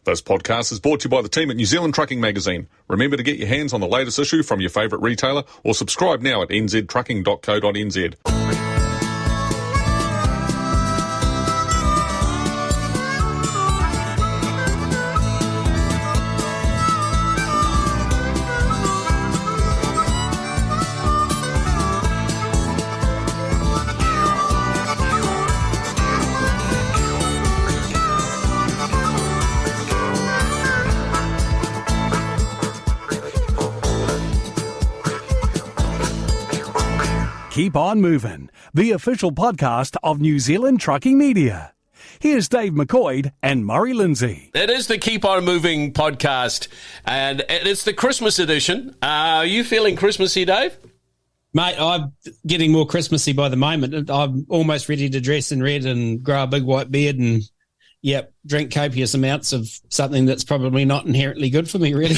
This podcast is brought to you by the team at New Zealand Trucking Magazine. Remember to get your hands on the latest issue from your favourite retailer or subscribe now at nztrucking.co.nz. Keep on moving, the official podcast of New Zealand Trucking Media. Here's Dave McCoy and Murray Lindsay. It is the Keep On Moving podcast, and it's the Christmas edition. Are you feeling Christmassy, Dave? Mate, I'm getting more Christmassy by the moment. I'm almost ready to dress in red and grow a big white beard and, drink copious amounts of something that's probably not inherently good for me, really.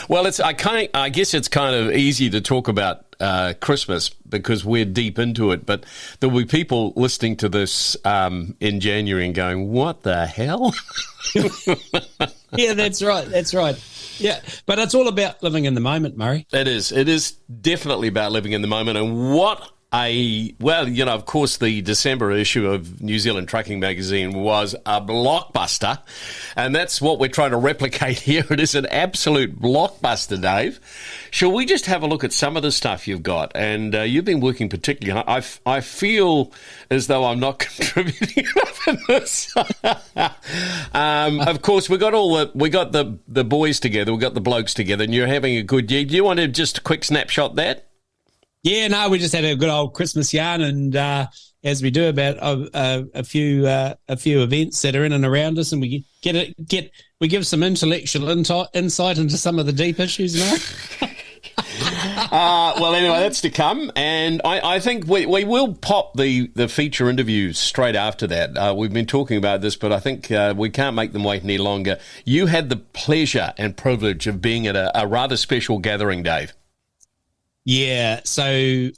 Well, I guess it's kind of easy to talk about Christmas because we're deep into it, but there'll be people listening to this in January and going, what the hell? Yeah, that's right. Yeah, but it's all about living in the moment, Murray. It is definitely about living in the moment. And of course, the December issue of New Zealand Trucking Magazine was a blockbuster, and that's what we're trying to replicate here. It is an absolute blockbuster, Dave. Shall we just have a look at some of the stuff you've got? And you've been working particularly. I feel as though I'm not contributing enough in this. Of course, we got the boys together, we got the blokes together, and you're having a good year. Do you want to just a quick snapshot that? Yeah, no, we just had a good old Christmas yarn, and as we do about a few events that are in and around us, and we give some intellectual insight into some of the deep issues, Mark. Well, anyway, that's to come, and I think we will pop the feature interviews straight after that. We've been talking about this, but I think we can't make them wait any longer. You had the pleasure and privilege of being at a rather special gathering, Dave. Yeah, so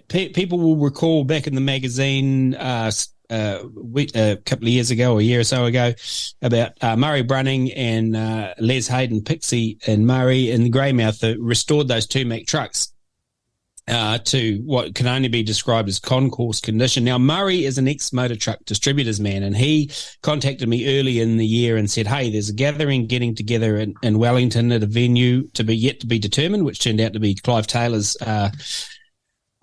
people will recall back in the magazine a couple of years ago, or a year or so ago, about Murray Brunning and Les Hayden Pixie and Murray and Greymouth that restored those two Mack trucks to what can only be described as concourse condition. Now, Murray is an ex-motor truck distributors man, and he contacted me early in the year and said, hey, there's a gathering getting together in Wellington at a venue yet to be determined, which turned out to be Clive Taylor's home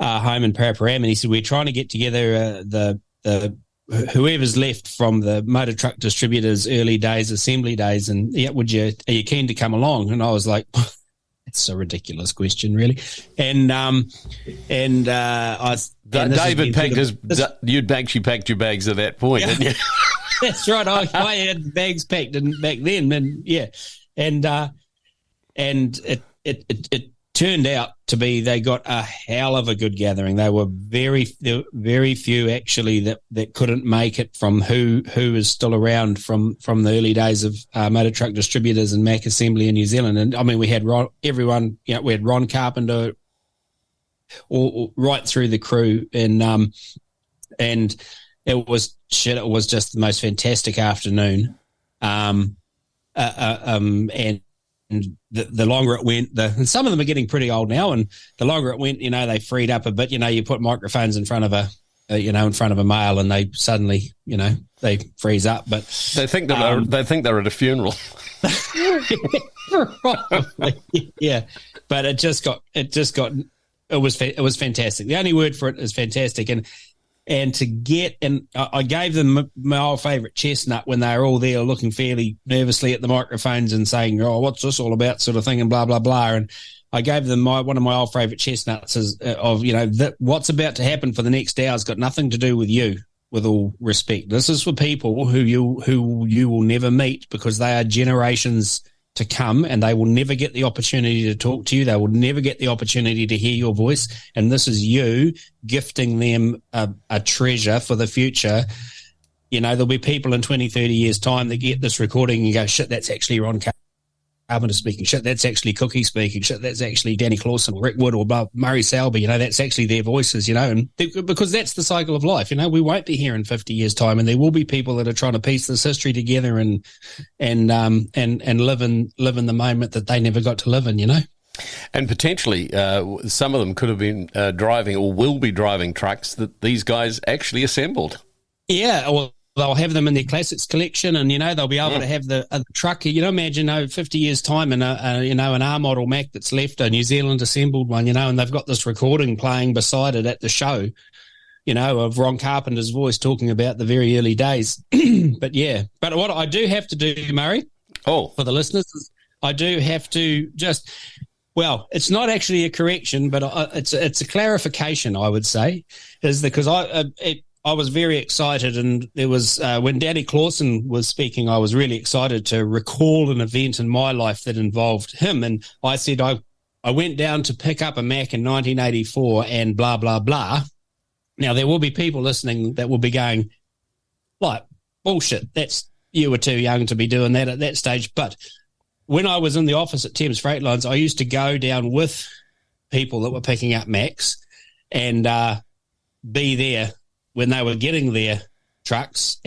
in Paraparaumu. And he said, we're trying to get together the whoever's left from the motor truck distributors early days, assembly days, and are you keen to come along? And I was like, it's a ridiculous question, really. And David you'd actually packed your bags at that point, didn't you? That's right. I had bags packed back then, and it turned out to be they got a hell of a good gathering. There were very few actually that couldn't make it from who is still around from the early days of motor truck distributors and Mack assembly in New Zealand. And I mean, we had everyone. We had Ron Carpenter all right through the crew, and it was just the most fantastic afternoon. And the longer it went, and some of them are getting pretty old now, and the longer it went, they freed up a bit. You put microphones in front of a male, and they suddenly, they freeze up. But they think they're at a funeral. Probably, yeah. But it was fantastic. The only word for it is fantastic, and to get, and I gave them my old favourite chestnut when they were all there looking fairly nervously at the microphones and saying, oh, what's this all about, sort of thing, and blah, blah, blah. And I gave them one of my old favourite chestnuts that what's about to happen for the next hour has got nothing to do with you, with all respect. This is for people who you will never meet, because they are generations to come, and they will never get the opportunity to talk to you. They will never get the opportunity to hear your voice. And this is you gifting them a treasure for the future. There'll be people in 20, 30 years' time that get this recording and go, shit, that's actually Ron Carpenter. Carpenter speaking shit. That's actually Cookie speaking shit. That's actually Danny Clawson, Rick Wood, or Murray Selby. That's actually their voices, and because that's the cycle of life. We won't be here in 50 years' time, and there will be people that are trying to piece this history together and live in the moment that they never got to live in. And potentially, some of them could have been driving or will be driving trucks that these guys actually assembled. Yeah, well, they'll have them in their classics collection, and they'll be able to have the truck. Imagine 50 years time, and an R model Mack that's left, a New Zealand assembled one, and they've got this recording playing beside it at the show, of Ron Carpenter's voice talking about the very early days. But what I do have to do, Murray, for the listeners, is I do have to just. Well, it's not actually a correction, but it's a clarification, I would say, is because I was very excited, and there was when Danny Clawson was speaking, I was really excited to recall an event in my life that involved him, and I said I went down to pick up a Mack in 1984 and blah, blah, blah. Now, there will be people listening that will be going, like, bullshit, you were too young to be doing that at that stage, but when I was in the office at Thames Freight Lines, I used to go down with people that were picking up Macks and be there when they were getting their trucks.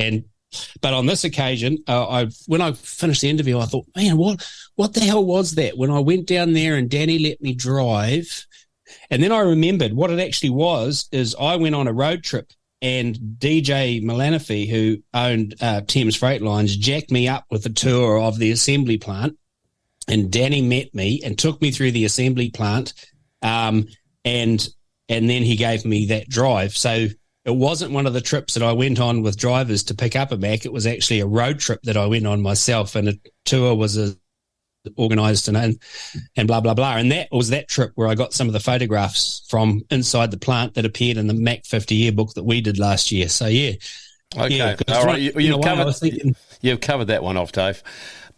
But on this occasion, when I finished the interview, I thought, man, what the hell was that? When I went down there and Danny let me drive, and then I remembered what it actually was, is I went on a road trip, and DJ Milanofi, who owned Thames Freight Lines, jacked me up with a tour of the assembly plant. And Danny met me and took me through the assembly plant, and then he gave me that drive. So it wasn't one of the trips that I went on with drivers to pick up a Mack. It was actually a road trip that I went on myself, and a tour was organised and blah, blah, blah. And that was that trip where I got some of the photographs from inside the plant that appeared in the Mack 50 yearbook that we did last year. So, yeah. Okay. Yeah, all right. You've covered that one off, Dave.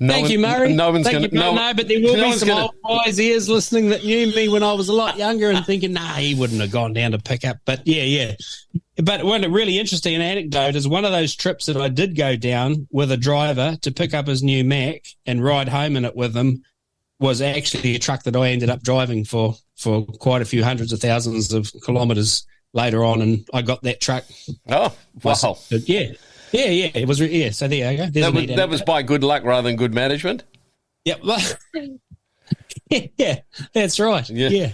Thank you, Murray. No one's going to know. No, but there will be some old boys' ears listening that knew me when I was a lot younger and thinking, he wouldn't have gone down to pick up. But, yeah. But one really interesting anecdote is one of those trips that I did go down with a driver to pick up his new Mack and ride home in it with him was actually a truck that I ended up driving for quite a few hundreds of thousands of kilometres later on, and I got that truck. Oh, wow. Yeah. Yeah, it was. Yeah, so there you go. That was by good luck rather than good management. Yep. Yeah, that's right. Yeah.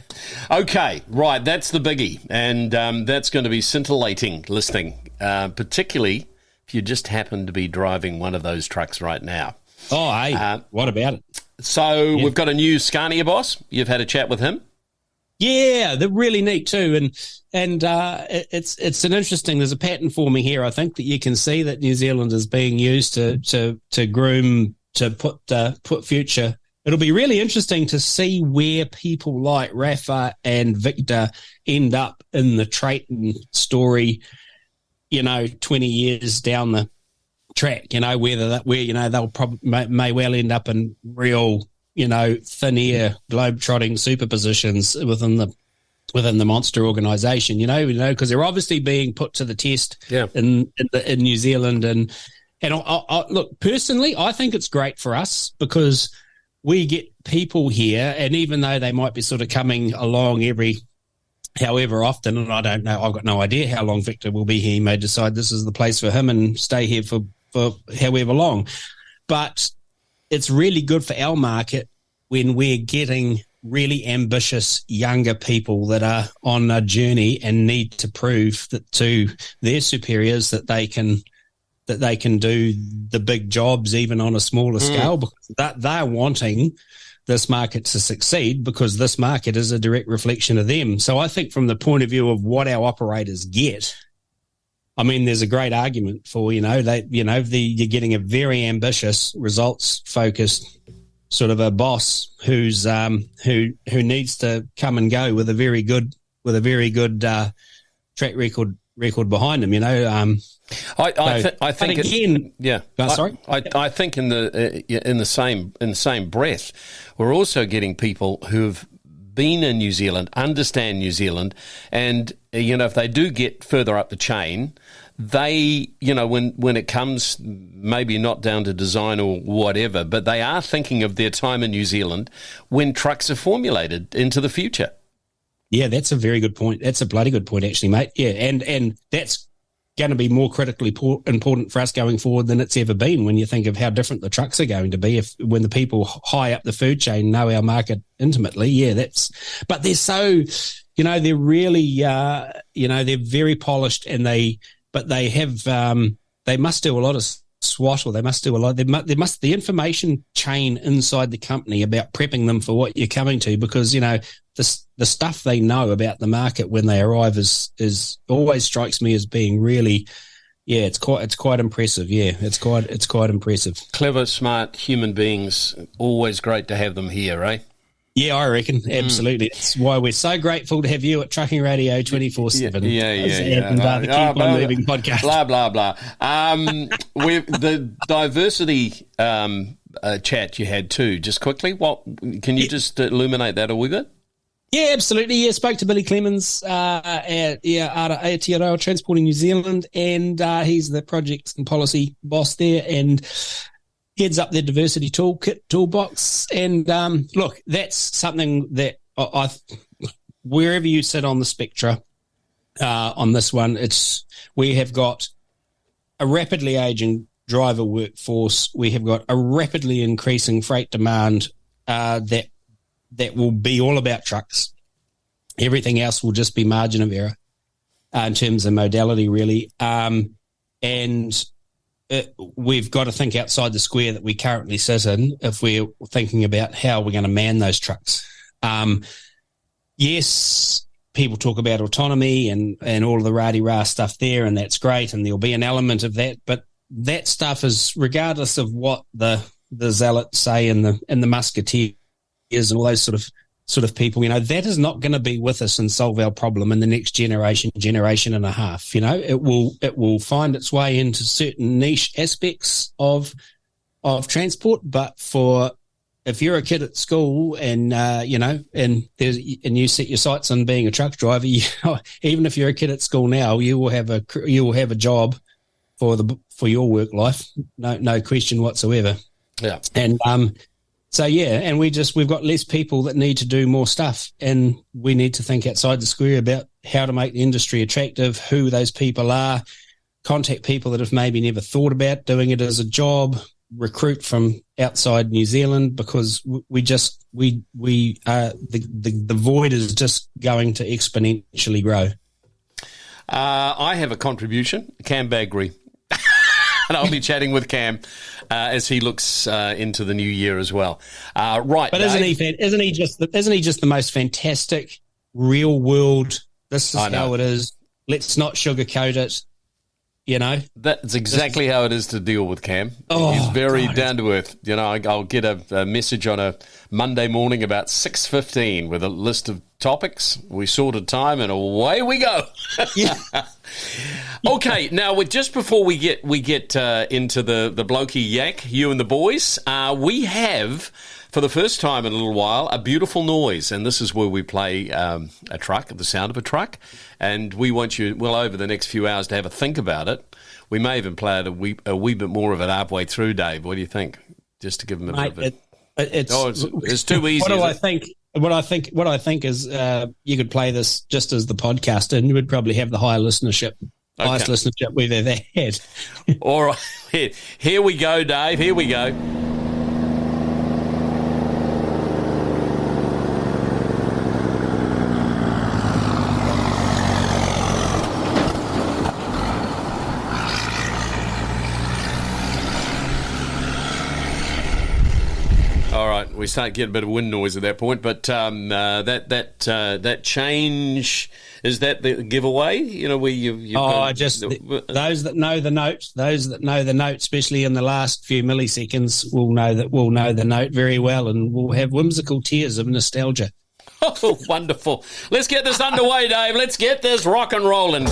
Okay, right. That's the biggie, and that's going to be scintillating listening, particularly if you just happen to be driving one of those trucks right now. Oh, hey, what about it? So we've got a new Scania boss. You've had a chat with him. Yeah, they're really neat too, and it's an interesting. There's a pattern forming here. I think that you can see that New Zealand is being used to groom, to put future. It'll be really interesting to see where people like Rafa and Victor end up in the Trayton story. 20 years down the track. Where they'll probably may well end up in real, thin air globe-trotting super positions within the monster organisation, because they're obviously being put to the test in New Zealand. And I look, personally, I think it's great for us because we get people here, and even though they might be sort of coming along however often, and I don't know, I've got no idea how long Victor will be here. He may decide this is the place for him and stay here for however long. But it's really good for our market when we're getting really ambitious younger people that are on a journey and need to prove that to their superiors that they can do the big jobs even on a smaller scale, because that they're wanting this market to succeed, because this market is a direct reflection of them. So I think from the point of view of what our operators get, I mean, there's a great argument for, you're getting a very ambitious, results-focused sort of a boss who's who needs to come and go with a very good track record behind him. I think again. Sorry. I think in the same breath, we're also getting people who've been in New Zealand, understand New Zealand, and if they do get further up the chain, they, when it comes maybe not down to design or whatever, but they are thinking of their time in New Zealand when trucks are formulated into the future. Yeah, that's a very good point. That's a bloody good point, actually, mate. Yeah, and that's going to be more critically important for us going forward than it's ever been when you think of how different the trucks are going to be when the people high up the food chain know our market intimately. Yeah, but they're so, they're really, they're very polished but they have, they must do a lot of SWOT, or they must do a lot. The information chain inside the company about prepping them for what you're coming to, because, the stuff they know about the market when they arrive is always strikes me as being really, it's quite impressive. Yeah, it's quite impressive. Clever, smart human beings. Always great to have them here, eh? Yeah, I reckon. Absolutely. That's why we're so grateful to have you at Trucking Radio 24/7. Yeah. And the Keep On Moving podcast. Blah, blah, blah. The diversity chat you had too, just quickly, can you just illuminate that a wee bit? Yeah, absolutely. Yeah, spoke to Billy Clemens out of Aotearoa Transporting New Zealand, and he's the project and policy boss there, and heads up their diversity toolbox. And look, that's something that I wherever you sit on the spectra on this one, we have got a rapidly aging driver workforce. We have got a rapidly increasing freight demand that will be all about trucks. Everything else will just be margin of error in terms of modality, really. We've got to think outside the square that we currently sit in if we're thinking about how we're going to man those trucks. Yes, people talk about autonomy and all of the rah-de-rah stuff there, and that's great, and there'll be an element of that, but that stuff is, regardless of what the zealots say and the musketeers and all those sort of people, that is not going to be with us and solve our problem in the next generation and a half. It will find its way into certain niche aspects of transport, but if you're a kid at school and you set your sights on being a truck driver, even if you're a kid at school now, you will have a job for your work life, no question whatsoever. Yeah. And and we've got less people that need to do more stuff, and we need to think outside the square about how to make the industry attractive, who those people are, contact people that have maybe never thought about doing it as a job, recruit from outside New Zealand, because the void is just going to exponentially grow. I have a contribution, Cam Bagrie. And I'll be chatting with Cam as he looks into the new year as well. Right, but Dave, isn't he just the most fantastic real world? This is how it is. Let's not sugarcoat it. That's exactly how it is to deal with Cam. He's very down to earth. I'll get a message on a Monday morning about 6:15 with a list of topics. We sort of time, and away we go. Yeah. Okay, now just before we get into the blokey yak, you and the boys, we have, for the first time in a little while, a beautiful noise, and this is where we play a truck, the sound of a truck, and we want you, over the next few hours to have a think about it. We may even play it a wee bit more of it halfway through, Dave. What do you think? Just to give them a bit of it. It's too easy. What I think is you could play this just as the podcast, and you would probably have the highest listenership we've ever had. All right, here we go, Dave. Here we go. All right, we start getting a bit of wind noise at that point, but that change, is that the giveaway? Those that know the note, especially in the last few milliseconds, will know the note very well, and will have whimsical tears of nostalgia. Oh, wonderful! Let's get this underway, Dave. Let's get this rock and rolling.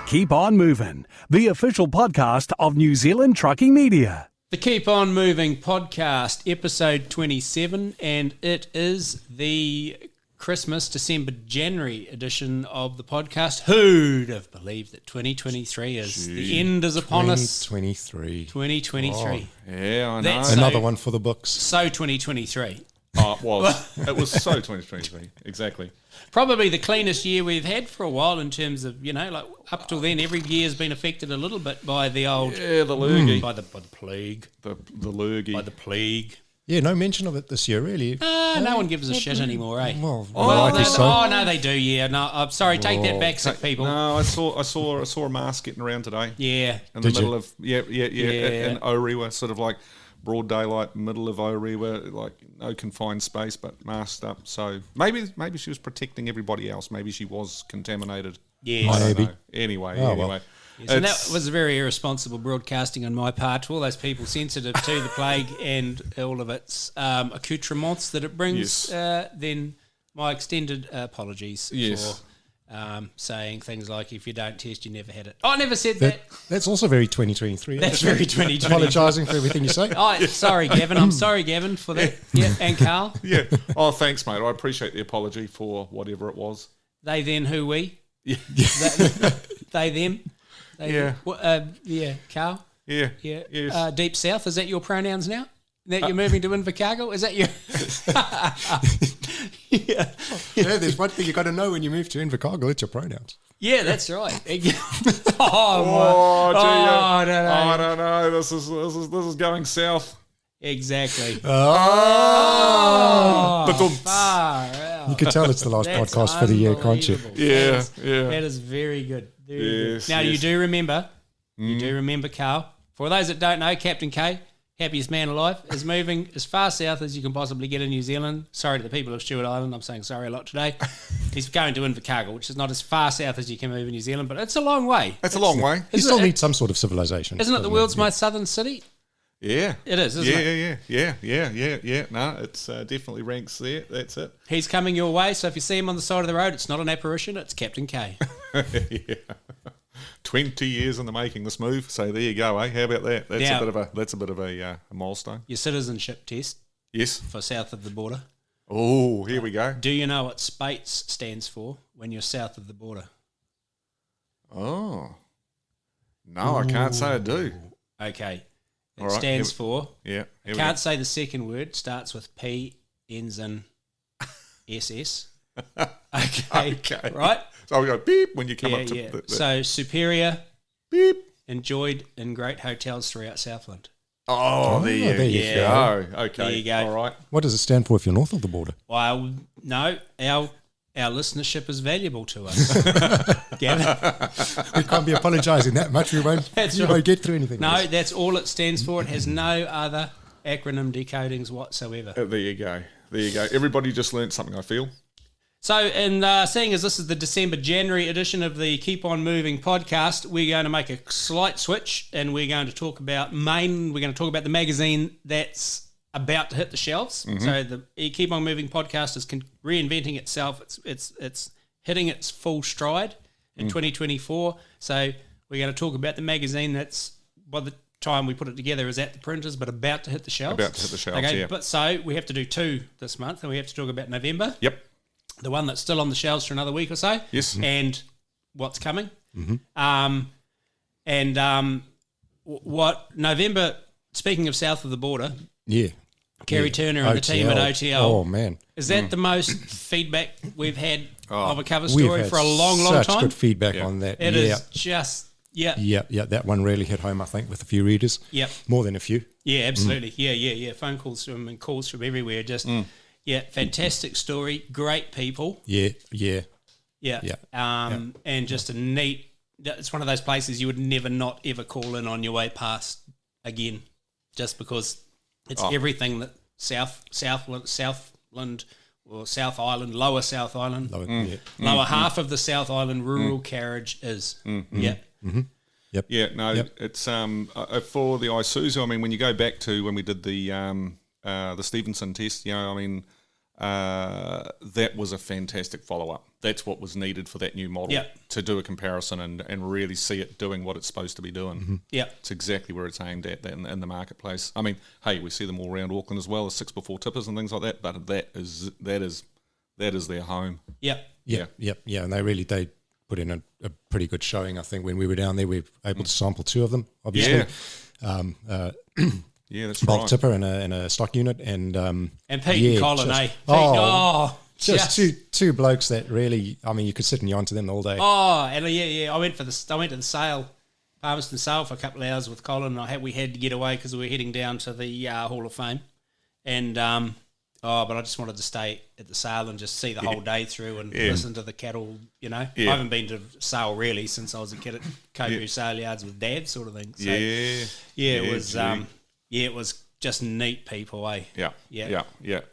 Keep On Moving, the official podcast of New Zealand Trucking Media. The Keep On Moving podcast, episode 27, and it is the Christmas, December, January edition of the podcast. Who'd have believed that 2023 is the end is upon us? 2023. Yeah, I know. That's Another one for the books. So 2023. Oh, it was. It was so 2023. Exactly. Probably the cleanest year we've had for a while in terms of, like up till then, every year's been affected a little bit by the old... Yeah, the lurgy. By the plague. The lurgy. By the plague. Yeah, no mention of it this year, really. No one gives a shit anymore, eh? Well, no, so. no, they do. Yeah, no, I'm sorry. Take that back, sick people. No, I saw a mask getting around today. Yeah, in the middle of in Orewa, sort of like broad daylight, middle of Orewa, like no confined space, but masked up. So maybe she was protecting everybody else. Maybe she was contaminated. Yeah, maybe. Anyway. Yes, and that was very irresponsible broadcasting on my part to all those people sensitive to the plague and all of its accoutrements that it brings. Yes. Then my extended apologies Yes. for saying things like, if you don't test, you never had it. I never said that. That's also very 2023. That's very 2023. Apologising for everything you say. Oh, sorry, Gavin. I'm sorry, Gavin, for that. Yeah, and Carl. Yeah. Oh, thanks, mate. I appreciate the apology for whatever it was. They, then, who, we. Yeah. They, them. Yeah. Carl. Yeah. Yeah. Yes. Deep South, is that your pronouns now? That you're moving to Invercargill? Is that your... Yeah, there's one thing you got to know when you move to Invercargill, it's your pronouns. Yeah, that's right. Oh, gee, I don't know. This is going south. Exactly. But Far out. You could tell it's the last That's podcast for the year, can't you? unbelievable. Yeah, That is very good. Very Yes, good. Now, yes. you do remember, Carl, for those that don't know, Captain K, happiest man alive, is moving as far south as you can possibly get in New Zealand. Sorry to the people of Stewart Island, I'm saying sorry a lot today. He's going to Invercargill, which is not as far south as you can move in New Zealand, but it's a long way. It's a long way. You still need some sort of civilization. Isn't it the world's most southern city? Yeah. It is, isn't it? Yeah. No, it's definitely ranks there. That's it. He's coming your way, so if you see him on the side of the road, it's not an apparition, it's Captain K. Yeah. 20 years in the making, this move. So there you go, eh? How about that? That's a bit of a milestone. Your citizenship test Yes. for south of the border. Oh, here we go. Do you know what SPATES stands for when you're south of the border? Oh. No, I can't say I do. Okay. It All right, stands for, Yeah. I can't say the second word, starts with P, ends in SS. Okay. Right? So we go beep when you come up to the So superior, beep. enjoyed in great hotels throughout Southland. Oh, there you go. Okay. There you go. All right. What does it stand for if you're north of the border? Well, no, our listenership is valuable to us. Gavin. We can't be apologising that much. We won't get through anything. No, that's all it stands for. It has no other acronym decodings whatsoever. There you go. Everybody just learnt something, I feel. So, and seeing as this is the December-January edition of the Keep On Moving podcast, we're going to make a slight switch, and we're going to talk about the magazine that's about to hit the shelves. Mm-hmm. So the Keep On Moving podcast is reinventing itself. It's hitting its full stride in 2024. So we're going to talk about the magazine that's, by the time we put it together, is at the printers, but about to hit the shelves. Okay, But so we have to do two this month, and we have to talk about November. Yep. The one that's still on the shelves for another week or so. Yes. And what's coming. Mm-hmm. What November, speaking of south of the border, Yeah. Kerry Turner and the team at OTL. Oh, man. Is that the most feedback we've had of a cover We've story had for a long, long such time? good feedback on that. It is just, Yeah, that one really hit home, I think, with a few readers. Yep. More than a few. Yeah, absolutely. Yeah. Phone calls from and calls from everywhere. Just, fantastic story. Great people. Yeah. And just a neat, it's one of those places you would never not ever call in on your way past again, just because it's everything that Southland or South Island, Lower South Island, lower half of the South Island rural carriage is. Yeah. Mm-hmm. Yep. Yeah, no, it's for the Isuzu. I mean, when you go back to when we did the Stevenson test, that was a fantastic follow-up. That's what was needed for that new model to do a comparison and really see it doing what it's supposed to be doing. Mm-hmm. Yeah, it's exactly where it's aimed at in the marketplace. I mean, hey, we see them all around Auckland as well as 6x4 tippers and things like that, but that is that is their home. Yep. Yeah, and they put in a pretty good showing. I think when we were down there, we were able to sample 2 of them, obviously. Yeah, that's Bolt right. tipper and a stock unit, and Pete and Colin, just, Pete, just two blokes that really, I mean, you could sit and yarn to them all day. Oh, and I went to the sale, Palmerston sale, for a couple of hours with Colin. And we had to get away because we were heading down to the Hall of Fame, and but I just wanted to stay at the sale and just see the whole day through and listen to the cattle. I haven't been to sale really since I was a kid at Kobu sale yards with Dad, sort of thing. So, it was. It was just neat people, eh? Yeah.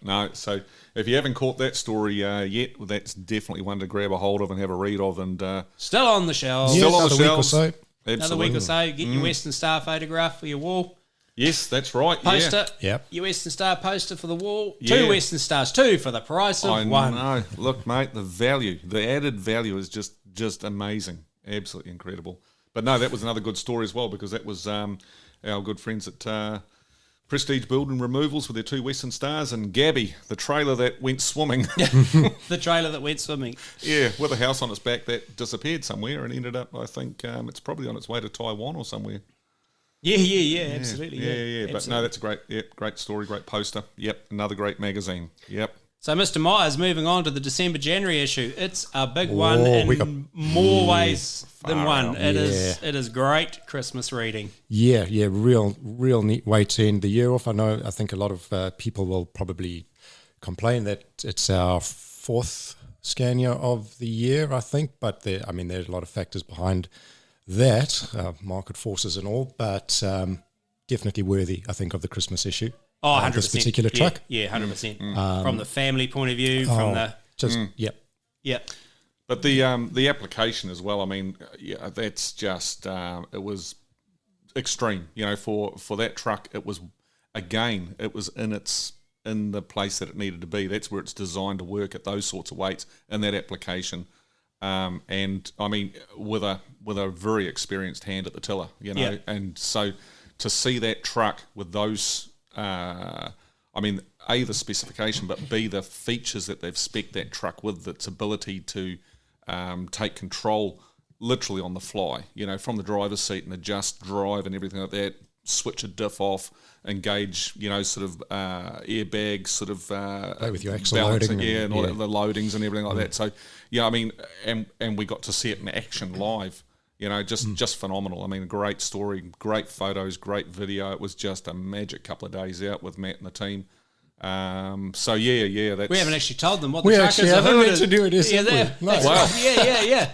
No, so if you haven't caught that story yet, well, that's definitely one to grab a hold of and have a read of. And still on the shelves. Yeah, still on the another shelves. week or so. Absolutely. Another week or so. Get your Western Star photograph for your wall. Yes, that's right. Poster. Yep. Your Western Star poster for the wall. 2 Western Stars, 2 for the price of 1. I know. Look, mate, the added value is just amazing. Absolutely incredible. But no, that was another good story as well, because that was our good friends at Prestige Building Removals with their 2 Western Stars, and Gabby, the trailer that went swimming. The trailer that went swimming. Yeah, with a house on its back that disappeared somewhere and ended up, I think, it's probably on its way to Taiwan or somewhere. Yeah, absolutely. Yeah. But no, that's a great story, great poster. Yep, another great magazine. Yep. So, Mr. Myers, moving on to the December-January issue. It's a big one in more ways than one. It is great Christmas reading. Yeah, real neat way to end the year off. I think a lot of people will probably complain that it's our 4th Scania of the year, I think, but there's a lot of factors behind that, market forces and all, but definitely worthy, I think, of the Christmas issue. Oh, 100%. This particular truck. Yeah, 100%. From the family point of view, Yep. But the application as well, that's just, it was extreme. For that truck, it was in the place that it needed to be. That's where it's designed to work at those sorts of weights in that application. And with a very experienced hand at the tiller, and so to see that truck with those, A, the specification, but B, the features that they've spec'd that truck with, its ability to take control literally on the fly, from the driver's seat and adjust drive and everything like that, switch a diff off, engage, airbags, play with your axle balancing, loading and all the loadings and everything like that. So, and we got to see it in action live. Just phenomenal. Great story, great photos, great video. It was just a magic couple of days out with Matt and the team. That's... We haven't actually told them what the truck is or who it is. To do it,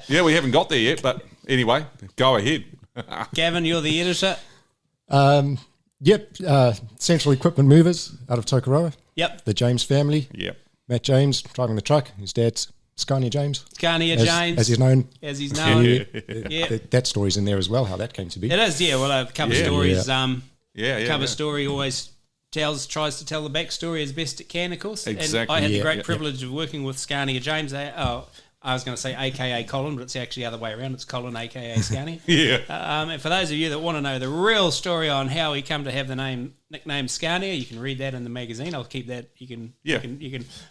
Yeah, we haven't got there yet, but anyway, go ahead. Gavin, you're the editor. Central Equipment Movers out of Tokoroa. Yep. The James family. Yep. Matt James driving the truck. His dad's Scania James. James. As he's known. Yeah. That story's in there as well, how that came to be. It is, yeah. Well, cover stories. Cover Yeah. story always tries to tell the backstory as best it can, of course. Exactly. And I had the great privilege of working with Scania James. I was going to say AKA Colin, but it's actually the other way around. It's Colin AKA Scania. And for those of you that want to know the real story on how he come to have the nickname Scania, you can read that in the magazine. I'll keep that. You can.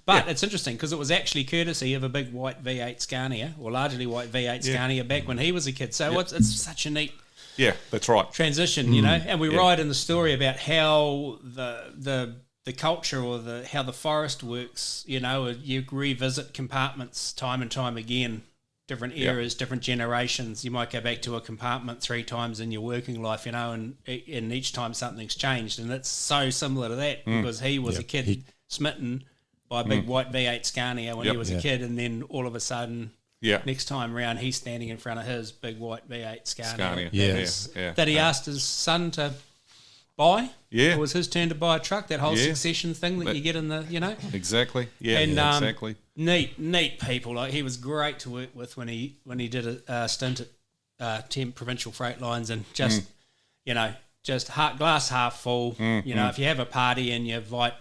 But it's interesting because it was actually courtesy of a big white V8 Scania, or largely white V8 Scania back when he was a kid. So it's such a neat. Yeah, that's right. Transition, and we write in the story about how the culture or how the forest works. You revisit compartments time and time again, different eras, different generations. You might go back to a compartment 3 times in your working life, and each time something's changed, and it's so similar to that because he was a kid smitten by a big white V8 Scania when he was a kid, and then all of a sudden. Yeah. Next time around, he's standing in front of his big white V8 Scania. That he asked his son to buy. Yeah. It was his turn to buy a truck, that whole succession thing that you get in the, Exactly. Yeah, and, exactly. Neat people. Like, he was great to work with when he did a stint at 10 Provincial Freight Lines, and just, just glass half full. If you have a party and you invite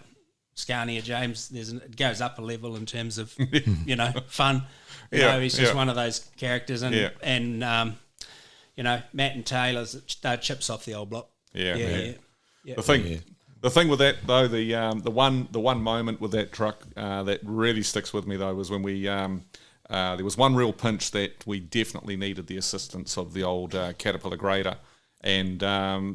Scania James, it goes up a level in terms of, fun. He's just one of those characters, and Matt and Taylor's, they're chips off the old block. The The thing with that though, the one moment with that truck that really sticks with me though was when we there was one real pinch that we definitely needed the assistance of the old Caterpillar grader. And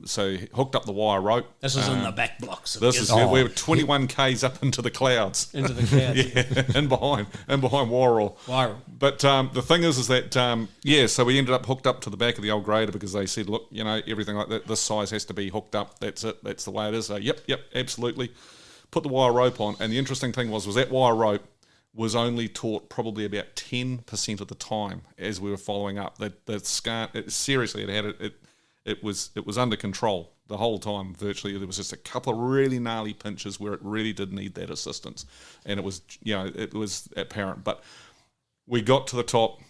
so hooked up the wire rope. This was in the back blocks. We were 21 k's up into the clouds. Into the clouds, and behind Warrell. But the thing is that so we ended up hooked up to the back of the old grader because they said, look, everything like that, this size has to be hooked up. That's it. That's the way it is. So yep, absolutely. Put the wire rope on, and the interesting thing was that wire rope was only taut probably about 10% of the time as we were following up. It was under control the whole time, virtually. There was just a couple of really gnarly pinches where it really did need that assistance. And it was apparent. But we got to the top,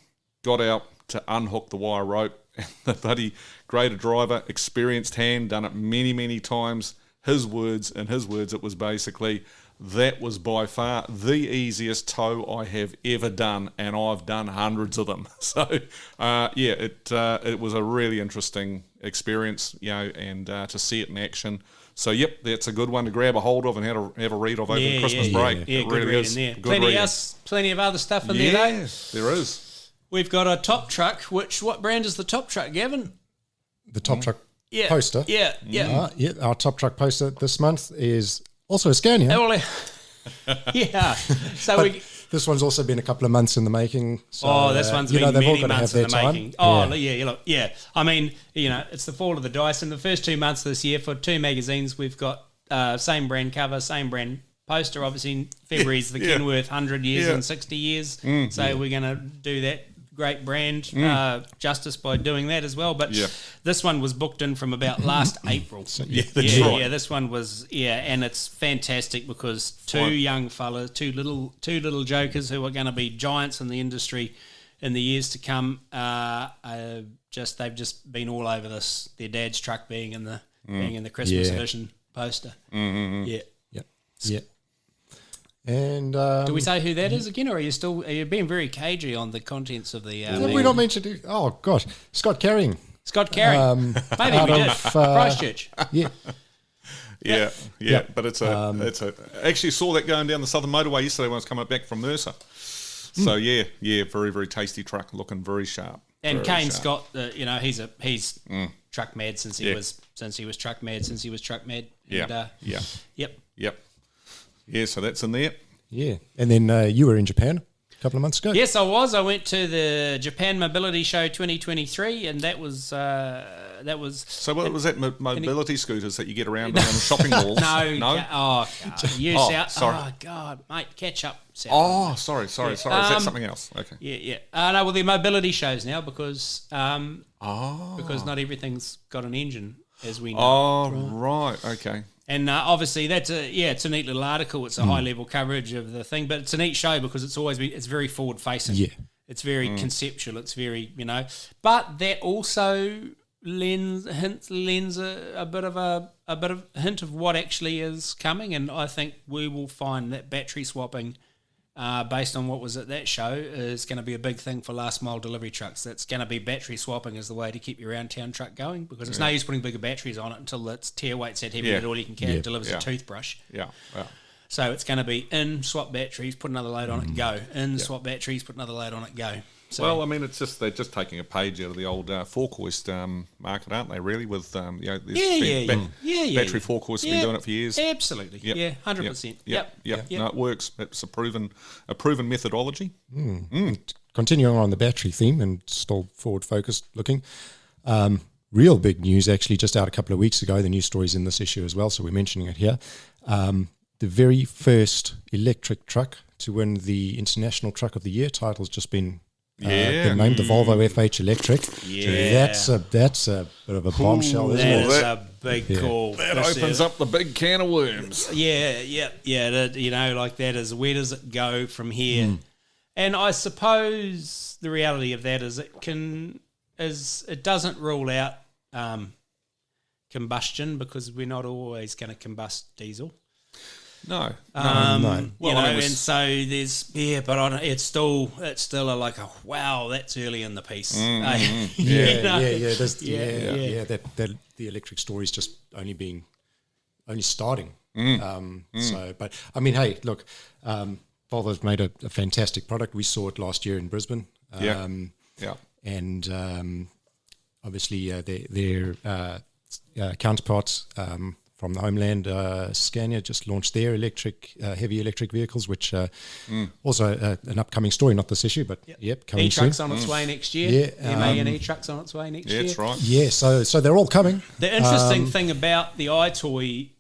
got out to unhook the wire rope. And the bloody grader driver, experienced hand, done it many, many times. His words, it was basically, that was by far the easiest tow I have ever done, and I've done hundreds of them. So, it was a really interesting experience, and to see it in action. So, yep, that's a good one to grab a hold of and have a read of over the Christmas break. Yeah, it good really is. There. Good Plenty of other stuff in there, though. Yes, there is. We've got a top truck. What brand is the top truck, Gavin? The top truck poster. Yeah. Our top truck poster this month is also a Scania. Yeah. So this one's also been a couple of months in the making. So, this one's been many months in the making. Time. I mean, it's the fall of the dice. In the first 2 months of this year, for two magazines, we've got same brand cover, same brand poster. Obviously, February's the Kenworth 100 years and 60 years. So we're going to do that great brand justice by doing that as well. But this one was booked in from about last April. This one was and it's fantastic because two young fellas, two little jokers who are going to be giants in the industry in the years to come. They've just been all over this. Their dad's truck being in the Christmas edition poster. Yep. And do we say who that is again, or are you being very cagey on the contents of the? We not meant to do. Oh gosh, Scott Carring. Maybe we did. Christchurch. Yeah. But it's a. I actually saw that going down the Southern Motorway yesterday when I was coming back from Mercer. So very very tasty truck, looking very sharp. And Kane Scott, he's truck mad since he was truck mad. Yep. Yeah, so that's in there. Yeah, and then you were in Japan a couple of months ago. Yes, I was. I went to the Japan Mobility Show 2023, and that was. So what was that? Mobility scooters that you get around the shopping malls? No. Sorry. Oh God, mate, catch up. Sorry. Is that something else? Okay. Yeah. No, well, they're mobility shows now because not everything's got an engine, as we know. Oh, right. Okay. And obviously that's it's a neat little article. It's a high level coverage of the thing, but it's a neat show because it's very forward facing. Yeah, it's very conceptual. It's very but that also lends a bit of hint of what actually is coming. And I think we will find that battery swapping, based on what was at that show, is going to be a big thing for last mile delivery trucks. That's going to be battery swapping as the way to keep your around town truck going, because it's no use putting bigger batteries on it until its tear weight's that heavy that all you can carry delivers a toothbrush. Yeah. So it's going to be swap batteries, put another load on it, go. Swap batteries, put another load on it, go. So, well, I mean, they're just taking a page out of the old fork hoist market, aren't they? Really, with battery fork hoists have been doing it for years. Absolutely, 100%. Yep. No, it works. It's a proven methodology. Continuing on the battery theme and still forward focused looking. Real big news, actually, just out a couple of weeks ago. The news story's in this issue as well, so we're mentioning it here. The very first electric truck to win the International Truck of the Year title's just been named the Volvo FH Electric. Yeah, that's a bit of a bombshell, isn't it? That is a big call. That opens up the big can of worms. Yeah. Like that is, where does it go from here? And I suppose the reality of that is it doesn't rule out combustion, because we're not always going to combust diesel. No. Well, and so there's but it's still wow, that's early in the piece. The electric story's just only being only starting. So, but I mean, hey, look, Volvo's made a fantastic product. We saw it last year in Brisbane. And obviously their counterparts from the homeland, Scania, just launched their heavy electric vehicles, which also an upcoming story, not this issue, but coming soon. E-Truck's on its way next year. MAN E-Truck's on its way next year. That's right. Yeah, so they're all coming. The interesting thing about the iToy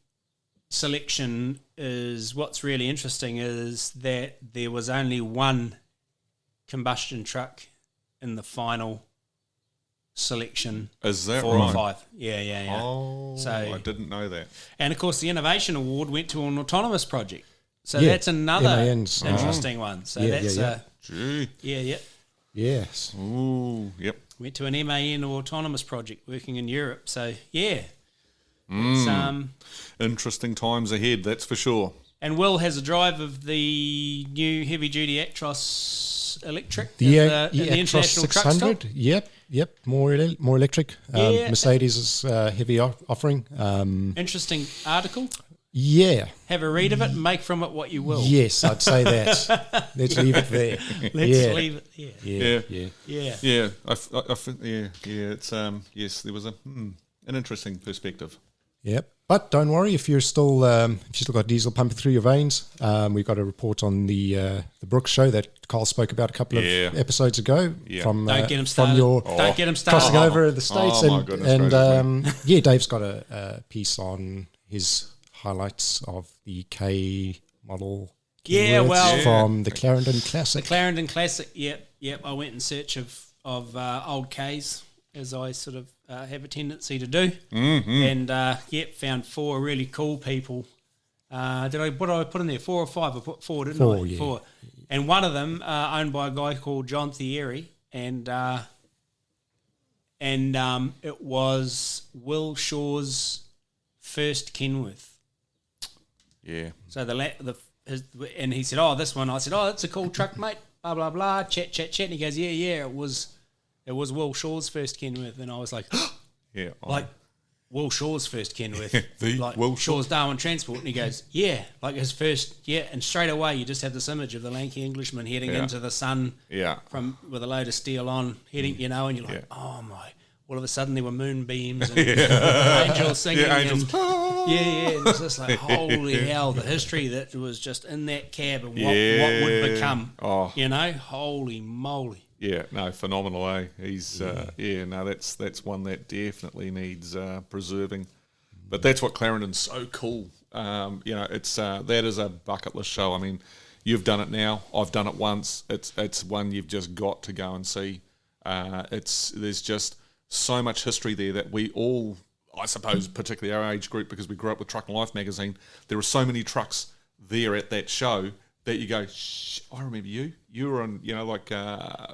selection is what's really interesting is that there was only one combustion truck in the final selection. Is that 4 right? or 5. Yeah. Oh, So, I didn't know that. and of course, the Innovation Award went to an autonomous project. So that's another MAN's, interesting one. So Gee. Yes. Ooh, yep. went to an MAN autonomous project working in Europe. So it's, Interesting times ahead, that's for sure. and Will has a drive of the new heavy duty Actros electric, The in the Actros international truck 600. stop. Yep. More electric. Yeah. Mercedes' heavy offering. Interesting article. Yeah. Have a read of it and make from it what you will. Yes, I'd say that. Let's leave it there. Let's leave it there. Yeah. Yeah. It's yes, there was an interesting perspective. Yep. But don't worry if you're still got diesel pumping through your veins. We've got a report on the Brooks show that Carl spoke about a couple of episodes ago. Yeah. From Don't get him from started. your Don't get him started. crossing over the states. Oh, my goodness gracious, Dave's got a piece on his highlights of the K model. Keywords from the Clarendon Classic. The Clarendon Classic. Yep. I went in search of old Ks, as I sort of have a tendency to do, and found 4 really cool people. What did I put in there? 4 or 5? I put 4, didn't I? 4. 4. And one of them owned by a guy called John Thierry, and it was Will Shaw's first Kenworth. Yeah. So and he said, "Oh, this one." I said, "Oh, that's a cool truck, mate." Blah blah blah. Chat. And he goes, "Yeah. It was Will Shaw's first Kenworth," and I was like, Yeah. like Will Shaw's first Kenworth, The like Will Shaw. Shaw's Darwin Transport, and he goes, "Yeah, like his first, and straight away you just have this image of the lanky Englishman heading into the sun, with a load of steel on, heading, and you're like, oh my. All of a sudden, there were moonbeams and angels singing. Yeah, angels. And it was just like, holy hell, the history that was just in that cab and what would become. Oh. Holy moly. Yeah, no, phenomenal, eh? He's, that's one that definitely needs preserving. But that's what Clarendon's so cool. It's that is a bucket list show. I mean, you've done it now. I've done it once. It's one you've just got to go and see. There's just so much history there that we all, I suppose, particularly our age group, because we grew up with Truck and Life magazine, there are so many trucks there at that show that you go, I remember you. You were on,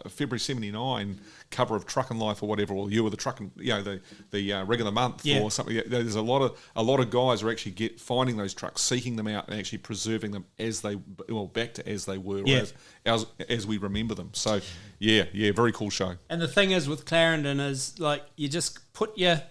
February '79 cover of Truck and Life or whatever, or you were the truck and the regular month or something. There's a lot of guys are actually finding those trucks, seeking them out, and actually preserving them back to as they were, or as we remember them. So very cool show. And the thing is with Clarendon is like you just put your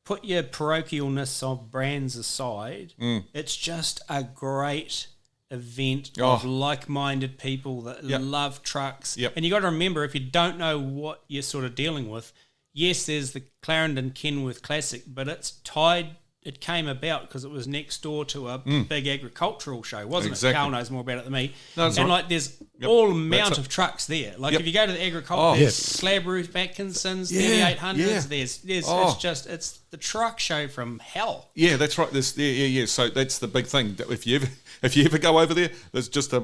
parochialness of brands aside. It's just a great event of like-minded people that love trucks. And you got to remember, if you don't know what you're sort of dealing with, yes, there's the Clarendon Kenworth Classic, but it came about because it was next door to a big agricultural show, wasn't it? Carl knows more about it than me. No, and right. There's all amount of trucks there. Like if you go to the agriculture, there's slab roof Atkinsons, 3800s. There's it's the truck show from hell. Yeah, that's right. So that's the big thing. If you ever go over there, there's just a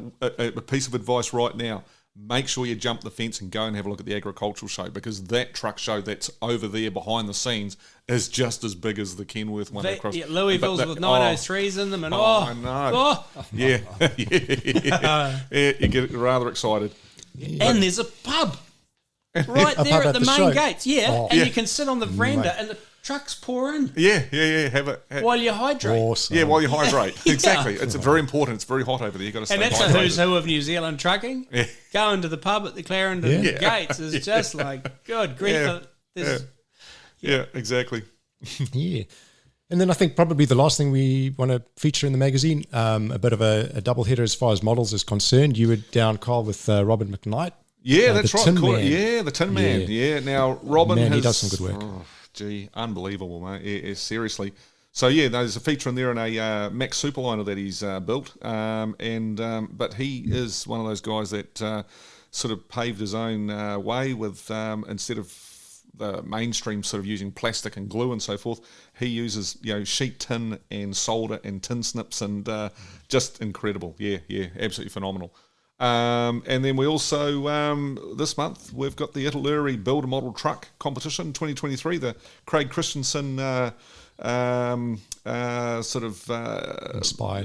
piece of advice right now. Make sure you jump the fence and go and have a look at the agricultural show, because that truck show that's over there behind the sines is just as big as the Kenworth one across. Yeah, Louisville's with 903s in them, and I know. Yeah, you get rather excited. And there's a pub right there at the main show. gates. And you can sit on the veranda and the trucks pour in. Yeah. While you hydrate. Awesome. Yeah, while you hydrate. Exactly. It's very important. It's very hot over there. You've got to stay hydrated. And that's a who's who of New Zealand trucking. Yeah. Going to the pub at the Clarendon gates is just like, good grief. Yeah, exactly. Yeah. And then I think probably the last thing we want to feature in the magazine, a bit of a double header as far as models is concerned. You were down, Carl, with Robin McKnight. Yeah, that's right. The Tin Man. Yeah. Now, Robin he does some good work. Oh, gee, unbelievable, mate. Yeah, seriously. So, yeah, there's a feature in there in a Mack superliner that he's built. But he is one of those guys that sort of paved his own way with, instead of the mainstream sort of using plastic and glue and so forth, he uses sheet tin and solder and tin snips, and just incredible. Yeah, absolutely phenomenal. And then we also this month we've got the Italy Build a Model Truck Competition 2023, the Craig Christensen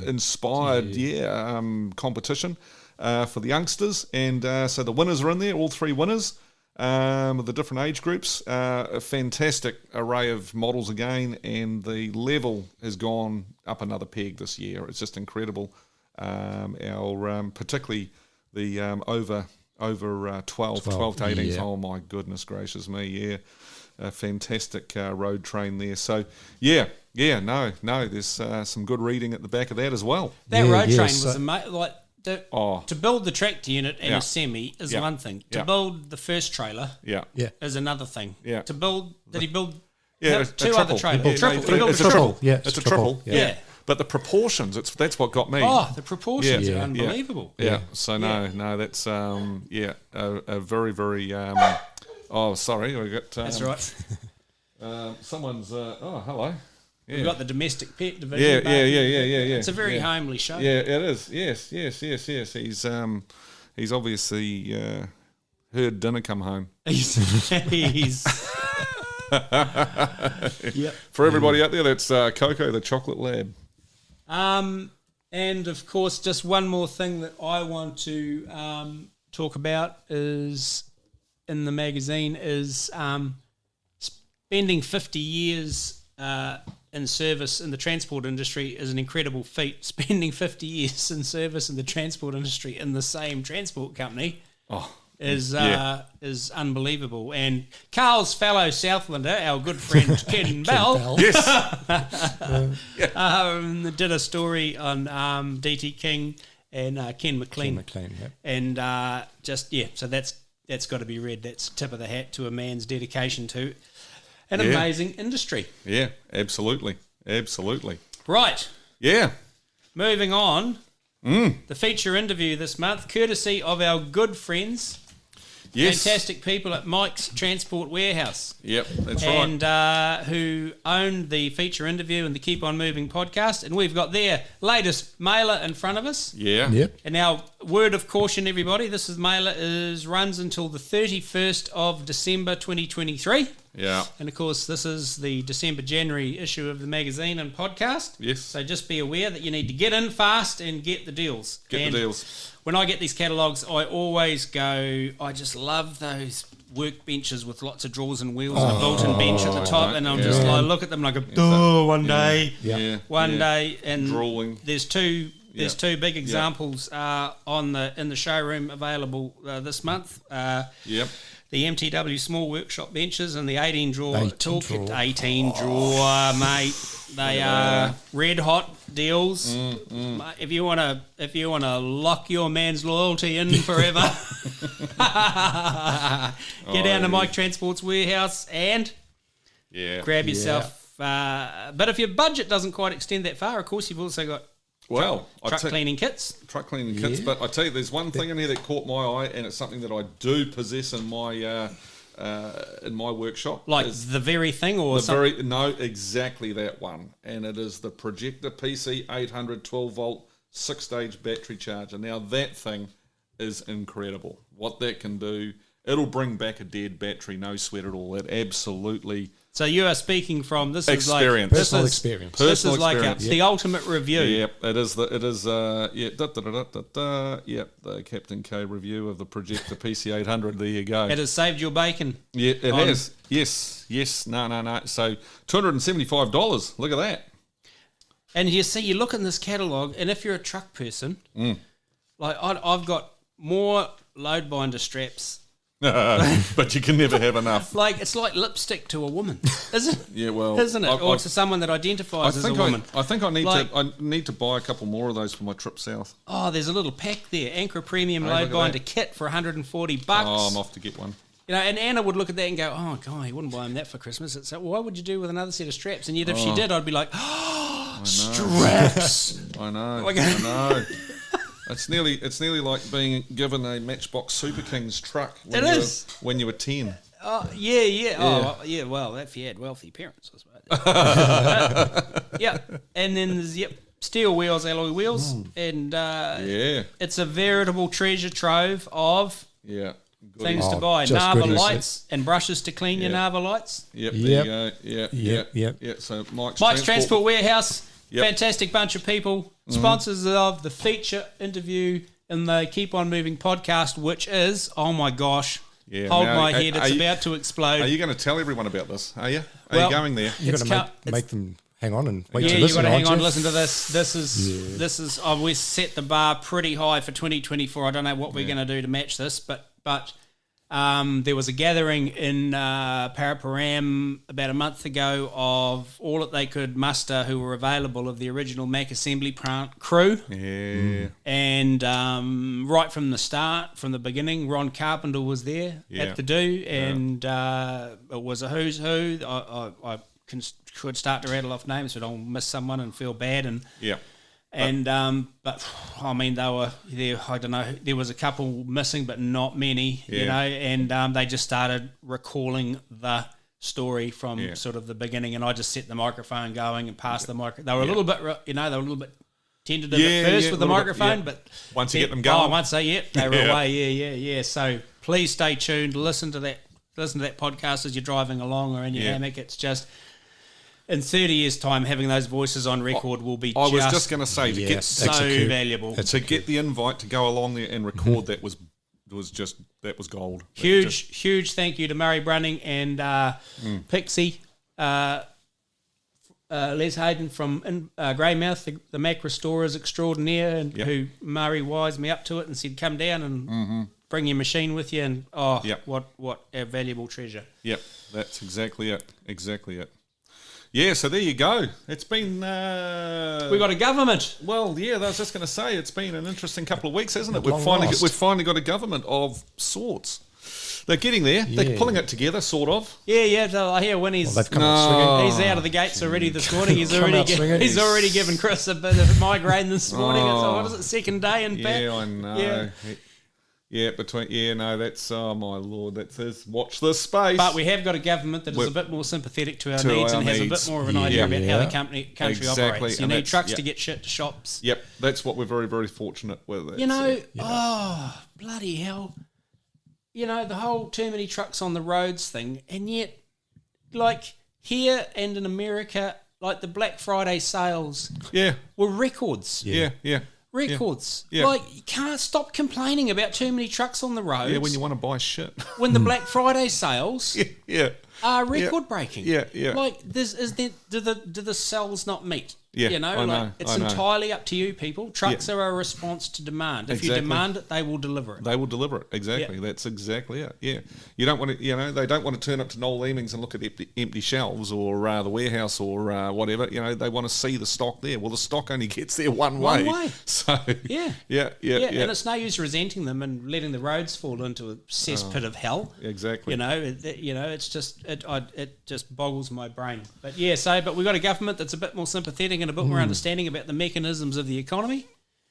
inspired competition for the youngsters, and so the winners are in there, all 3 winners. With the different age groups, a fantastic array of models again, and the level has gone up another peg this year. It's just incredible. Particularly the over 12 to 18. Yeah. Oh my goodness gracious me! Yeah, a fantastic road train there. So no, there's some good reading at the back of that as well. That road train was amazing. To build the tractor unit and a semi is one thing. To build the first trailer is another thing. Yeah. To build, did he build two other trailers? It's a triple. Yeah, it's a triple. Yeah. But the proportions, that's what got me. Oh, the proportions are unbelievable. Yeah. So no, that's a very, very. Sorry, we got. That's right. Someone's. Hello. Yeah. We've got the domestic pet division. Yeah. It's a very homely show. Yeah, it is. Yes. He's obviously heard dinner come home. He's For everybody out there, that's Coco, the chocolate lab. And of course, just one more thing that I want to talk about is in the magazine is spending 50 years in service in the transport industry is an incredible feat. Spending 50 years in service in the transport industry in the same transport company is unbelievable. And Carl's fellow Southlander, our good friend Ken Bell, did a story on DT King and Ken McLean. And so that's got to be read. That's tip of the hat to a man's dedication to an amazing industry. Yeah, absolutely. Right. Yeah. Moving on. The feature interview this month, courtesy of our good friends, fantastic people at Mike's Transport Warehouse. Yep, that's right. And who own the feature interview and the Keep On Moving podcast. And we've got their latest mailer in front of us. Yeah. Yep. And now, word of caution, everybody, this mailer runs until the 31st of December 2023. Yeah. And of course, this is the December-January issue of the magazine and podcast. Yes. So just be aware that you need to get in fast and get the deals. Get the deals. When I get these catalogues, I always go, I just love those workbenches with lots of drawers and wheels and a built-in bench at the top. And I'm just like, look at them and I go, one day. And drooling. There's two big examples in the showroom available this month. The MTW small workshop benches and the 18-drawer toolkit. 18-drawer, mate. They are red hot deals. If you wanna lock your man's loyalty in forever, get down to Mike Transport's warehouse and grab yourself. But if your budget doesn't quite extend that far, of course, you've also got truck cleaning kits. But I tell you, there's one thing in here that caught my eye, and it's something that I do possess in my workshop. Like the very thing, or something? No, exactly that one. And it is the Projector PC 800 12-volt 6-stage battery charger. Now that thing is incredible. What that can do, it'll bring back a dead battery, no sweat at all. It absolutely. So you are speaking from experience. Personal experience. This is like the ultimate review. Yep, it is. The Captain K review of the Projector PC 800. There you go. It has saved your bacon. Yeah, it has. Yes. No. So $275. Look at that. And you see, you look in this catalogue, and if you're a truck person, like I've got more load binder straps But you can never have enough. Like, it's like lipstick to a woman, isn't it? Yeah, well, isn't it? Or to someone that identifies as a woman. I think I need to buy a couple more of those for my trip south. Oh, there's a little pack there. Anchor Premium Load Binder Kit for $140. Oh, I'm off to get one. You know, and Anna would look at that and go, "Oh, God, you wouldn't buy him that for Christmas." It's like, what would you do with another set of straps? And yet, if she did, I'd be like, "Oh, straps!" I know. It's nearly like being given a Matchbox Super Kings truck. When you were 10. Oh, yeah. Oh, yeah. Well, if you had wealthy parents, I suppose. Yeah, and then there's steel wheels, alloy wheels, and it's a veritable treasure trove of things to buy. Narva lights and brushes to clean your Narva lights. Yep. There you go. Yeah. So Mike's Transport Warehouse. Fantastic bunch of people. Sponsors of the feature interview in the Keep On Moving podcast, which is, oh my gosh, hold my head, it's about to explode. Are you going to tell everyone about this? Are you? Are you going there? You're going to make them hang on and wait to listen. Yeah, you've got to hang on and listen to this. This is. We set the bar pretty high for 2024. I don't know what we're going to do to match this, but there was a gathering in Paraparaumu about a month ago of all that they could muster who were available of the original Mack assembly plant crew. Yeah. And right from the start, from the beginning, Ron Carpenter was there at the do, and it was a who's who. I could start to rattle off names, but I'll miss someone and feel bad. And but I mean, they were there. I don't know. There was a couple missing, but not many. You know, and they just started recalling the story from sort of the beginning, and I just set the microphone going and passed the microphone. They were a little bit, they were a little bit tentative at first with the microphone, but once you get them going, once they they were away. Yeah. So please stay tuned. Listen to that podcast as you're driving along or in your hammock. It's just. In 30 years' time, having those voices on record will be I was just going to say, to get so valuable. To get the invite to go along there and record that was gold. Huge thank you to Murray Brunning and Pixie, Les Hayden from Greymouth, the Mack Restorers Extraordinaire, and who Murray wised me up to it and said, come down and bring your machine with you. And what a valuable treasure. Yep, that's exactly it. Yeah, so there you go. It's been... we got a government. Well, yeah, I was just going to say, it's been an interesting couple of weeks, hasn't it? We've finally got a government of sorts. They're getting there. Yeah. They're pulling it together, sort of. Yeah. So I hear Winnie's... Well, he's out of the gates already this morning. He's already given Chris a bit of migraine this morning. What is it, second day in back? Yeah, I know. Yeah. That's, oh my Lord, that says watch this space. But we have got a government that is a bit more sympathetic to our needs and has a bit more of an idea about how the country operates. You need trucks to get shit to shops. Yep, that's what we're very, very fortunate with. Bloody hell. You know, the whole too many trucks on the roads thing, and yet, like, here and in America, like the Black Friday sales were records. Yeah. Records. Yeah. Like, you can't stop complaining about too many trucks on the roads. Yeah, when you want to buy shit. When the Black Friday sales are record breaking. Yeah. Like, do the cells not meet? Yeah, you know, it's entirely up to you, people. Trucks are a response to demand. If you demand it, they will deliver it. They will deliver it. Exactly. Yeah. That's exactly it. Yeah. You don't want to, they don't want to turn up to Noel Leemings and look at empty shelves or the warehouse or whatever. You know, they want to see the stock there. Well, the stock only gets there one way. So, yeah. And it's no use resenting them and letting the roads fall into a cesspit of hell. Exactly. It's just, it just boggles my brain. But but we've got a government that's a bit more sympathetic and a bit more understanding about the mechanisms of the economy.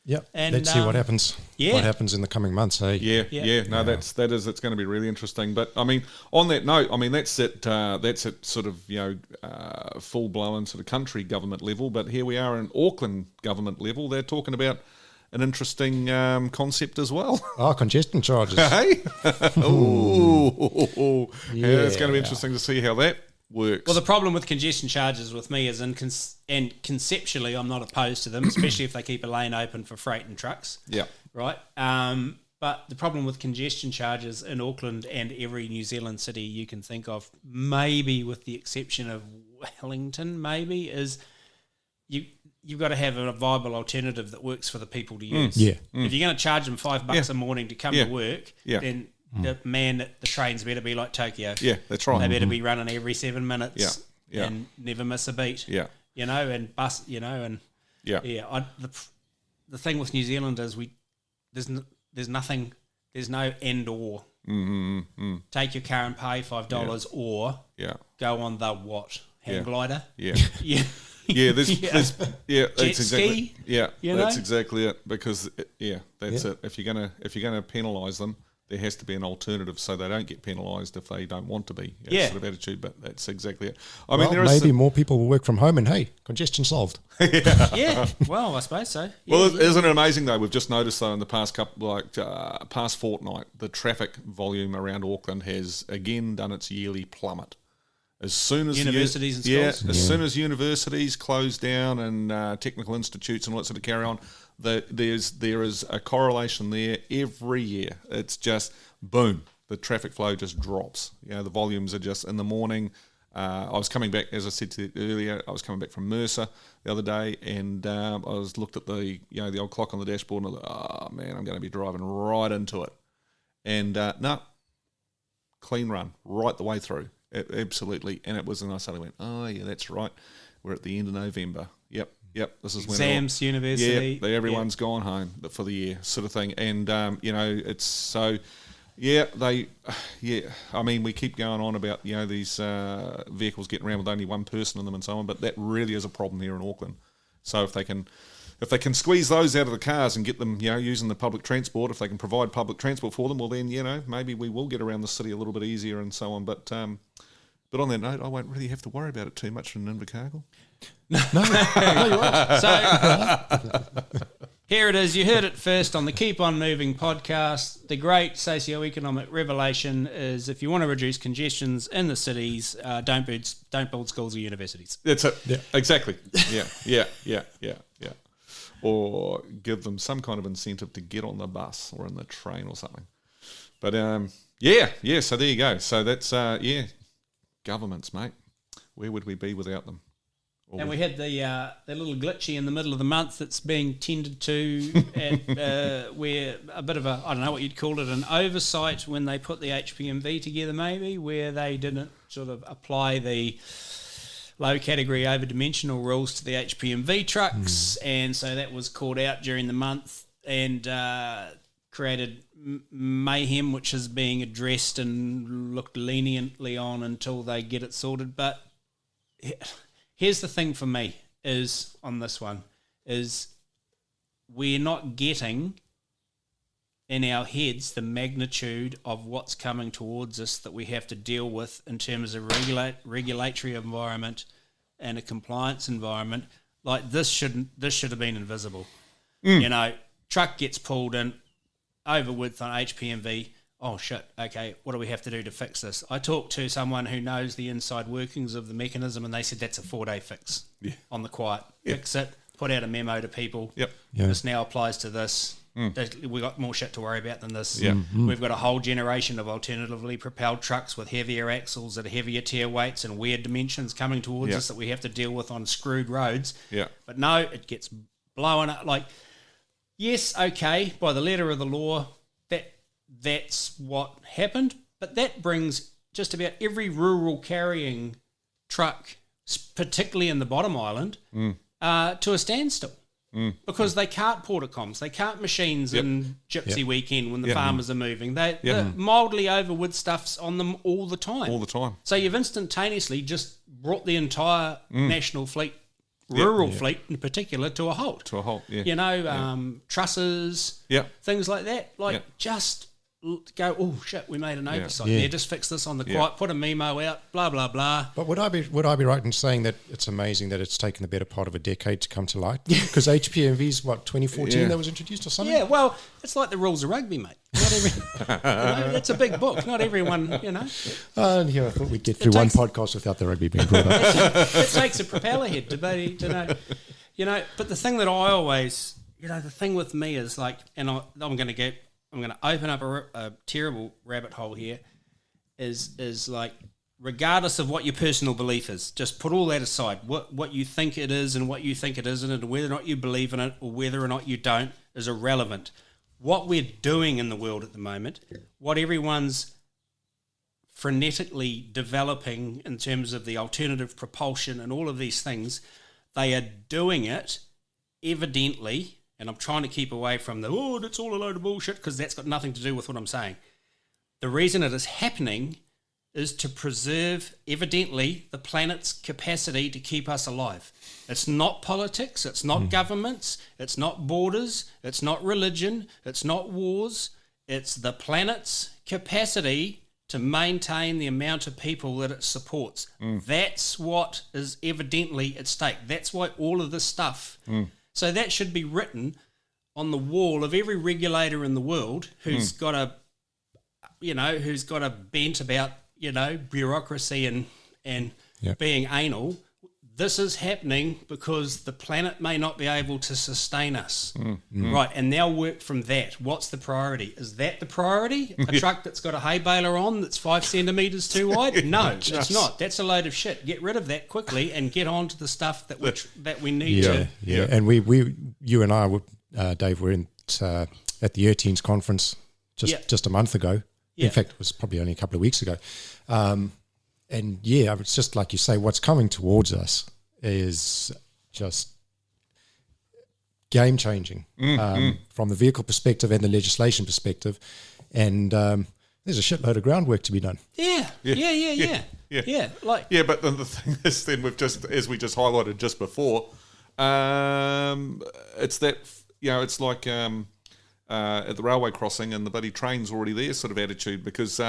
Yep. And let's see what happens. Yeah. What happens in the coming months, hey? Yeah. No, it's going to be really interesting. But I mean, on that note, I mean that's at sort of full blown sort of country government level. But here we are in Auckland government level. They're talking about an interesting concept as well. Oh, congestion charges. Hey. Ooh. Yeah, it's going to be interesting to see how that works. Well, the problem with congestion charges with me is, and conceptually, I'm not opposed to them, especially if they keep a lane open for freight and trucks. Yeah. Right. But the problem with congestion charges in Auckland and every New Zealand city you can think of, maybe with the exception of Wellington, is you've got to have a viable alternative that works for the people to use. Yeah. If you're going to charge them $5 a morning to come to work, then the trains better be like Tokyo. Yeah, that's right. They better be running every 7 minutes Yeah. and never miss a beat. Yeah. And bus, the thing with New Zealand is there's nothing, there's no end or. Take your car and pay $5 or go on the what? Hang glider? Yeah. Yeah. Yeah, that's exactly. ski, Yeah, you that's know? exactly it. Because that's it. If you're gonna penalise them, there has to be an alternative so they don't get penalised if they don't want to be. That sort of attitude. But that's exactly it. I mean, maybe more people will work from home, and hey, congestion solved. Yeah. Well, I suppose so. Yeah, Well, isn't it amazing though? We've just noticed though in the past past fortnight, the traffic volume around Auckland has again done its yearly plummet. As soon as universities and schools, as soon as universities close down and technical institutes and all that sort of carry on, there is a correlation there every year. It's just boom, the traffic flow just drops. The volumes are just in the morning. I was coming back, as I said to you earlier, I was coming back from Mercer the other day, and I was looked at the the old clock on the dashboard, and I thought, oh man, I'm going to be driving right into it. And no, clean run right the way through. Absolutely, and it was, and I suddenly went, oh yeah, that's right. We're at the end of November. Yep. This is exams, when university. Yeah, everyone's gone home for the year, sort of thing. And it's so. Yeah, I mean, we keep going on about these vehicles getting around with only one person in them and so on, but that really is a problem here in Auckland. So if they can squeeze those out of the cars and get them using the public transport, if they can provide public transport for them, well then maybe we will get around the city a little bit easier and so on. But on that note, I won't really have to worry about it too much in Invercargill. No, you won't. So here it is. You heard it first on the Keep On Moving podcast. The great socioeconomic revelation is if you want to reduce congestions in the cities, don't build schools or universities. That's it. Yeah. Exactly. Yeah. Or give them some kind of incentive to get on the bus or in the train or something. But so there you go. So that's governments, mate. Where would we be without them? And we had the little glitchy in the middle of the month that's being tended to at where a bit of I don't know what you'd call it, an oversight when they put the HPMV together, maybe, where they didn't sort of apply the low category over-dimensional rules to the HPMV trucks, and so that was called out during the month and created mayhem, which is being addressed and looked leniently on until they get it sorted. But here's the thing for me is on this one is we're not getting in our heads the magnitude of what's coming towards us that we have to deal with in terms of regulatory environment and a compliance environment. Like this should have been invisible. Truck gets pulled in over width on HPMV. Oh shit, okay, what do we have to do to fix this? I talked to someone who knows the inside workings of the mechanism and they said that's a 4-day fix on the quiet. Fix it, put out a memo to people. This now applies to this. We've got more shit to worry about than this. We've got a whole generation of alternatively propelled trucks with heavier axles at heavier tier weights and weird dimensions coming towards us that we have to deal with on screwed roads. But no, it gets blown up. Like, yes, okay, by the letter of the law, that's what happened, but that brings just about every rural carrying truck, particularly in the bottom island, to a standstill. Because they can't portacoms, they can't machines in Gypsy weekend when the farmers are moving. The mildly overwood stuff's on them all the time. So you've instantaneously just brought the entire national fleet, rural fleet in particular, to a halt. Trusses, things like that. Just go, oh shit, we made an oversight there. Just fix this on the quiet, put a memo out, blah blah blah. But would I be right in saying that it's amazing that it's taken the better part of a decade to come to light? Because HPMV's 2014 that was introduced or something? Yeah, well, it's like the rules of rugby, mate. Not every, it's a big book. Not everyone, I thought we'd get through one podcast without the rugby being brought up. It takes a propeller head to know. But the thing that I always, the thing with me is like, and I'm going to open up a terrible rabbit hole here, is like, regardless of what your personal belief is, just put all that aside. What you think it is and what you think it isn't, and whether or not you believe in it or whether or not you don't is irrelevant. what we're doing in the world at the moment, what everyone's frenetically developing in terms of the alternative propulsion and all of these things, they are doing it evidently, and I'm trying to keep away from that's all a load of bullshit, because that's got nothing to do with what I'm saying. The reason it is happening is to preserve, evidently, the planet's capacity to keep us alive. It's not politics, it's not governments, it's not borders, it's not religion, it's not wars, it's the planet's capacity to maintain the amount of people that it supports. That's what is evidently at stake. That's why all of this stuff. So that should be written on the wall of every regulator in the world who's got a bent about, bureaucracy and being anal. This is happening because the planet may not be able to sustain us. Right, and now work from that. What's the priority? Is that the priority? A truck that's got a hay baler on that's 5 centimetres too wide? No, it's not. That's a load of shit. Get rid of that quickly and get on to the stuff that we need to. Yeah, and you and I, Dave, were at the Teens conference just a month ago. In fact, it was probably only a couple of weeks ago. And it's just like you say, what's coming towards us is just game changing from the vehicle perspective and the legislation perspective. And there's a shitload of groundwork to be done. Yeah. But then the thing is, then as we just highlighted just before, it's that, it's like at the railway crossing and the bloody train's already there sort of attitude, because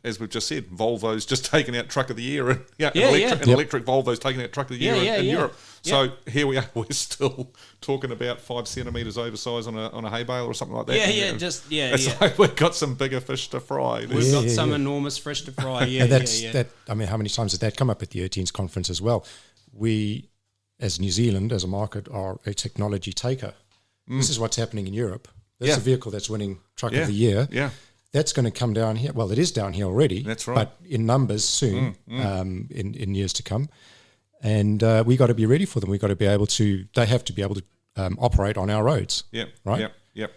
as we've just said, Volvo's just taken out Truck of the Year, and electric Volvo's taken out Truck of the Year in Europe. So here we are, we're still talking about 5 centimetres oversize on a hay bale or something like that. It's like we've got some bigger fish to fry. We've got some enormous fish to fry. And that. I mean, how many times did that come up at the Teens conference as well? We, as New Zealand, as a market, are a technology taker. This is what's happening in Europe. That's a vehicle that's winning Truck of the Year. Yeah. That's going to come down here. Well, it is down here already. That's right. But in numbers soon, in years to come. And we got to be ready for them. We got to be able to. They have to be able to operate on our roads. Yeah. Right. Yep.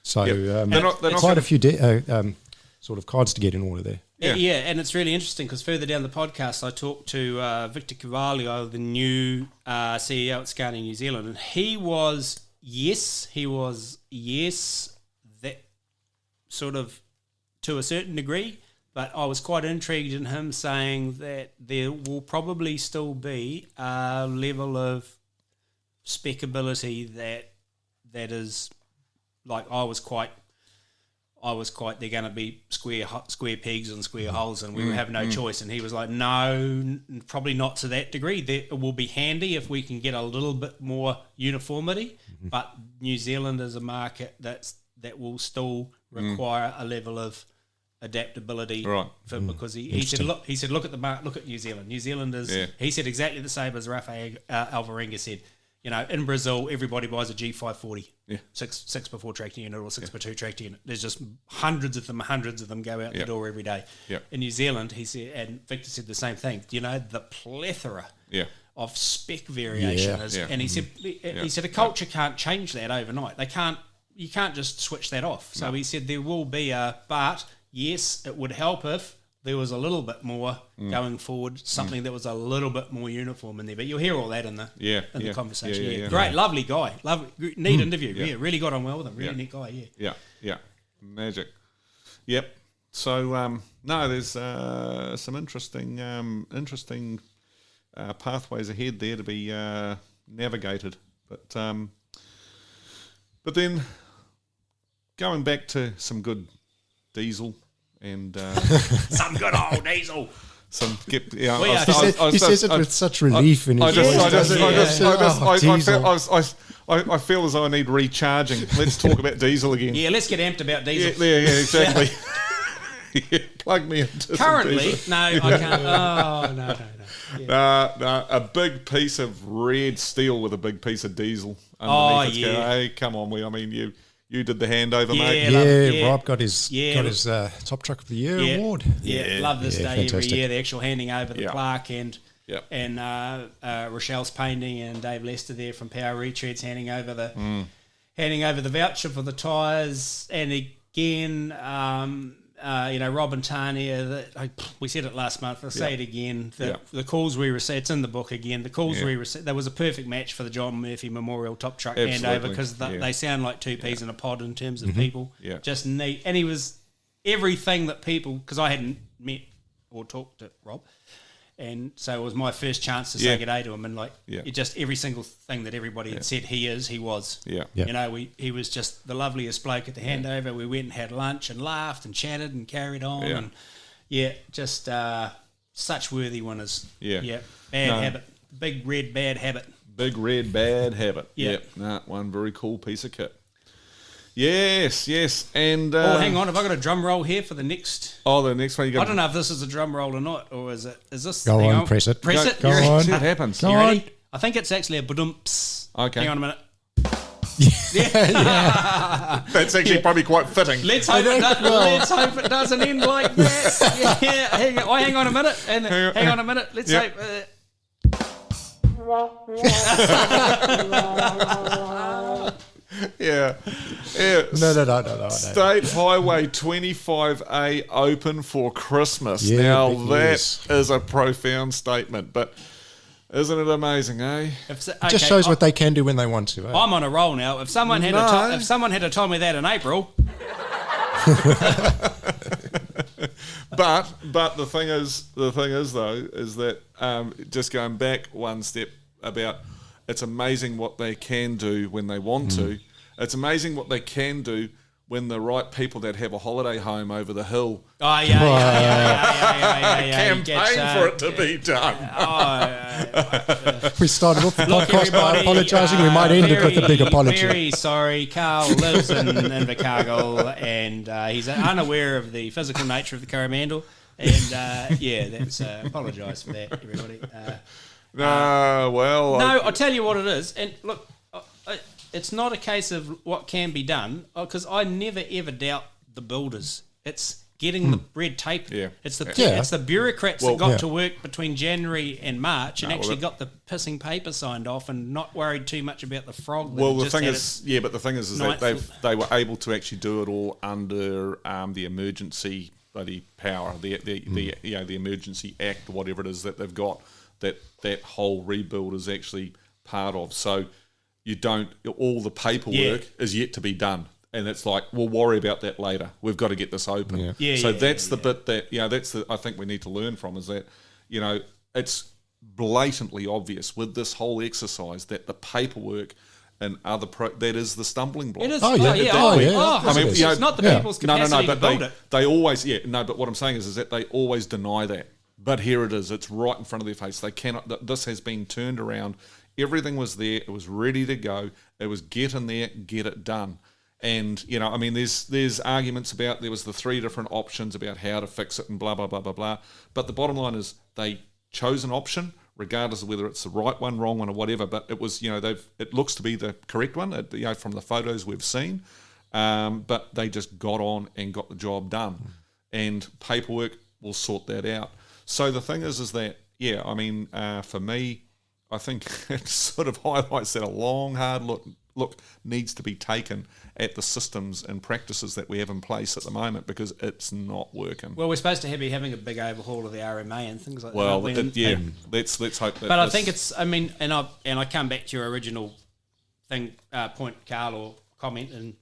So they're not quite a few sort of cards to get in order there. Yeah, and it's really interesting because further down the podcast, I talked to Victor Carvalho, the new CEO at Scania New Zealand, and he was that sort of to a certain degree, but I was quite intrigued in him saying that there will probably still be a level of specability that is like I was quite they're going to be square pegs and square holes and we will have no choice, and he was like, no, probably not to that degree. It will be handy if we can get a little bit more uniformity, but New Zealand is a market that will still require a level of adaptability, right? Because he said look at New Zealand. New Zealand is he said exactly the same as Rafael Alvarenga said. In Brazil, everybody buys a G540, 6x4 tractor unit or 6x2 tractor unit. There's just hundreds of them go out the door every day. In New Zealand, he said, and Victor said the same thing. The plethora of spec variation is, and he said a culture can't change that overnight. You can't just switch that off. So he said there will be but yes, it would help if there was a little bit more going forward, something that was a little bit more uniform in there. But you'll hear all that in the conversation. Great, lovely guy, neat interview. Really got on well with him. Really neat guy. Yeah, magic. Yep. So there's some interesting pathways ahead there to be navigated. But then going back to some good diesel. And some good old diesel. He says it with such relief in his voice. I feel as though I need recharging. Let's talk about diesel again. Yeah, let's get amped about diesel. Yeah, exactly. Plug me into currently. No, I can't. Oh no. No, a big piece of red steel with a big piece of diesel underneath. Hey, come on, you did the handover, mate. Rob got his top truck of the year award. Love this day fantastic. Every year. The actual handing over the plaque and Rochelle's painting and Dave Lester there from Power Retreads handing over handing over the voucher for the tyres, and again, Rob and Tanya, we said it last month, I'll say it again, the calls we received, it's in the book again, the calls we received, there was a perfect match for the John Murphy Memorial top truck handover, because they sound like two peas in a pod in terms of people. Yeah. Just neat. And he was everything that people, because I hadn't met or talked to Rob, and so it was my first chance to say good day to him, and it just every single thing that everybody had said he was. Yeah. He was just the loveliest bloke at the handover. We went and had lunch and laughed and chatted and carried on, and just such worthy winners. Bad habit, big red bad habit. Big red bad habit. One very cool piece of kit. Yes, and... hang on, have I got a drum roll here for the next... the next one you got... I don't know if this is a drum roll or not, or is this... Go on, press it. Press it. Go on. See what happens. You ready? I think it's actually a badumps. Okay. Hang on a minute. That's actually probably quite fitting. Let's hope it doesn't end like that. Hang on a minute. Hang on a minute. Let's hope... No. State Highway 25A open for Christmas. Yeah, now that is a profound statement, but isn't it amazing, eh? Just shows what they can do when they want to. Eh? I'm on a roll now. If someone had told me that in April. but the thing is though is that just going back one step about. It's amazing what they can do when they want to. It's amazing what they can do when the right people that have a holiday home over the hill campaign for it to be done. We started off the podcast by apologising. We might end it with a big apology. Very sorry. Carl lives in Invercargill, and he's unaware of the physical nature of the Coromandel. And that's apologise for that, everybody. I'll tell you what it is. And look, it's not a case of what can be done, because I never ever doubt the builders. It's getting the red tape. Yeah. It's the bureaucrats that got to work between January and March and got the pissing paper signed off and not worried too much about the frog. Well, the thing is that they were able to actually do it all under the emergency bloody power, the Emergency Act, whatever it is that they've got. That whole rebuild is actually part of. So all the paperwork is yet to be done. And it's like, we'll worry about that later. We've got to get this open. That's the bit that, I think we need to learn from, is that, it's blatantly obvious with this whole exercise that the paperwork and that is the stumbling block. It is. I mean, it's not the people's capacity to build it. They always, but what I'm saying is that they always deny that. But here it is. It's right in front of their face. They cannot. This has been turned around. Everything was there. It was ready to go. It was get in there, get it done. And there's arguments about there was the three different options about how to fix it and blah blah blah blah blah. But the bottom line is they chose an option, regardless of whether it's the right one, wrong one, or whatever. But it was it looks to be the correct one. From the photos we've seen. But they just got on and got the job done. And paperwork will sort that out. So the thing is that, for me, I think it sort of highlights that a long, hard look needs to be taken at the systems and practices that we have in place at the moment, because it's not working. Well, we're supposed to be having a big overhaul of the RMA and things like that. Well, let's hope that. But I think it's, and I come back to your original thing, point, Carl, or comment, and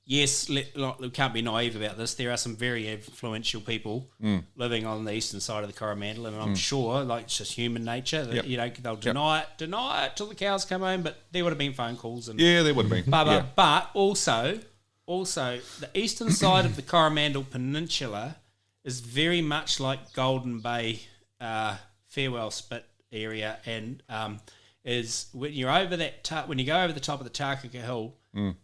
yes, we can't be naive about this. There are some very influential people living on the eastern side of the Coromandel, and I'm sure, it's just human nature, that, they'll deny it till the cows come home, but there would have been phone calls. And there would have been. But also, the eastern side of the Coromandel Peninsula is very much like Golden Bay, Farewell Spit area, and is when you're over when you go over the top of the Takaka Hill,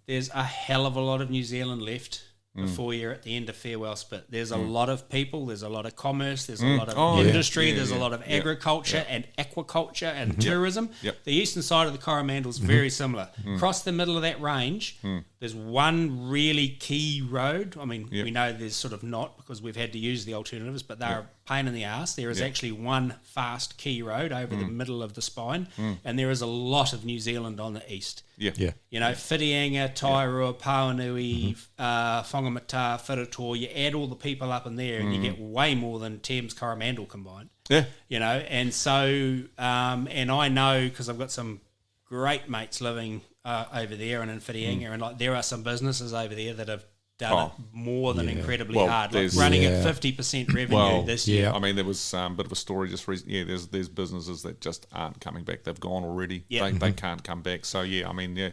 there's a hell of a lot of New Zealand left before you're at the end of Farewell Spit. There's a lot of people, there's a lot of commerce, there's a lot of industry, there's a lot of agriculture and aquaculture and tourism. The eastern side of the Coromandel is very similar. Across the middle of that range, there's one really key road. I mean, we know there's sort of not, because we've had to use the alternatives, but they're pain in the ass. There is actually one fast key road over the middle of the spine, and there is a lot of New Zealand on the east. Yeah. You know, Whitianga, Tairua, Pauanui, Whangamata, Whirator, you add all the people up in there and you get way more than Thames, Coromandel combined. Yeah. You know, and so, and I know because I've got some great mates living over there and in Whitianga, and like there are some businesses over there that have done it more than incredibly hard, like running at 50% revenue this year. I mean, there was a bit of a story just recently. Yeah, there's businesses that just aren't coming back. They've gone already. Yeah. They can't come back. So yeah, I mean,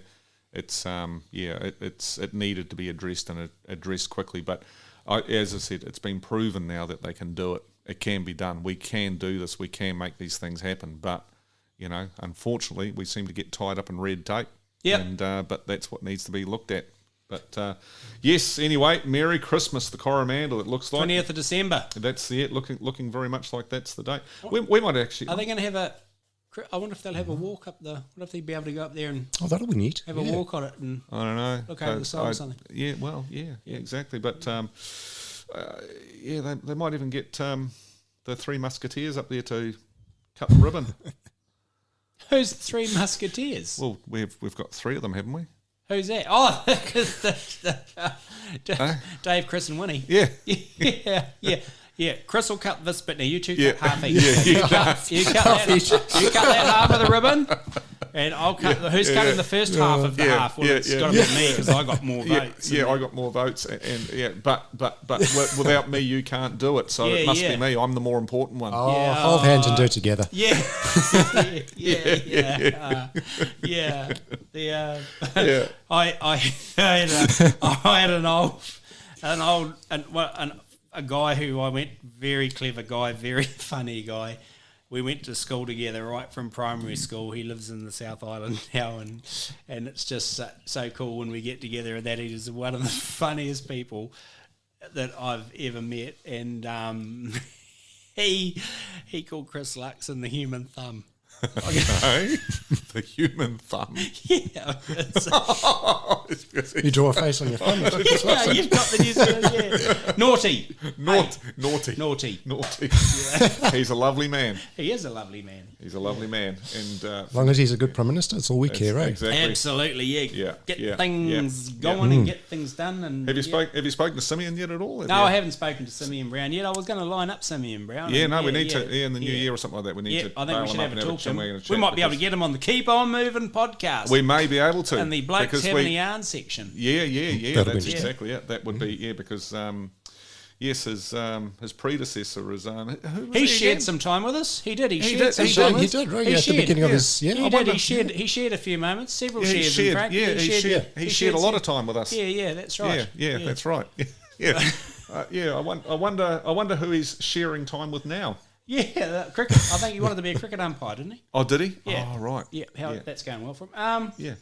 it's it needed to be addressed and addressed quickly. But as I said, it's been proven now that they can do it. It can be done. We can do this. We can make these things happen. But you know, unfortunately, we seem to get tied up in red tape. Yeah. And but that's what needs to be looked at. But yes, anyway, Merry Christmas, the Coromandel. It looks like 20th of December. That's it. Looking very much like that's the date. We might actually. Are they going to have a? I wonder if they'll have a walk up the. I wonder if they'd be able to go up there and. Oh, that'll be neat. Have a walk on it and. I don't know. Look over the side or something. Yeah. Well. Yeah. Exactly. But they might even get the Three Musketeers up there to cut the ribbon. Who's the Three Musketeers? Well, we've got three of them, haven't we? Who's that? Oh, Dave, Chris, and Winnie. Yeah. Yeah. Chris will cut this bit now. You two cut half each. Yeah, you cut that half of the ribbon, and I'll cut. Who's cutting the first half of the half? Well, it's got to be me because I got more votes. Yeah, I got more votes, and but without me, you can't do it. So it must be me. I'm the more important one. Oh, hold hands and do it together. Yeah. I had a guy who I went, very clever guy, very funny guy. We went to school together right from primary school. He lives in the South Island now, and it's just so cool when we get together. And that he is one of the funniest people that I've ever met. And he called Chris Luxon the human thumb. The human thumb. Yeah. You draw a face on your thumb. Yeah, you've got the New Zealand, Naughty. Naughty. Yeah. He's a lovely man. He is a lovely man. He's a lovely man. And as long as he's a good Prime Minister, it's all we care, right? Exactly. Absolutely, yeah. Get things going and get things done. And Have you spoken to Simeon yet at all? No, I haven't spoken to Simeon Brown yet. I was going to line up Simeon Brown. We need to, in the new year or something like that, we need to. I think we should have a talk to him. We might be able to get him on the Keep On Moving podcast. We may be able to. And the Blokes Having a Yarn section. Yeah. That's exactly it. That would be, because, yes, his predecessor is... he shared some time with us. He did. He shared some time with us. He did, right? At the beginning of his... Yeah. He did. He shared a few moments, several shares, in fact. He shared a lot of time with us. Yeah, that's right. Yeah, that's right. Yeah. I wonder who he's sharing time with now. Yeah, cricket. I think he wanted to be a cricket umpire, didn't he? Oh, did he? Yeah. Oh, right. Yeah, that's going well for him. Yeah.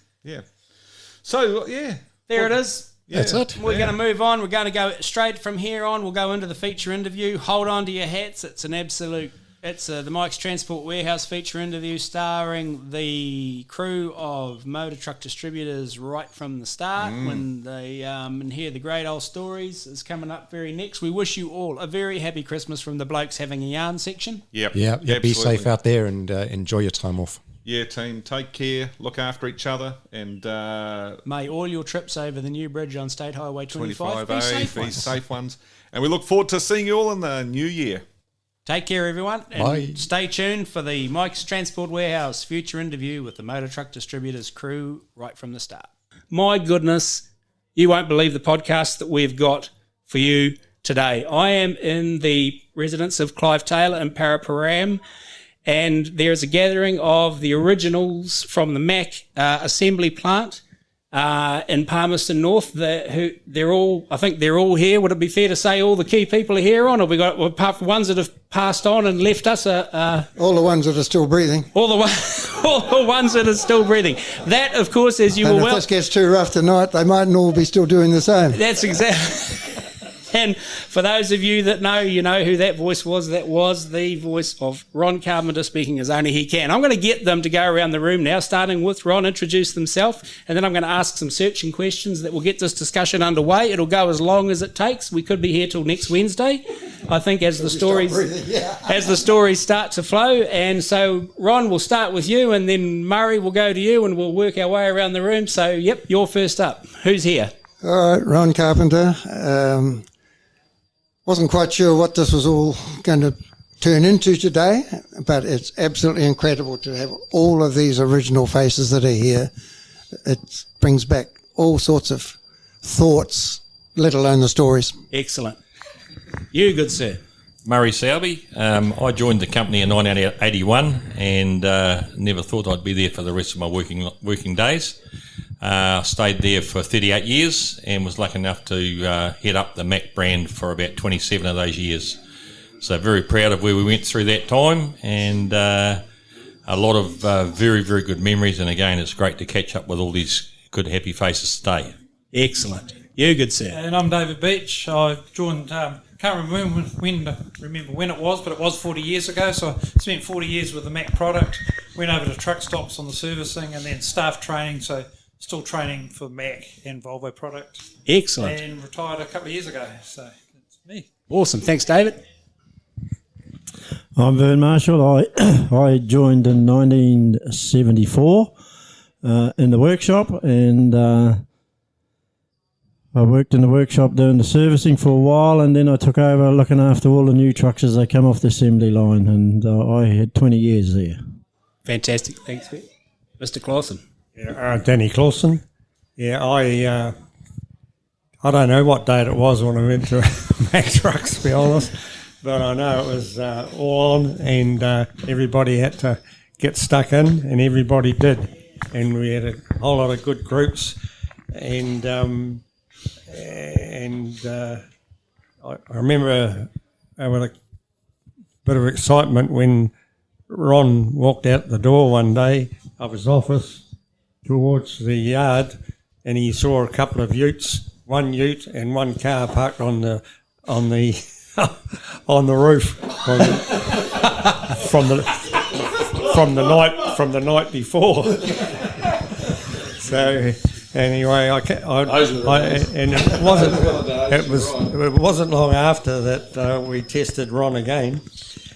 So, There it is. Yeah. That's it. We're going to move on. We're going to go straight from here on. We'll go into the feature interview. Hold on to your hats. It's an absolute... It's the Mike's Transport Warehouse feature interview starring the crew of Motor Truck Distributors right from the start when they and hear the great old stories is coming up very next. We wish you all a very happy Christmas from the Blokes Having a Yarn section. Yeah. Be safe out there and enjoy your time off. Yeah, team, take care, look after each other, and may all your trips over the new bridge on State Highway 25 be safe ones. And we look forward to seeing you all in the new year. Take care, everyone, and Bye. Stay tuned for the Mike's Transport Warehouse future interview with the Motor Truck Distributors crew right from the start. My goodness, you won't believe the podcast that we've got for you today. I am in the residence of Clive Taylor in Paraparaumu, and there's a gathering of the originals from the Mack assembly plant in Palmerston North. I think they're all here. Would it be fair to say all the key people are here on? Or we got, apart from ones that have passed on and left us, all the ones that are still breathing. All the ones that are still breathing. That, of course, as you and will if this gets too rough tonight, they mightn't all be still doing the same. That's exactly. And for those of you that know, you know who that voice was. That was the voice of Ron Carpenter speaking as only he can. I'm going to get them to go around the room now, starting with Ron, introduce themselves, and then I'm going to ask some searching questions that will get this discussion underway. It'll go as long as it takes. We could be here till next Wednesday, I think, as the stories start to flow. And so, Ron, we'll start with you, and then Murray will go to you, and we'll work our way around the room. So, yep, you're first up. Who's here? All right, Ron Carpenter. Wasn't quite sure what this was all going to turn into today, but it's absolutely incredible to have all of these original faces that are here. It brings back all sorts of thoughts, let alone the stories. Excellent. You, good sir. Murray Selby. I joined the company in 1981 and never thought I'd be there for the rest of my working days. Stayed there for 38 years and was lucky enough to head up the Mack brand for about 27 of those years. So very proud of where we went through that time, and a lot of very, very good memories. And again, it's great to catch up with all these good, happy faces today. Excellent. You, good sir. And I'm David Beach. I joined, can't remember when it was, but it was 40 years ago. So I spent 40 years with the Mack product, went over to truck stops on the servicing, and then staff training. So still training for Mack and Volvo product. Excellent. And retired a couple of years ago. So that's me. Awesome. Thanks, David. I'm Vern Marshall. I joined in 1974 in the workshop, and I worked in the workshop doing the servicing for a while, and then I took over looking after all the new trucks as they come off the assembly line, and I had 20 years there. Fantastic. Thanks, Mr. Clausen. Yeah, Danny Clausen. Yeah, I don't know what date it was when I went to Mack Trucks, to be honest, but I know it was all on, and everybody had to get stuck in, and everybody did. And we had a whole lot of good groups, and I remember having a bit of excitement when Ron walked out the door one day of his office towards the yard, and he saw a couple of utes, one ute and one car parked on the on the roof from the night before. So anyway, and it wasn't long after that we tested Ron again.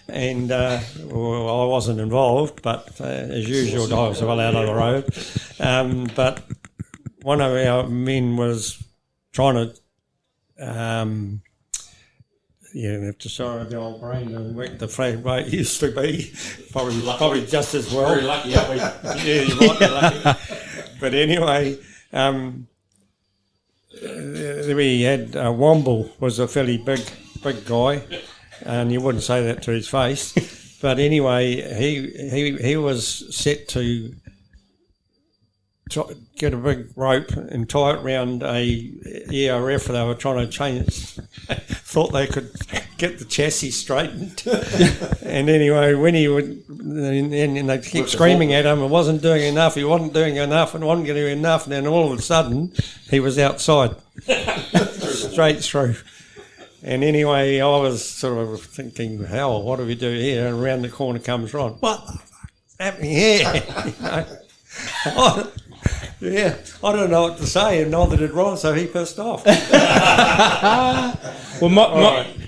And I wasn't involved, but as usual, I was well out of the road. But one of our men was trying to, have to sorrow the old brain and work the flag way it used to be. Probably just as well. Very lucky, aren't we? Yeah, you might be lucky. But anyway, we had Womble was a fairly big guy. And you wouldn't say that to his face, but anyway, he was set to get a big rope and tie it around a ERF. They were trying to change. Thought they could get the chassis straightened. And anyway, when he would, and they kept screaming at him, it wasn't doing enough. He wasn't doing enough, and wasn't getting enough. And then all of a sudden, he was outside, straight through. And anyway, I was sort of thinking, hell, what do we do here? And around the corner comes Ron. What the fuck's happening here? Yeah, I don't know what to say, and neither did Ron, so he pissed off. Well,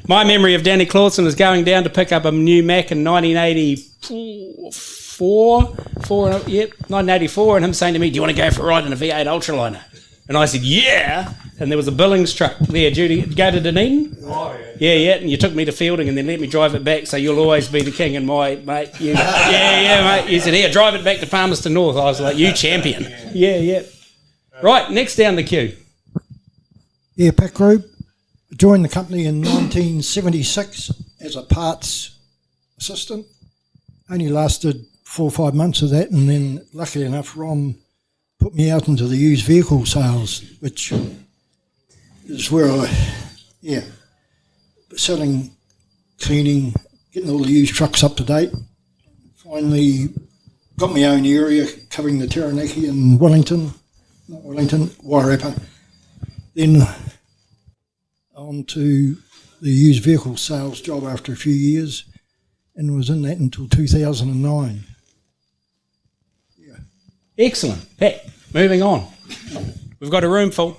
my memory of Danny Clausen is going down to pick up a new Mack in 1984, and him saying to me, do you want to go for a ride in a V8 Ultraliner? And I said, yeah. And there was a Billings truck there due to go to Dunedin. Oh, yeah. And you took me to Fielding and then let me drive it back, so you'll always be the king and my mate. Mate. You said, here, drive it back to Palmerston North. I was like, you champion. Yeah. Right, next down the queue. Yeah, Pat Grube. Joined the company in 1976 as a parts assistant. Only lasted 4 or 5 months of that, and then luckily enough, Ron put me out into the used vehicle sales, which is where selling, cleaning, getting all the used trucks up to date. Finally got my own area covering the Taranaki and Wairarapa. Then onto the used vehicle sales job after a few years, and was in that until 2009. Excellent. Pat, moving on. We've got a room full.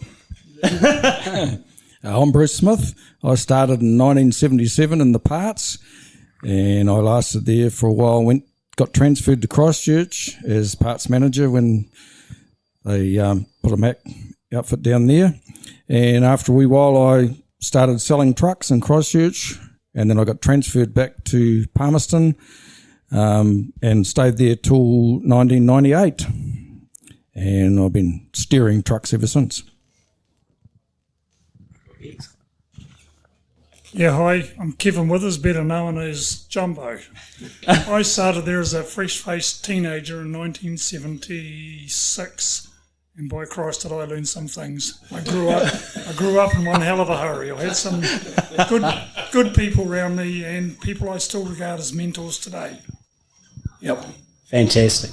I'm Bruce Smith. I started in 1977 in the parts, and I lasted there for a while. Got transferred to Christchurch as parts manager when they put a Mack outfit down there. And after a wee while, I started selling trucks in Christchurch, and then I got transferred back to Palmerston and stayed there till 1998. And I've been steering trucks ever since. Yeah, hi, I'm Kevin Withers, better known as Jumbo. I started there as a fresh-faced teenager in 1976, and by Christ did I learn some things. I grew up in one hell of a hurry. I had some good people around me and people I still regard as mentors today. Yep. Fantastic.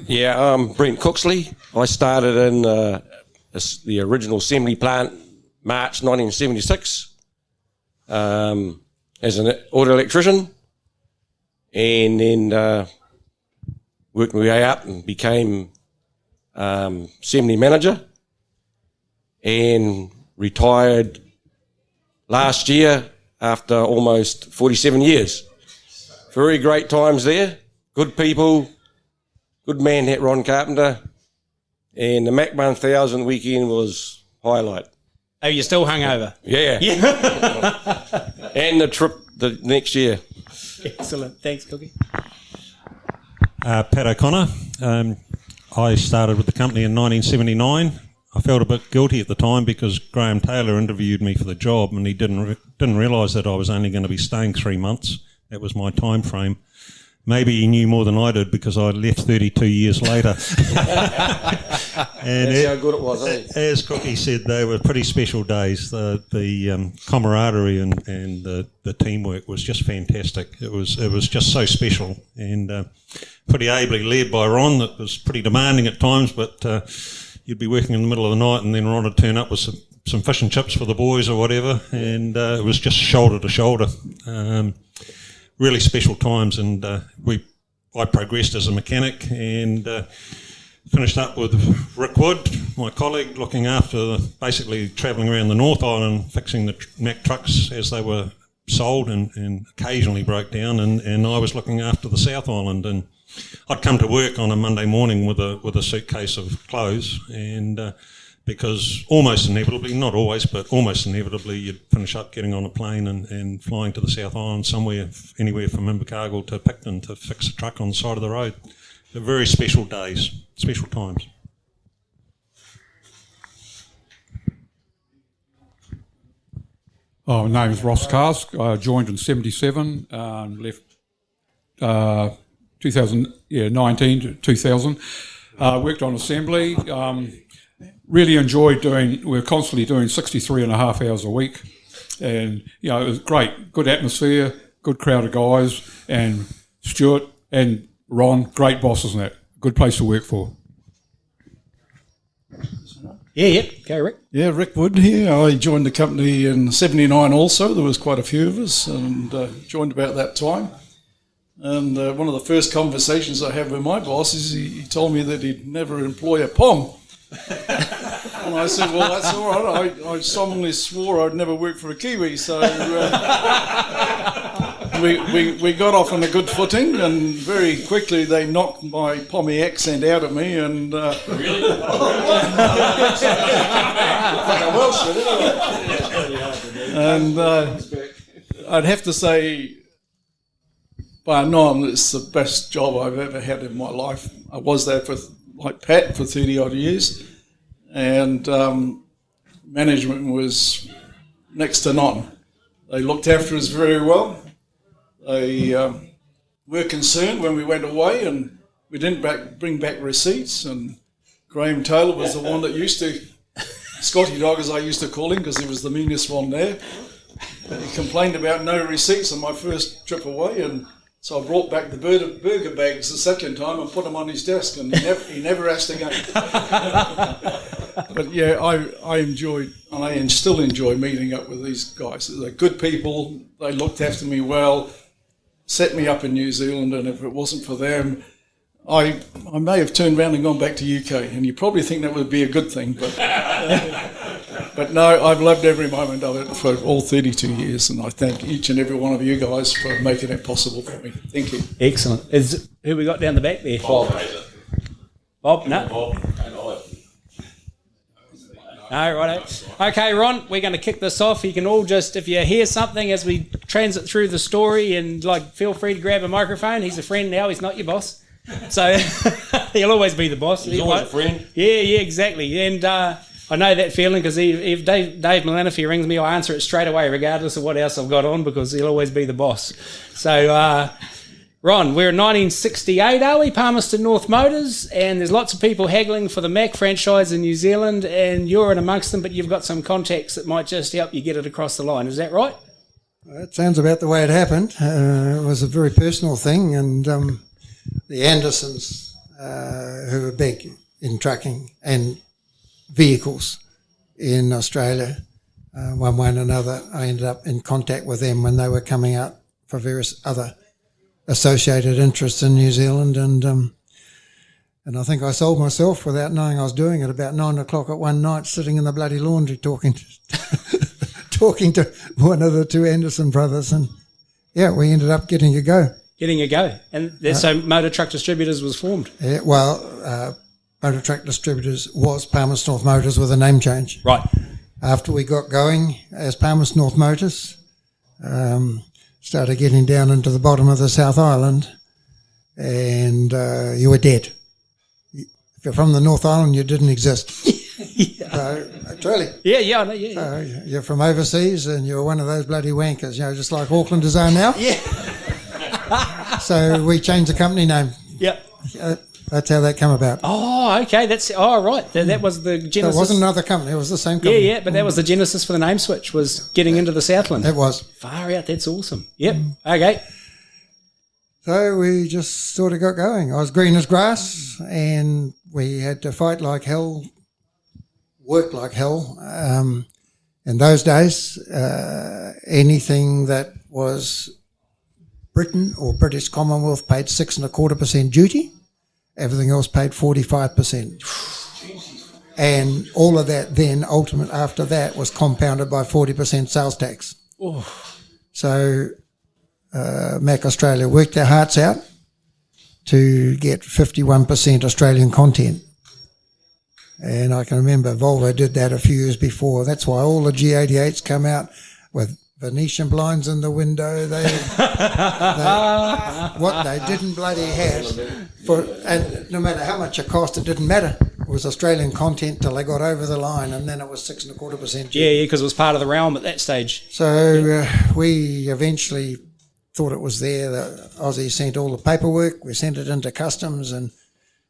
Yeah, I'm Brent Cooksley. I started in the original assembly plant March 1976 as an auto electrician, and then worked my way up and became assembly manager, and retired last year after almost 47 years. Very great times there, good people, good man that Ron Carpenter, and the Mack 1000 weekend was highlight. Oh, you're still hungover? Yeah. And the trip the next year. Excellent. Thanks, Cookie. Pat O'Connor. I started with the company in 1979. I felt a bit guilty at the time because Graham Taylor interviewed me for the job, and he didn't realise that I was only going to be staying 3 months. That was my time frame. Maybe he knew more than I did because I left 32 years later. And that's how good it was, eh? As Cookie said, they were pretty special days. The camaraderie and the teamwork was just fantastic. It was just so special, and pretty ably led by Ron. That was pretty demanding at times, but you'd be working in the middle of the night and then Ron would turn up with some fish and chips for the boys or whatever, and it was just shoulder to shoulder. Really special times, and I progressed as a mechanic and finished up with Rick Wood, my colleague, looking after basically travelling around the North Island fixing the Mack trucks as they were sold and occasionally broke down, and I was looking after the South Island. And I'd come to work on a Monday morning with a suitcase of clothes, and because almost inevitably, not always, but almost inevitably, you'd finish up getting on a plane and flying to the South Island somewhere, anywhere from Invercargill to Picton to fix a truck on the side of the road. They're very special days, special times. Oh, my name is Ross Karsk. I joined in 77, left 19 to 2000. Worked on assembly. Really enjoyed we're constantly doing 63 and a half hours a week. And, it was great. Good atmosphere, good crowd of guys. And Stuart and Ron, great bosses and that. Good place to work for. Yeah, go Rick. Yeah, Rick Wood here. I joined the company in 79 also. There was quite a few of us, and joined about that time. And one of the first conversations I had with my boss is he told me that he'd never employ a Pong. And I said, well, that's all right. I solemnly swore I'd never work for a Kiwi. So we got off on a good footing, and very quickly they knocked my Pommy accent out of me. And really? And I'd have to say, bar none, it's the best job I've ever had in my life. I was there like Pat for 30 odd years, and management was next to none. They looked after us very well. They were concerned when we went away and we didn't bring back receipts, and Graham Taylor was the one that used to, Scotty Dog as I used to call him because he was the meanest one there. He complained about no receipts on my first trip away, and so I brought back the burger bags the second time and put them on his desk, and he never asked again. But yeah, I enjoyed, and I still enjoy meeting up with these guys. They're good people. They looked after me well, set me up in New Zealand, and if it wasn't for them, I may have turned around and gone back to UK. And you probably think that would be a good thing, but but no, I've loved every moment of it for all 32 years, and I thank each and every one of you guys for making it possible for me. Thank you. Excellent. Is who we got down the back there? Bob, no. Bob and I. No, right. Okay, Ron, we're going to kick this off. You can all just, if you hear something as we transit through the story, and feel free to grab a microphone. He's a friend now. He's not your boss, so he'll always be the boss. He's always a friend. Yeah, exactly. And I know that feeling because if Dave Millen, if he rings me, I'll answer it straight away, regardless of what else I've got on, because he'll always be the boss. So. Ron, we're in 1968, are we? Palmerston North Motors, and there's lots of people haggling for the Mack franchise in New Zealand, and you're in amongst them, but you've got some contacts that might just help you get it across the line. Is that right? That sounds about the way it happened. It was a very personal thing, and the Andersons, who were big in trucking and vehicles in Australia, one way and another, I ended up in contact with them when they were coming out for various other associated interests in New Zealand, and I think I sold myself without knowing I was doing it about 9 o'clock at one night, sitting in the bloody laundry talking to one of the two Anderson brothers, and yeah, we ended up getting a go. And so Motor Truck Distributors was formed. Yeah, well, Motor Truck Distributors was Palmerston North Motors with a name change. Right. After we got going as Palmerston North Motors, started getting down into the bottom of the South Island, and you were dead. If you're from the North Island, you didn't exist. Yeah. Truly. Yeah, I know, yeah. You're from overseas, and you're one of those bloody wankers, just like Auckland is are now. Yeah. So we changed the company name. Yep. That's how that came about. Oh, okay. Right. That was the genesis. It wasn't another company. It was the same company. Yeah, but that was the genesis for the name switch, was getting into the Southland. It was. Far out. That's awesome. Yep. Okay. So we just sort of got going. I was green as grass, and we had to fight like hell, work like hell. In those days, anything that was Britain or British Commonwealth paid 6.25% duty. Everything else paid 45%. And all of that then, after that, was compounded by 40% sales tax. Oh. So Mack Australia worked their hearts out to get 51% Australian content. And I can remember Volvo did that a few years before. That's why all the G88s come out with Venetian blinds in the window. What they didn't bloody have, and no matter how much it cost, it didn't matter. It was Australian content till they got over the line, and then it was 6.25%. Yeah, because it was part of the realm at that stage. So we eventually thought it was there. The Aussies sent all the paperwork. We sent it into customs, and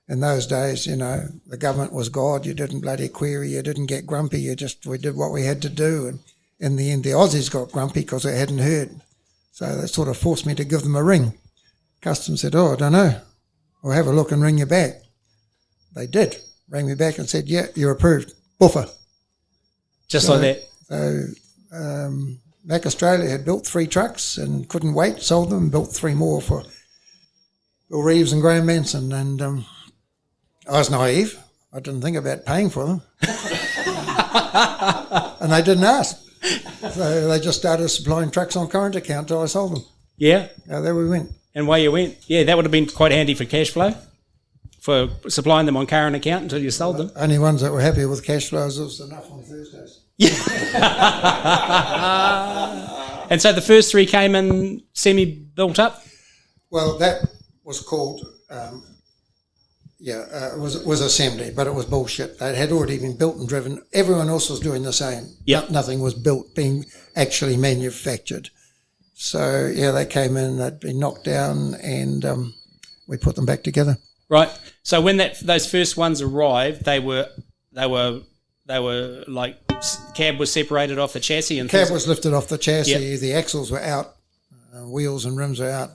in those days, the government was God. You didn't bloody query. You didn't get grumpy. We did what we had to do, and in the end, the Aussies got grumpy because they hadn't heard. So they sort of forced me to give them a ring. Customs said, I don't know. We'll have a look and ring you back. They did. Rang me back and said, yeah, you're approved. Buffer. Just like that. So Mack Australia had built 3 trucks and couldn't wait, sold them, and built 3 more for Bill Reeves and Graham Manson. And I was naive. I didn't think about paying for them. And they didn't ask. So they just started supplying trucks on current account till I sold them. Yeah. There we went. And away you went. Yeah, that would have been quite handy for cash flow, for supplying them on current account until you sold them. Only ones that were happy with cash flows was enough on Thursdays. Yeah. And so the first 3 came in semi-built up? Well, that was called... it was assembly, but it was bullshit. They had already been built and driven. Everyone else was doing the same. Yep. Nothing was built, being actually manufactured. So, they came in, they'd been knocked down, and we put them back together. Right. So when those first ones arrived, they were like, cab was separated off the chassis? And cab was lifted off the chassis, yep. The axles were out, wheels and rims were out,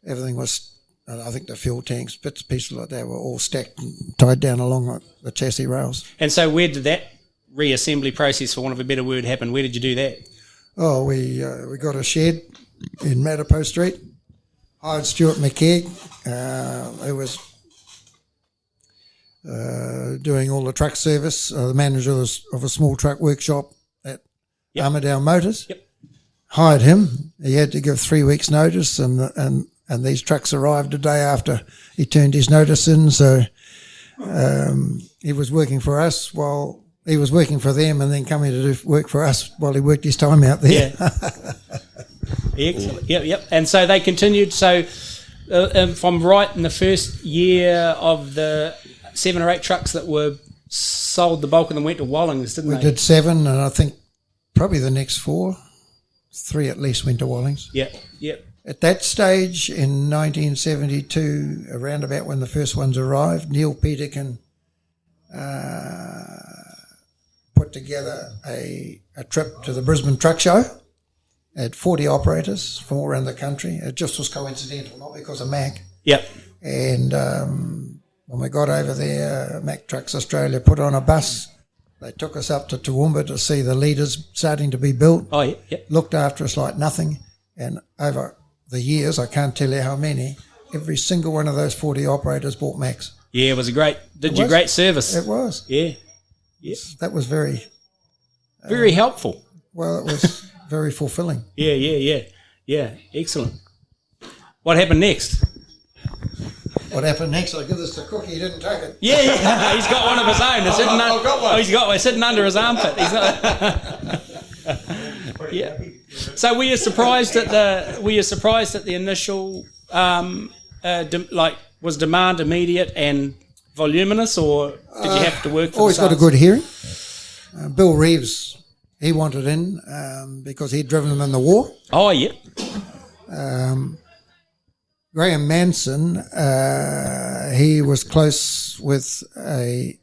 everything was I think the fuel tanks, bits and pieces like that were all stacked and tied down along the chassis rails. And so where did that reassembly process, for want of a better word, happen? Where did you do that? Oh, we got a shed in Matapo Street, hired Stuart McKegg, who was doing all the truck service, the manager of a small truck workshop at Armadale Motors. Yep. Hired him. He had to give 3 weeks' notice, and these trucks arrived a day after he turned his notice in. So he was working for us while he was working for them, and then coming to do work for us while he worked his time out there. Yeah. Excellent. Yep. And so they continued. So if I'm right, in the first year of the 7 or 8 trucks that were sold, the bulk of them went to Wallings, didn't they? We did 7, and I think probably the next 3 at least went to Wallings. Yep. At that stage in 1972, around about when the first ones arrived, Neil Peterkin put together a trip to the Brisbane Truck Show. Had 40 operators from all around the country. It just was coincidental, not because of Mack. Yep. And when we got over there, Mack Trucks Australia put on a bus. They took us up to Toowoomba to see the leaders starting to be built. Oh, yeah. Looked after us like nothing. And over the years, I can't tell you how many, every single one of those 40 operators bought Macks. Yeah, it was a great service. It was. Yeah. That was very helpful. Well, it was very fulfilling. Yeah. Excellent. What happened next? What happened next? I give this to Cookie. He didn't take it. Yeah. He's got one of his own. It's sitting I've got one. He's got one sitting under his armpit. He's not. Yeah. So were you surprised at the initial was demand immediate and voluminous, or did you have to work for always the got a sales? good hearing. Bill Reeves, he wanted in because he'd driven them in the war. Oh, yeah. Graham Manson, he was close with a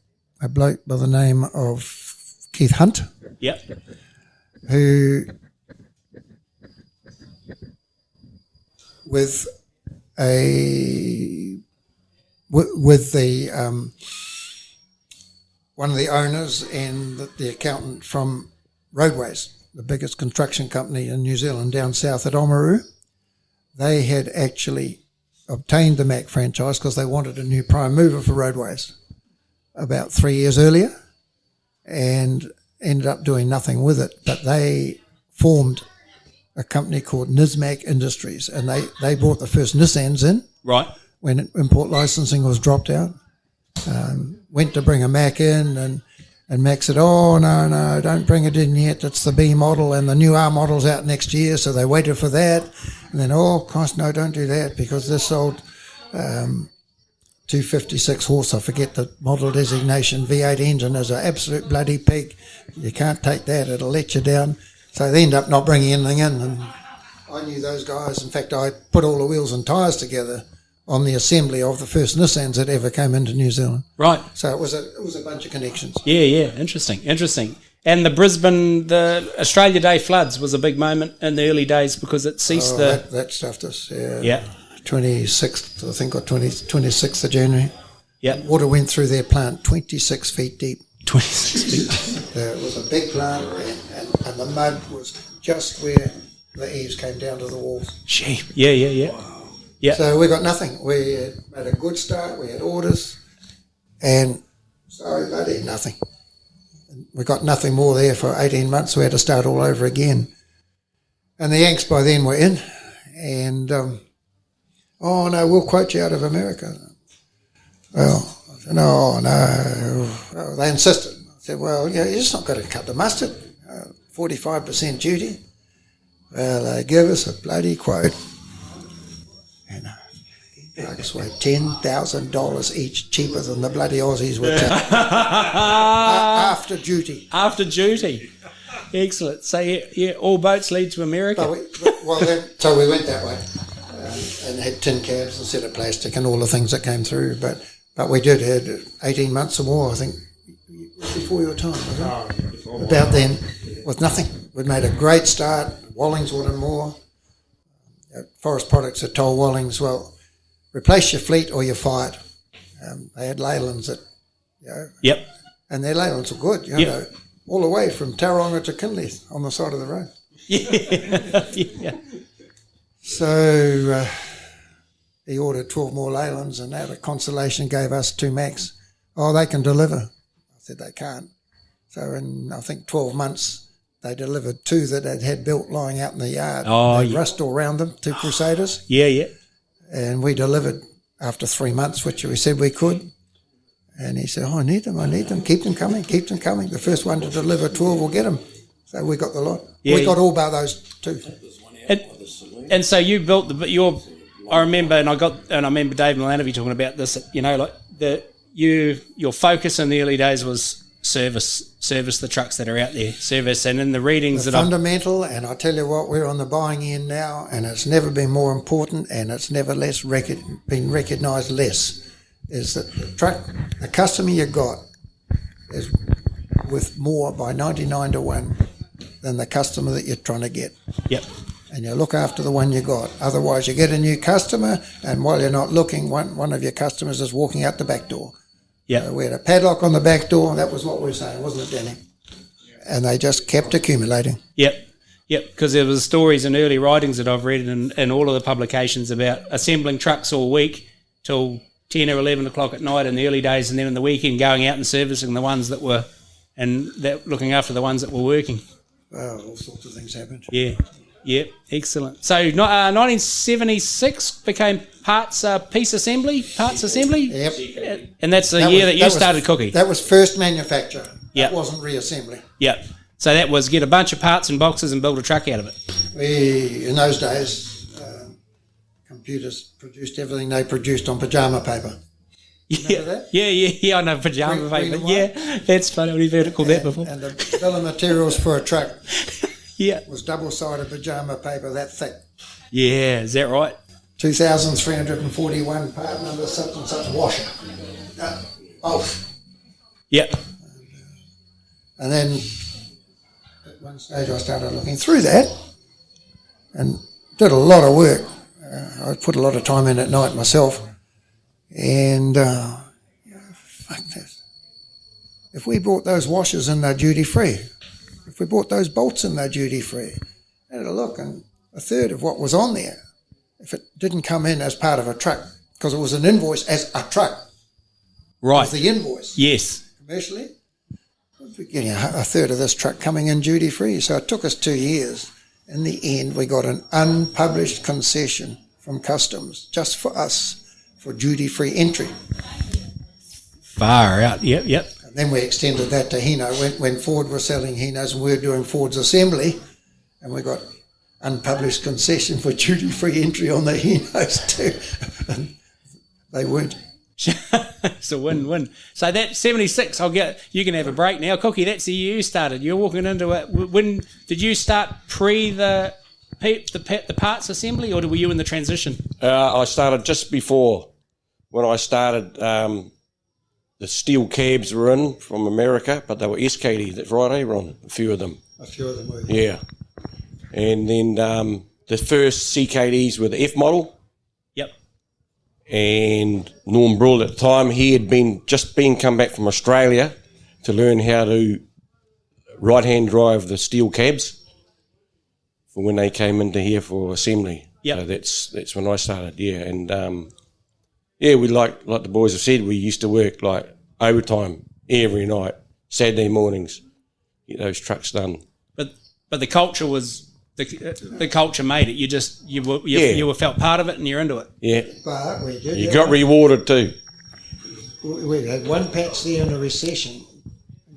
bloke by the name of Keith Hunt. Yep. Who, with the one of the owners and the accountant from Roadways, the biggest construction company in New Zealand down south at Oamaru, they had actually obtained the Mack franchise because they wanted a new prime mover for Roadways about 3 years earlier, and ended up doing nothing with it. But they formed a company called Nismac Industries, and they brought the first Nissans in. Right. When import licensing was dropped out. Went to bring a Mack in, and Mack said, oh, no, don't bring it in yet. It's the B model, and the new R model's out next year. So they waited for that. And then, oh, gosh, no, don't do that, because this old 256 horse, I forget the model designation, V8 engine is an absolute bloody pig. You can't take that. It'll let you down. So they end up not bringing anything in. And I knew those guys. In fact, I put all the wheels and tyres together on the assembly of the first Nissans that ever came into New Zealand. Right. So it was a bunch of connections. Yeah. Interesting. And the Australia Day floods was a big moment in the early days because it ceased that stuffed us. Yeah. 26th, I think, or 26th of January. Yeah. Water went through their plant 26 feet deep. 26 feet. It was a big plant, and the mud was just where the eaves came down to the walls. Gee. Yeah. Yeah. So we got nothing. We had a good start. We had orders, and sorry, buddy, nothing. We got nothing more there for 18 months. We had to start all over again. And the Yanks by then were in, and oh no, we'll quote you out of America. Well, I said, no. Oh, they insisted. I said, well, you're just not going to cut the mustard. 45% duty. Well, they give us a bloody quote. Drugs were $10,000 each, cheaper than the bloody Aussies were charging. After duty. After duty. Excellent. So, yeah, all boats lead to America. So we went that way and had tin cabs instead of plastic and all the things that came through. But we did had 18 months or more, I think, before your time, wasn't it? About then, with nothing. We'd made a great start. Wallings wanted more. Forest Products had told Wallings, well, replace your fleet or you're fired. They had Leylands that, Yep. and their Leylands were good, know, all the way from Tauranga to Kinley on the side of the road. Yeah. So he ordered 12 more Leylands, and out of consolation gave us 2 Macks. Oh, they can deliver. I said they can't. So in, I think, 12 months, they delivered 2 that they'd had built lying out in the yard. Oh, They rust all around them, 2 Crusaders. Yeah. And we delivered after 3 months, which we said we could. And he said, I need them, keep them coming. The first one to deliver 12 will get them. So we got the lot. Yeah, we got all about those 2. And so you built I remember Dave Milanovic talking about this, your focus in the early days was service the trucks that are out there, and in the readings the fundamental, and I tell you what, we're on the buying end now, and it's never been more important, and it's never been recognised less, is that the customer you got is worth more by 99 to 1 than the customer that you're trying to get. Yep. And you look after the one you got. Otherwise, you get a new customer, and while you're not looking, one of your customers is walking out the back door. Yeah, so we had a padlock on the back door, and that was what we were saying, wasn't it, Danny? And they just kept accumulating. Yep, because there was stories in early writings that I've read in all of the publications about assembling trucks all week till 10 or 11 o'clock at night in the early days, and then in the weekend going out and servicing the ones that were, and looking after the ones that were working. Well, all sorts of things happened. Yeah, excellent. So 1976 became parts assembly. Yep. And that's the year that you started Cookie. That was first manufacture. Yep. That wasn't reassembly. Yep. So that was get a bunch of parts and boxes and build a truck out of it. In those days, computers produced everything they produced on pyjama paper. Remember that? Yeah, I know pyjama paper. Yeah, that's funny. We've heard it called that before. And the bill of materials for a truck was double-sided pyjama paper that thick. Yeah, is that right? 2,341 part number, such and such washer. Yep. And then at one stage I started looking through that and did a lot of work. I put a lot of time in at night myself. And fuck this. If we bought those washers in, they're duty-free. If we bought those bolts in, they're duty-free. I had a look, and a third of what was on there, if it didn't come in as part of a truck, because it was an invoice as a truck. Right. It was the invoice. Yes. Commercially, we're getting a third of this truck coming in duty-free. So it took us 2 years. In the end, we got an unpublished concession from Customs, just for us, for duty-free entry. Far out, yep. And then we extended that to Hino when Ford was selling Hinos and we were doing Ford's assembly, and we got unpublished concession for duty-free entry on the Hinos too. And they weren't. It's a win-win. So that 76, you can have a break now. Cookie, that's the year you started. You're walking into it. When did you start the parts assembly, or were you in the transition? I started just before. When I started, the steel cabs were in from America, but they were SKD. That's right, Ron? A few of them. A few of them were. Yeah. And then the first CKDs were the F model. Yep. And Norm Brule at the time, he had just come back from Australia to learn how to right-hand drive the steel cabs for when they came into here for assembly. Yep. So that's when I started, yeah. And we like the boys have said, we used to work like overtime every night, Saturday mornings, get those trucks done. But the culture was the culture made it. You were felt part of it, and you're into it. Yeah. But we did. You got rewarded too. We had one patch there in a recession.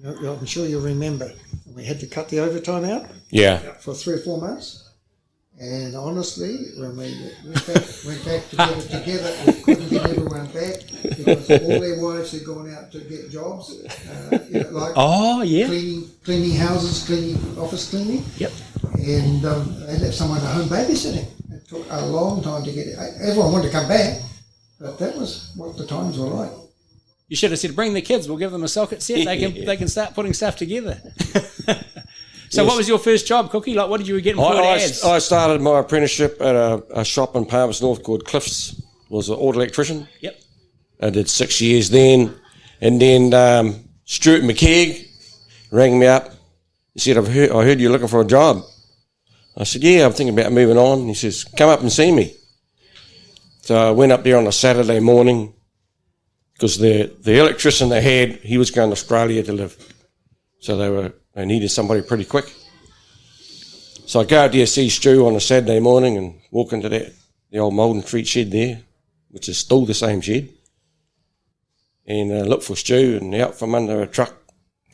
I'm sure you remember. We had to cut the overtime out. Yeah. For 3 or 4 months. And honestly, when we went back to get it together, we couldn't get everyone back because all their wives had gone out to get jobs, cleaning houses, office cleaning. Yep. And they left someone at home babysitting. It took a long time to get it. Everyone wanted to come back, but that was what the times were like. You should have said, "Bring the kids. We'll give them a socket set. They can start putting stuff together." So, What was your first job, Cookie? What did you get in ads? I started my apprenticeship at a shop in Palmerston North called Cliff's was an auto electrician. Yep. I did 6 years then. And then Stuart McKeag rang me up. He said, I heard you're looking for a job. I said, yeah, I'm thinking about moving on. He says, come up and see me. So I went up there on a Saturday morning because the electrician they had, he was going to Australia to live. So they needed somebody pretty quick. So I go out there, see Stu on a Saturday morning and walk into the old Malden Street shed there, which is still the same shed. And look for Stu, and out from under a truck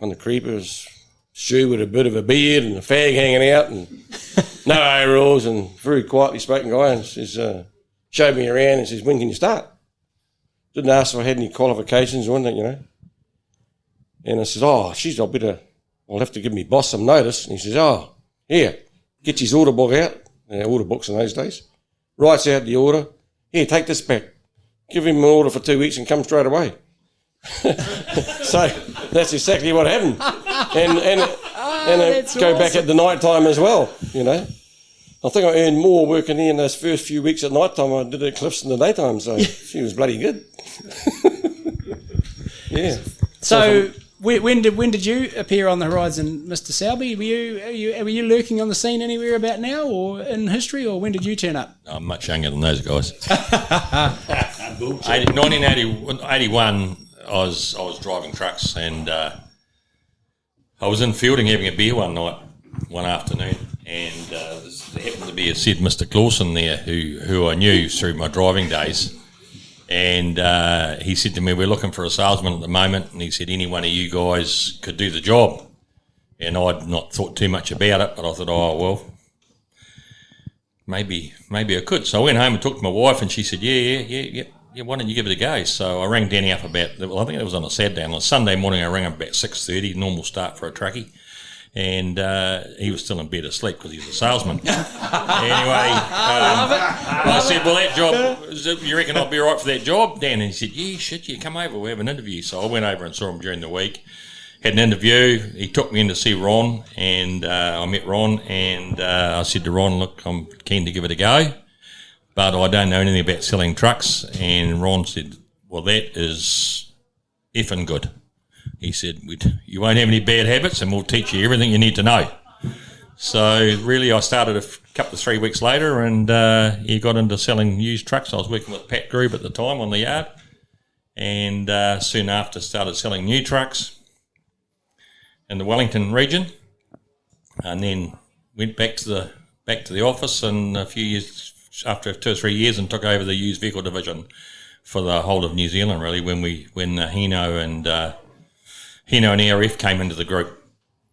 on the creepers, Stu with a bit of a beard and a fag hanging out and no overalls, and very quietly spoken guy, and says, showed me around and says, when can you start? Didn't ask if I had any qualifications or anything, you know. And I said, oh, geez, I'll have to give me boss some notice. And he says, oh, here, get his order book out, order books in those days, writes out the order, here, take this back, give him an order for 2 weeks and come straight away. So that's exactly what happened. And go awesome. Back at the night time as well, you know. I think I earned more working here in those first few weeks at night time than I did at Cliffs in the daytime, so she was bloody good. Yeah. So when did you appear on the horizon, Mr. Selby? Were you lurking on the scene anywhere about now or in history, or when did you turn up? I'm much younger than those guys. 1981, I was driving trucks, and I was in Fielding having a beer one afternoon, and there happened to be a said Mr. Clausen there who I knew through my driving days. And he said to me, we're looking for a salesman at the moment. And he said, any one of you guys could do the job. And I'd not thought too much about it, but I thought, oh, well, maybe I could. So I went home and talked to my wife, and she said, yeah, why don't you give it a go? So I rang Danny up I think it was on a Saturday. On a Sunday morning, I rang him about 6:30, normal start for a truckie. And he was still in bed asleep because he was a salesman. Anyway, I said, well, that job, you reckon I'll be all right for that job, Dan? And he said, yeah, shit, you come over, we'll have an interview. So I went over and saw him during the week, had an interview. He took me in to see Ron, and I met Ron, and I said to Ron, look, I'm keen to give it a go, but I don't know anything about selling trucks. And Ron said, well, that is effing good. He said, you won't have any bad habits and we'll teach you everything you need to know. So really I started a couple of 3 weeks later, and he got into selling used trucks. I was working with Pat Grube at the time on the yard, and soon after started selling new trucks in the Wellington region, and then went back to the office, and a few years after 2 or 3 years, and took over the used vehicle division for the whole of New Zealand really when Hino and ERF came into the group.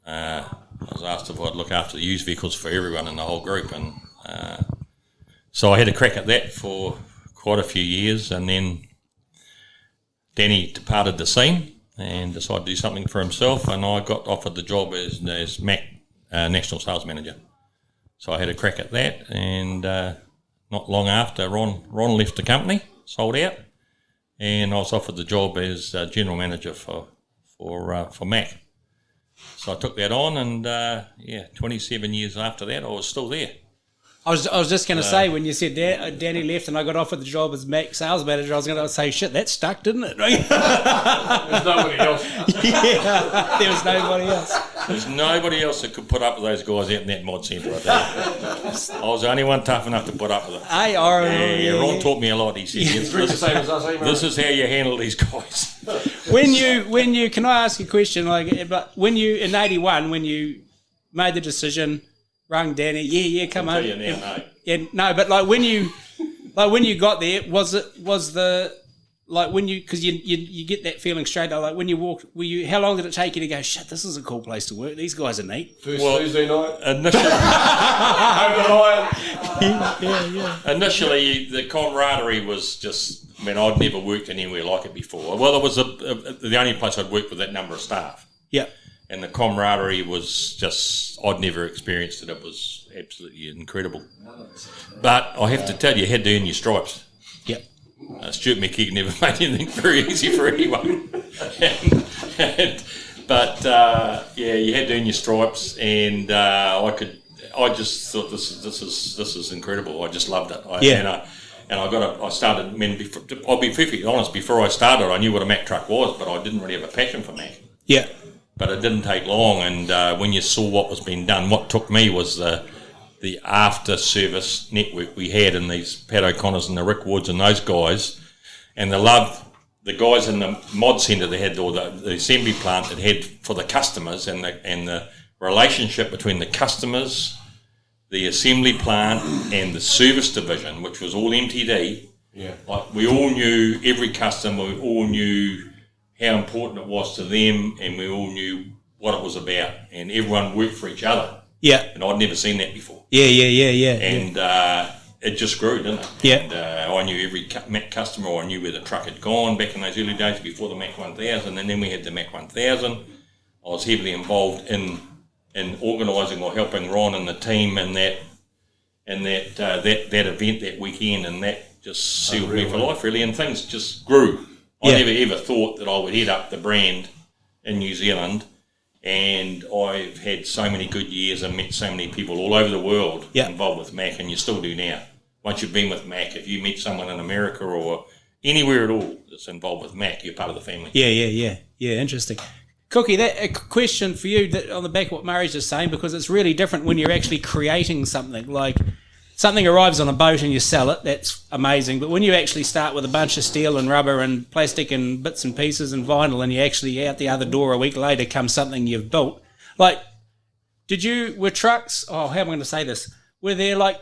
I was asked if I'd look after the used vehicles for everyone in the whole group, and so I had a crack at that for quite a few years, and then Danny departed the scene and decided to do something for himself, and I got offered the job as Mack National Sales Manager. So I had a crack at that, and not long after, Ron left the company, sold out, and I was offered the job as General Manager for Mack. So I took that on, and 27 years after that, I was still there. I was just going to say, when you said Danny left and I got offered the job as Mack sales manager, I was going to say, shit, that stuck, didn't it? There's nobody else. Yeah, there was nobody else. There's nobody else that could put up with those guys out in that mod centre, I tell you. I was the only one tough enough to put up with it. Ron taught me a lot. He said, this is how you handle these guys. When you can I ask you a question? But when you in '81, when you made the decision, rung Danny, come on. But when you got there, because you get that feeling straight away, like when you walked, how long did it take you to go, shit, this is a cool place to work, these guys are neat? Tuesday night. Initially, the camaraderie was just, I'd never worked anywhere like it before. Well, it was the only place I'd worked with that number of staff. Yeah. And the camaraderie was just, I'd never experienced it. It was absolutely incredible. But I have to tell you had to earn your stripes. Yep. Stuart McKeag never made anything very easy for anyone. But you had to earn your stripes, and I just thought this is incredible. I just loved it. And I started, I'll be perfectly honest, before I started, I knew what a Mack truck was, but I didn't really have a passion for Mack. Yeah. But it didn't take long, and when you saw what was being done, what took me was the after-service network we had in these Pat O'Connors and the Rick Woods and those guys, and the guys in the mod centre that had, or the assembly plant that had for the customers, and the relationship between the customers, the assembly plant, and the service division, which was all MTD. Yeah. Like, we all knew every customer, we all knew how important it was to them, and we all knew what it was about, and everyone worked for each other. Yeah. And I'd never seen that before. Yeah. And it just grew, didn't it? Yeah. And I knew every Mack customer, I knew where the truck had gone back in those early days before the Mack 1000, and then we had the Mack 1000. I was heavily involved in organising or helping Ron and the team in that event that weekend, and that just sealed me for life, really, and things just grew. I never ever thought that I would head up the brand in New Zealand, and I've had so many good years and met so many people all over the world involved with Mack, and you still do now. Once you've been with Mack, if you meet someone in America or anywhere at all that's involved with Mack, you're part of the family. Yeah, interesting. Cookie, a question for you that on the back of what Murray's just saying, because it's really different when you're actually creating something. Like, something arrives on a boat and you sell it, that's amazing. But when you actually start with a bunch of steel and rubber and plastic and bits and pieces and vinyl, and you actually out the other door a week later comes something you've built, like, were trucks, how am I going to say this? Were there, like,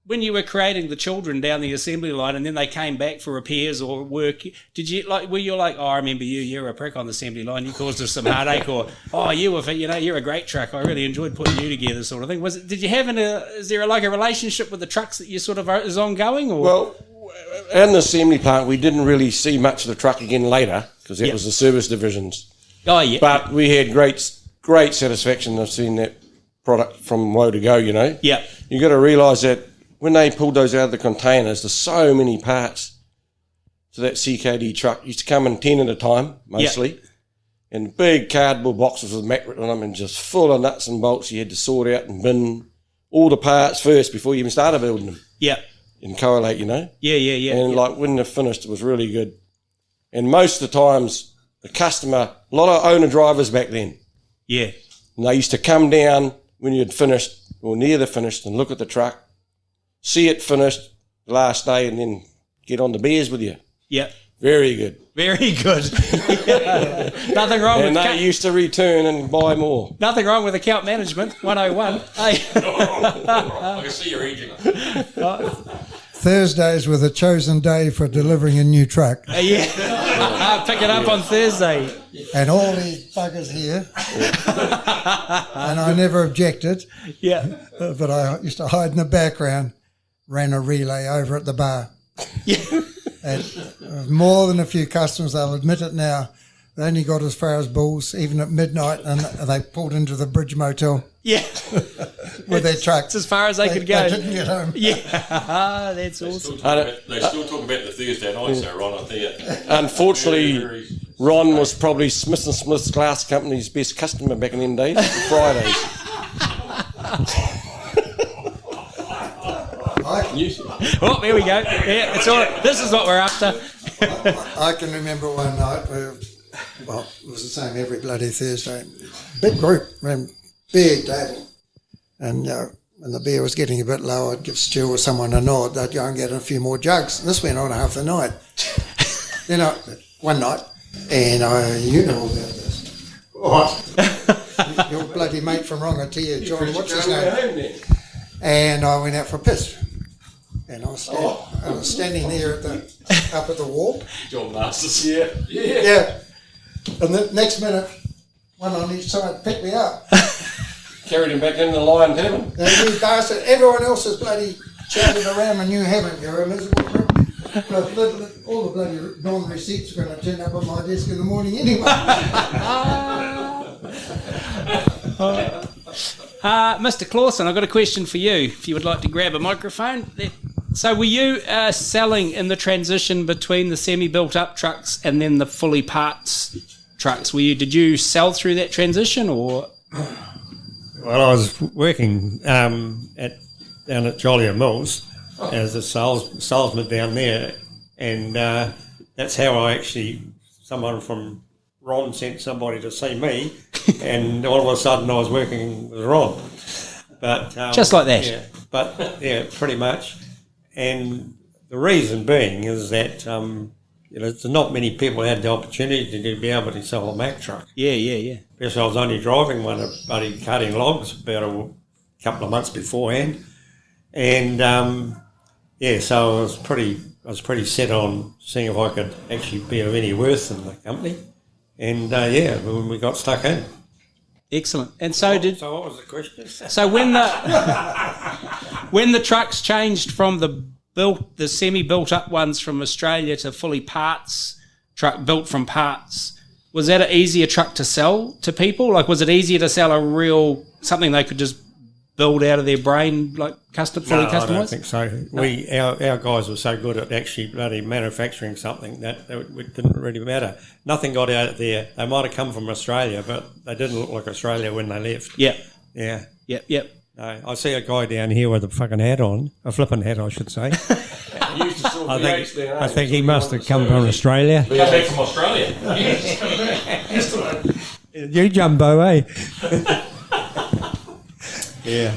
when you were creating the children down the assembly line and then they came back for repairs or work, were you like, I remember you're a prick on the assembly line, you caused us some heartache, or, you're a great truck, I really enjoyed putting you together, sort of thing? Is there a relationship with the trucks that you sort of is ongoing? Or? Well, in the assembly plant, we didn't really see much of the truck again later, because that was the service divisions. Oh, yeah. But we had great satisfaction of seeing that product from woe to go, Yeah. You got to realise that when they pulled those out of the containers, there's so many parts to that CKD truck. It used to come in 10 at a time, mostly, and big cardboard boxes with Mack written on them and just full of nuts and bolts. You had to sort out and bin all the parts first before you even started building them. Yeah. And correlate, Yeah. And like when they're finished, it was really good. And most of the times, the customer, a lot of owner drivers back then. Yeah. And they used to come down when you'd finished or near the finished and look at the truck, see it finished the last day, and then get on the beers with you. Yep. Very good. Very good. Nothing wrong with that. And they used to return and buy more. Nothing wrong with account management, 101. Hey. I can see you're aging. Thursdays were the chosen day for delivering a new truck. Pick it up on Thursday. And all these buggers here. And I never objected. Yeah. But I used to hide in the background, ran a relay over at the bar. Yeah. And more than a few customers, they'll admit it now, they only got as far as Bulls, even at midnight, and they pulled into the Bridge Motel. Yeah. With their truck. It's as far as they could go. They didn't get home. Yeah. That's awesome. They still talk about the Thursday night, so Ron, I'll tell you. Unfortunately, Ron was probably Smith & Smith's Glass Company's best customer back in them days, Fridays. Oh, there we go. Yeah, it's all right. This is what we're after. I can remember one night where, it was the same every bloody Thursday. Big group, big table. And when the beer was getting a bit low, I'd give Stu or someone a nod. They'd go and get a few more jugs. And this went on half the night. One night, and you know all about this. What? Your bloody mate from Rongatia, John, what's his name? And I went out for a piss. And I was standing there up at the wall. John Masters. Yeah. And the next minute, one on each side picked me up. Carried him back into the Lion Tavern. And you bastard, everyone else is bloody shouted around and you haven't. You're a miserable prick. All the bloody non-receipts are going to turn up on my desk in the morning anyway. Mr. Clausen, I've got a question for you, if you would like to grab a microphone. So were you selling in the transition between the semi-built up trucks and then the fully parts trucks? Did you sell through that transition, or? Well, I was working down at Jollier Mills, as a salesman down there, and that's how I actually. Someone from Ron sent somebody to see me, and all of a sudden I was working with Ron. But just like that. Yeah, but yeah, pretty much. And the reason being is that there's not many people had the opportunity to be able to sell a Mack truck. Yeah. Because I was only driving one, a buddy cutting logs about a couple of months beforehand, and so I was pretty set on seeing if I could actually be of any worth in the company, and when we got stuck in. Excellent. And so So what was the question? So when the trucks changed from the semi-built up ones from Australia to fully parts truck built from parts, was that an easier truck to sell to people? Like, was it easier to sell a real something they could just build out of their brain, like fully customized? I don't think so. No. Our guys were so good at actually bloody manufacturing something that it didn't really matter. Nothing got out there. They might have come from Australia, but they didn't look like Australia when they left. Yeah. Yeah. Yep. No, I see a guy down here with a fucking hat on, a flipping hat, I should say. I think he must have come from Australia. Come back from Australia. You jumbo, eh? Yeah.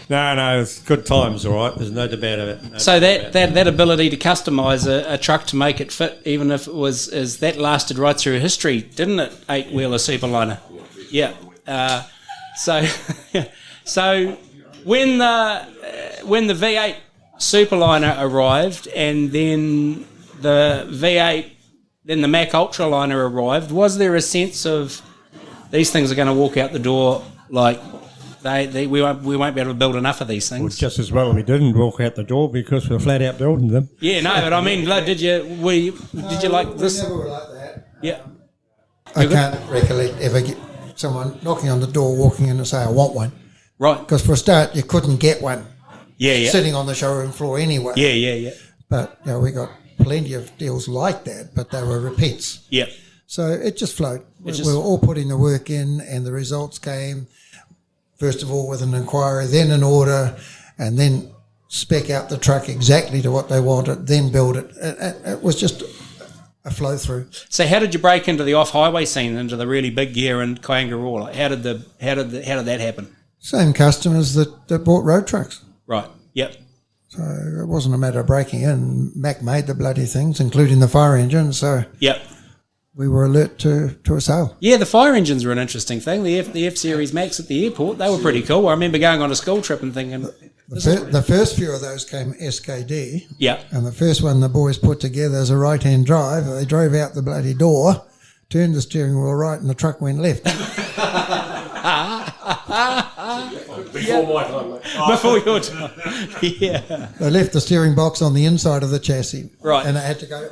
No, it's good times, all right. There's no debate of it. So that ability to customise a truck to make it fit, even if it was, that lasted right through history, didn't it? 8-wheeler Superliner. Yeah. So when the V8 Superliner arrived, and then the V8, then the Mack Ultraliner arrived, was there a sense of these things are going to walk out the door like we won't be able to build enough of these things? Well, just as well we didn't walk out the door because we're flat out building them. Yeah, no, but I mean, did you like this? We never were like that. Yeah. I can't recollect ever get someone knocking on the door, walking in and say, I want one. Right. Because for a start, you couldn't get one. Yeah. Sitting on the showroom floor anyway. Yeah. But we got plenty of deals like that, but they were repeats. Yeah. So it just flowed. We were all putting the work in, and the results came, first of all with an inquiry, then an order, and then spec out the truck exactly to what they wanted, then build it. It was just a flow through. So how did you break into the off-highway scene, into the really big gear and Kaingaroa? Like, how did that happen? Same customers that bought road trucks. Right. Yep. So it wasn't a matter of breaking in. Mack made the bloody things, including the fire engine. So yep. We were alert to a sale. Yeah, the fire engines were an interesting thing. The F-Series Macks at the airport, they were pretty cool. I remember going on a school trip and thinking... The first few of those came SKD. Yeah. And the first one the boys put together as a right-hand drive. They drove out the bloody door, turned the steering wheel right, and the truck went left. Before my time, mate. Before your time. Yeah. They left the steering box on the inside of the chassis. Right. And it had to go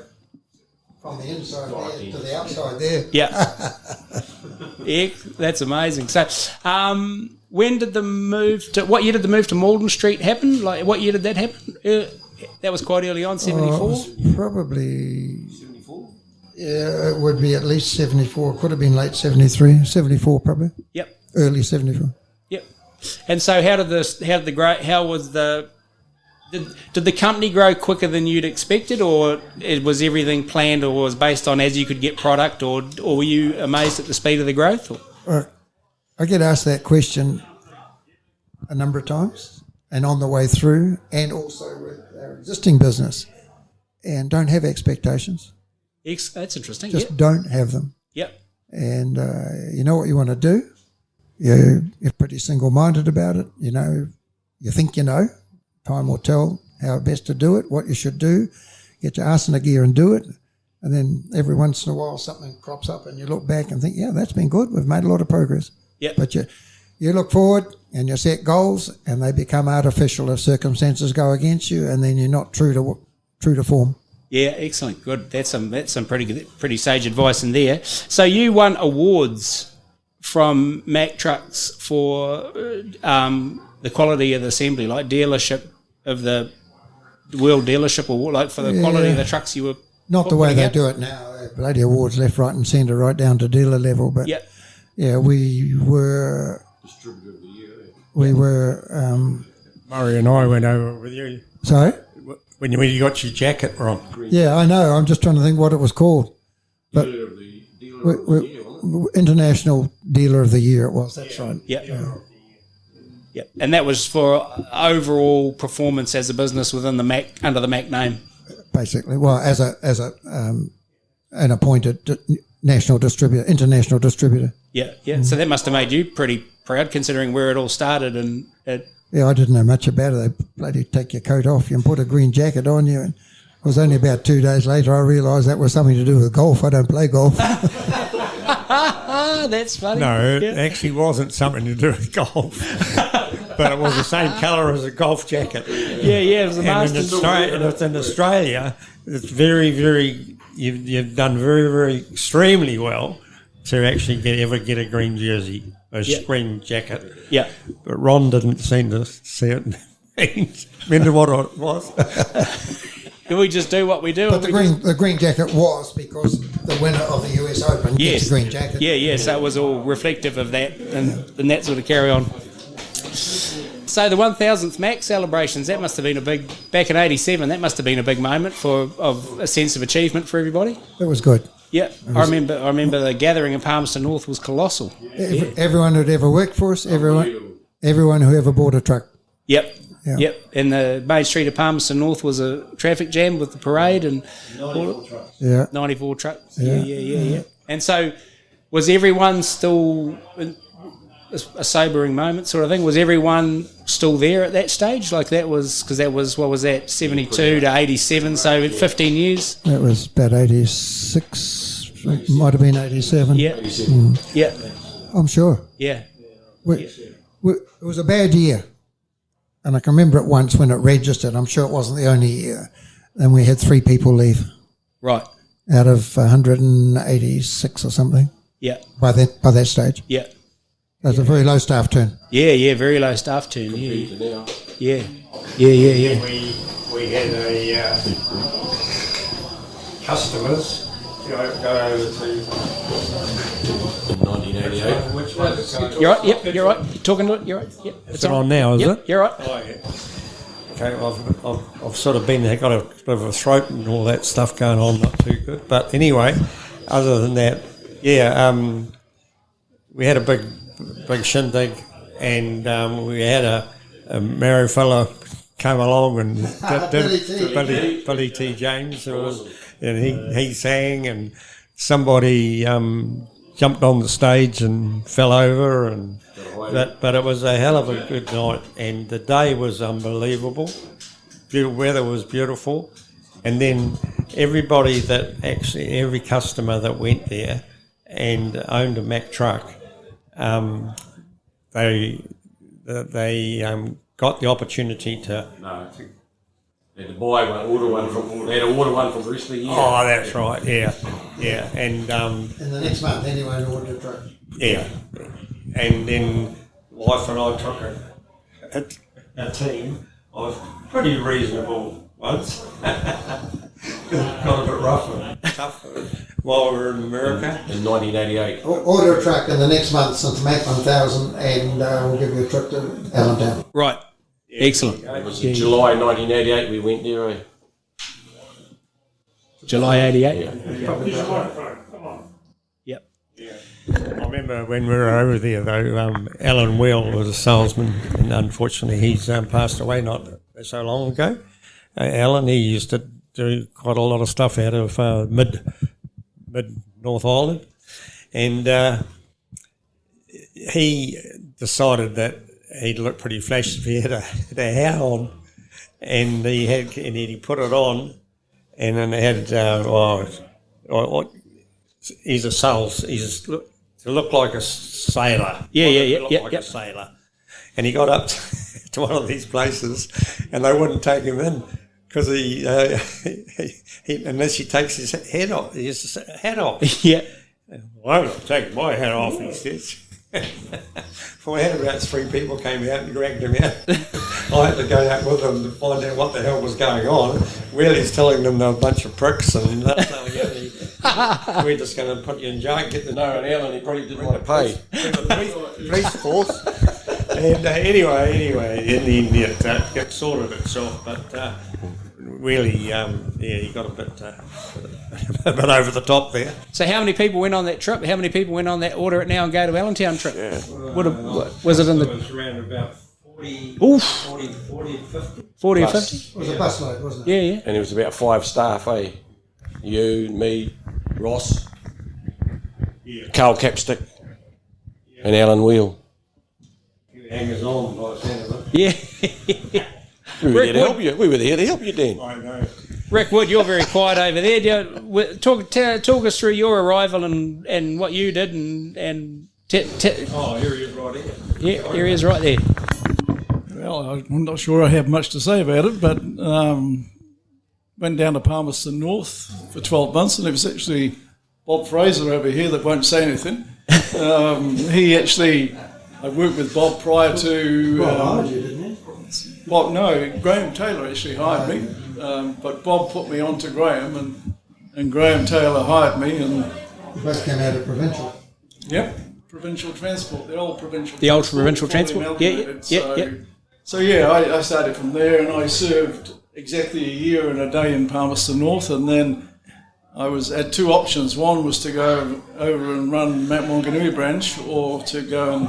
from the inside there to the outside there. Yeah. Yeah, that's amazing. So, when did the move to... What year did the move to Malden Street happen? Like, what year did that happen? That was quite early on, 74? It was probably... 74? Yeah, it would be at least 74. Could have been late 73. 74 probably. Yep. Early 74. Yep. And so did the company grow quicker than you'd expected, or was everything planned, or was based on as you could get product, or were you amazed at the speed of the growth? I get asked that question a number of times, and on the way through, and also with our existing business, and don't have expectations. That's interesting. Just don't have them. Yep. And you know what you want to do. You're pretty single-minded about it. You think you know. Time will tell how best to do it, what you should do. Get your arse in the gear and do it. And then every once in a while something crops up and you look back and think, yeah, that's been good. We've made a lot of progress. Yep. But you look forward and you set goals and they become artificial if circumstances go against you, and then you're not true to form. Yeah, excellent. Good. That's some pretty sage advice in there. So you won awards from Mack Trucks for the quality of the assembly, like dealership of the world dealership, or like for the quality of the trucks you were... Not the way they do it now. Bloody awards left, right and centre, right down to dealer level. But yeah, we were... Distributor of the year. We were... Murray and I went over with you. Sorry? when you got your jacket, Ron. Yeah, I know. I'm just trying to think what it was called. But International Dealer of the Year it was. That's right. Yeah. Yeah, and that was for overall performance as a business within the Mack, under the Mack name. Basically, well, as an appointed national distributor, international distributor. Yeah, yeah. So that must have made you pretty proud, considering where it all started. And yeah, I didn't know much about it. They bloody take your coat off you and put a green jacket on you. And it was only about 2 days later I realised that was something to do with golf. I don't play golf. That's funny. No, it actually wasn't something to do with golf. But it was the same colour as a golf jacket. Yeah, it was a Masters. In Australia, it's very, very, you've done very, very extremely well to actually ever get a green jersey, green jacket. Yeah. But Ron didn't seem to see it. Remember what it was? Can we just do what we do? But the green jacket was because the winner of the US Open gets a green jacket. Yeah, so it was all reflective of that and that sort of carry on. So the 1000th Mack celebrations, that must have been back in 87, that must have been a big moment of a sense of achievement for everybody. It was good. Yeah, I remember the gathering in Palmerston North was colossal. Everyone who'd ever worked for us, everyone who ever bought a truck. Yep. And the main street of Palmerston North was a traffic jam with the parade and 94 trucks. Yeah. 94 trucks. Yeah. And so was everyone still a sobering moment sort of thing? Was everyone still there at that stage? Like that was, because that was, what was that, 72 to 87, so 15 years? That was about 86, it might have been 87. Yeah. Yeah. I'm sure. Yeah. It was a bad year. And I can remember it once when it registered. I'm sure it wasn't the only year. And we had 3 people leave. Right. Out of 186 or something. Yeah. By that stage. Yeah. That's a very low staff turn. Yeah, very low staff turn. Yeah. Yeah. We had customers go over to 1988. Which one? You're right. Yep, you're right. Talking to it. You're right. Yep. It's on now, is it? You're right. Oh, yeah. Okay, well, I've sort of got a bit of a throat and all that stuff going on, not too good. But anyway, other than that, we had a big shindig, and we had a married fella come along and did Billy T. James, and he sang, and somebody jumped on the stage and fell over, but it was a hell of a good night, and the day was unbelievable. Weather was beautiful, and then every customer that went there and owned a Mack truck, they got the opportunity to. They had to buy one, order one from the rest of the year. Oh, that's right. Yeah, and in the next month, anyone ordered a truck. Yeah, and then wife and I took a team of pretty reasonable ones. Got a bit rough and tough while we were in America. In 1988. Order a truck in the next month since Mack 1000, and we'll give you a trip to Allentown. Right. Excellent. It was in July 1988 we went there. July 88? Yep. I remember when we were over there, though, Alan Wheel was a salesman, and unfortunately he's passed away not so long ago. Alan, he used to do quite a lot of stuff out of mid North Island, and he decided that he'd look pretty flash if he had a hat on, and he put it on, and then it had he's a sales, to look like a sailor. Yeah. A sailor, and he got up to one of these places, and they wouldn't take him in because he unless he takes his hat off. Yeah. Well, I'm not taking my hat off, he says. We had about 3 people came out and dragged him out. I had to go out with them to find out what the hell was going on. Willie's telling them they're a bunch of pricks, and they're telling him, we're just going to put you in jail, get the no, and Alan, he probably didn't want to pay. The police force. And anyway, in the end, it sorted itself. But really, he got a bit over the top there. So how many people went on that trip? How many people went on that Order It Now and Go to Allentown trip? Yeah. Was it in the... It was around about 40, Oof. 40 or 50. 40 or Plus. 50? It was a busload, wasn't it? Yeah, yeah. And it was about 5 staff, You, me, Ross, Carl Capstick, and Alan Wheel. Hangers on by the sound of it. Yeah. We were there to help you. We were there to help you, Dan. I know. Rick Wood, you're very quiet over there. Talk us through your arrival and what you did and here he is right here. Yeah, here he is right there. Well, I'm not sure I have much to say about it, but went down to Palmerston North for 12 months, and it was actually Bob Fraser over here that won't say anything. I worked with Bob prior to... Bob hired you, didn't he? Bob, no, Graham Taylor actually hired me, but Bob put me on to Graham, and Graham Taylor hired me, and... You both came out of Provincial. Yep, Provincial Transport, the old Provincial The old Provincial Transport, yeah. So I started from there, and I served exactly a year and a day in Palmerston North, and then I had 2 options. One was to go over and run Mount Maunganui branch, or to go and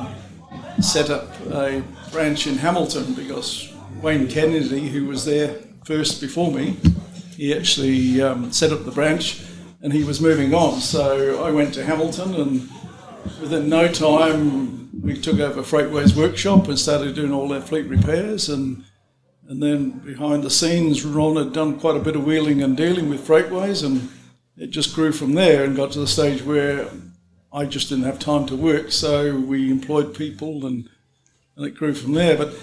set up a branch in Hamilton, because Wayne Kennedy, who was there first before me, he actually set up the branch, and he was moving on. So I went to Hamilton, and within no time we took over Freightways workshop and started doing all their fleet repairs, and then behind the scenes Ron had done quite a bit of wheeling and dealing with Freightways, and it just grew from there and got to the stage where I just didn't have time to work, so we employed people, and it grew from there. But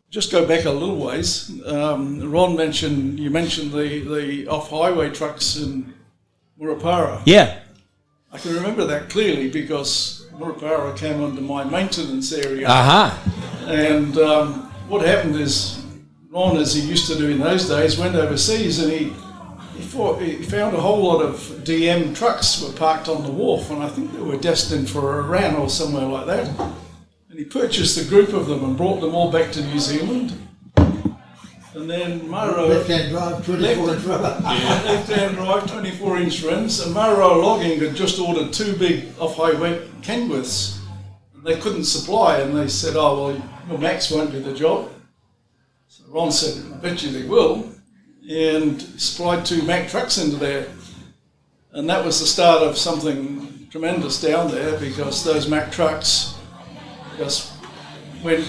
just go back a little ways. Ron mentioned the off-highway trucks in Murupara. Yeah. I can remember that clearly because Murupara came under my maintenance area. And what happened is Ron, as he used to do in those days, went overseas, and he found a whole lot of DM trucks were parked on the wharf, and I think they were destined for Iran or somewhere like that. And he purchased a group of them and brought them all back to New Zealand. And then Maro... Left-hand drive, 24-inch rubber. Left-hand drive, 24-inch rims. And Maro Logging had just ordered 2 big off-highway Kenworths. They couldn't supply, and they said, oh, well, your Macks won't do the job. So Ron said, I bet you they will. And supplied 2 Mack trucks into there. And that was the start of something tremendous down there, because those Mack trucks just went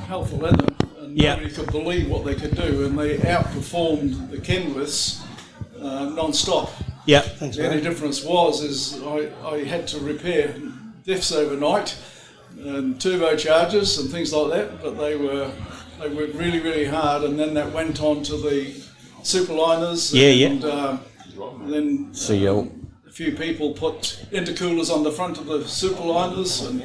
hell for leather, and nobody could believe what they could do, and they outperformed the Kenworths non-stop. Yeah. The only difference was I had to repair diffs overnight and turbochargers and things like that, but they worked really, really hard, and then that went on to the superliners. And then CL. A few people put intercoolers on the front of the superliners and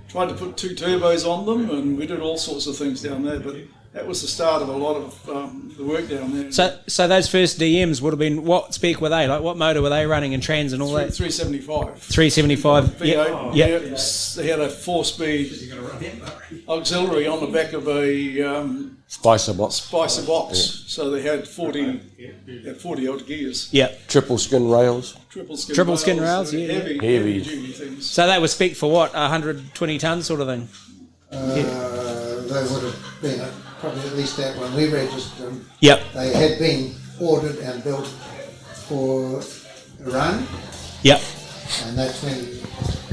tried to put 2 turbos on them, and we did all sorts of things down there, but that was the start of a lot of the work down there. So those first DMs would have been, what spec were they? Like, what motor were they running, and trans and all that? 375. 375. V8. Yeah. They had a 4-speed auxiliary on the back of a Spicer box. So they had 40 odd gears. Yeah. Triple skin rails. Triple skin rails, yeah. Heavy duty things. So they were spec for what, 120 tonnes sort of thing? They would have been probably at least that when we registered them. Yep. They had been ordered and built for Iran. Yep. And that's when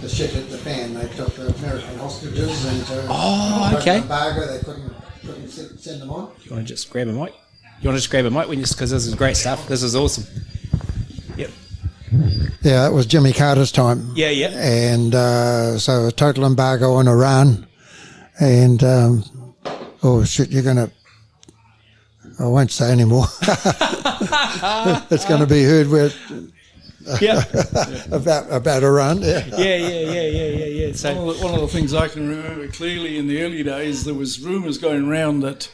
the shit hit the fan. They took the American hostages into embargo. They couldn't send them on. You want to just grab a mic? Because this is great stuff. This is awesome. Yep. Yeah, it was Jimmy Carter's time. Yeah, yeah. And so a total embargo on Iran. And, oh shit, you're going to... I won't say anymore. It's going to be heard with... about Iran. Yeah. So one of the things I can remember clearly in the early days, there was rumours going around that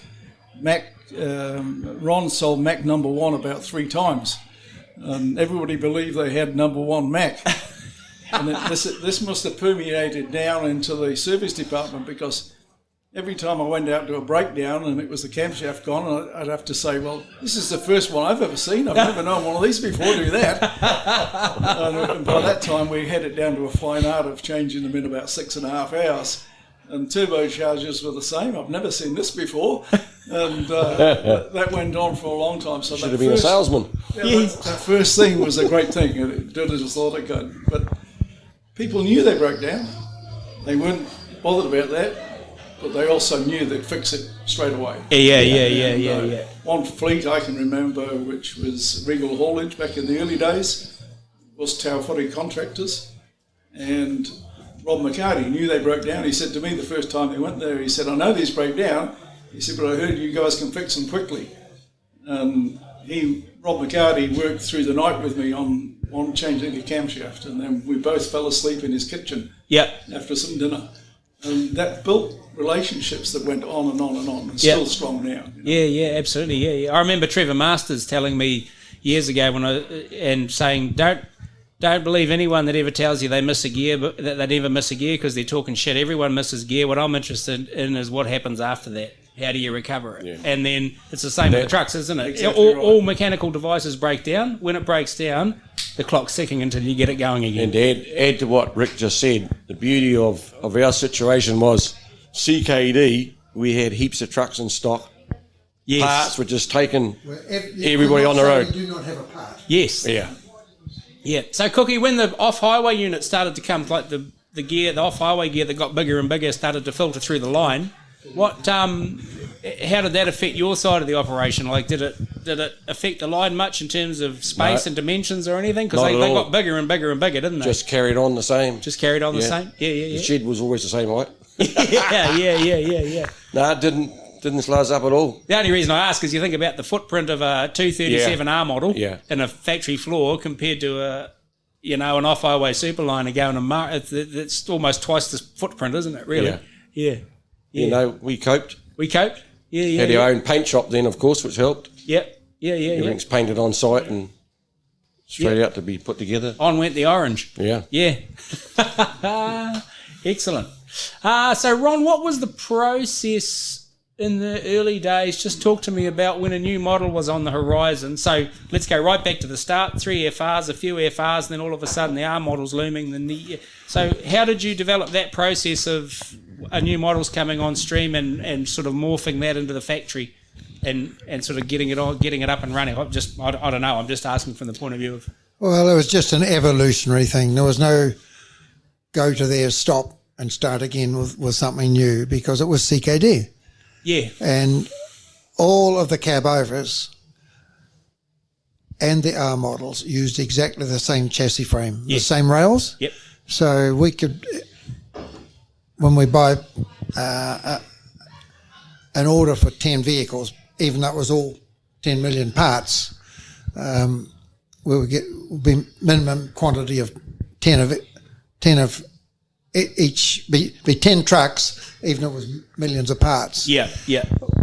Ron sold Mack number 1 about 3 times, and everybody believed they had number 1 Mack. And this must have permeated down into the service department, because every time I went out to a breakdown and it was the camshaft gone, I'd have to say, well, this is the first one I've ever seen. I've never known one of these before do that. And by that time, we had it down to a fine art of changing them in about 6.5 hours. And turbochargers were the same. I've never seen this before. And that went on for a long time. So should have been a salesman. Yeah, that first thing was a great thing. It did as I thought it could. But people knew they broke down. They weren't bothered about that. But they also knew they'd fix it straight away. Yeah. One fleet I can remember, which was Regal Haulage back in the early days, was Taufuri Contractors. And Rob McCarty knew they broke down. He said to me the first time they went there, he said, I know these break down. He said, but I heard you guys can fix them quickly. Rob McCarty worked through the night with me on changing the camshaft, and then we both fell asleep in his kitchen after some dinner. And that built relationships that went on and on and on, and still strong now. Yeah, absolutely. Yeah. I remember Trevor Masters telling me years ago saying, don't believe anyone that ever tells you they miss a gear, but that they never miss a gear, because they're talking shit. Everyone misses gear. What I'm interested in is what happens after that. How do you recover it? Yeah. And then it's the same with the trucks, isn't it? Exactly all mechanical devices break down. When it breaks down, the clock's ticking until you get it going again. And to add to what Rick just said, the beauty of our situation was CKD, we had heaps of trucks in stock. Yes. Parts were just taking everybody on the road. You do not have a part. Yes. Yeah. So, Cookie, when the off-highway unit started to come, like the off-highway gear that got bigger and bigger started to filter through the line, how did that affect your side of the operation? Like, did it affect the line much in terms of space and dimensions or anything? Because they got bigger and bigger and bigger, didn't they? Just carried on the same. The same? Yeah. The shed was always the same height. Yeah. No, it didn't slow us up at all. The only reason I ask is you think about the footprint of a 237R model in a factory floor compared to an off-highway superliner going it's almost twice the footprint, isn't it, really? Yeah. You know, we coped. Yeah. Had our own paint shop then, of course, which helped. Yeah. Everything's painted on site and straight out to be put together. On went the orange. Yeah. Excellent. So, Ron, what was the process in the early days? Just talk to me about when a new model was on the horizon. So let's go right back to the start. 3 FRs, a few FRs, and then all of a sudden the R model's looming. So how did you develop that process of a new model's coming on stream and sort of morphing that into the factory and sort of getting it up and running? I don't know. I'm just asking from the point of view of... Well, it was just an evolutionary thing. There was no go to there, stop and start again with something new, because it was CKD. Yeah. And all of the cab overs and the R models used exactly the same chassis frame, the same rails. Yep. So we could, when we buy an order for 10 vehicles, even though it was all 10 million parts, we would get be minimum quantity of 10 of each, be 10 trucks, even if it was millions of parts. Yeah.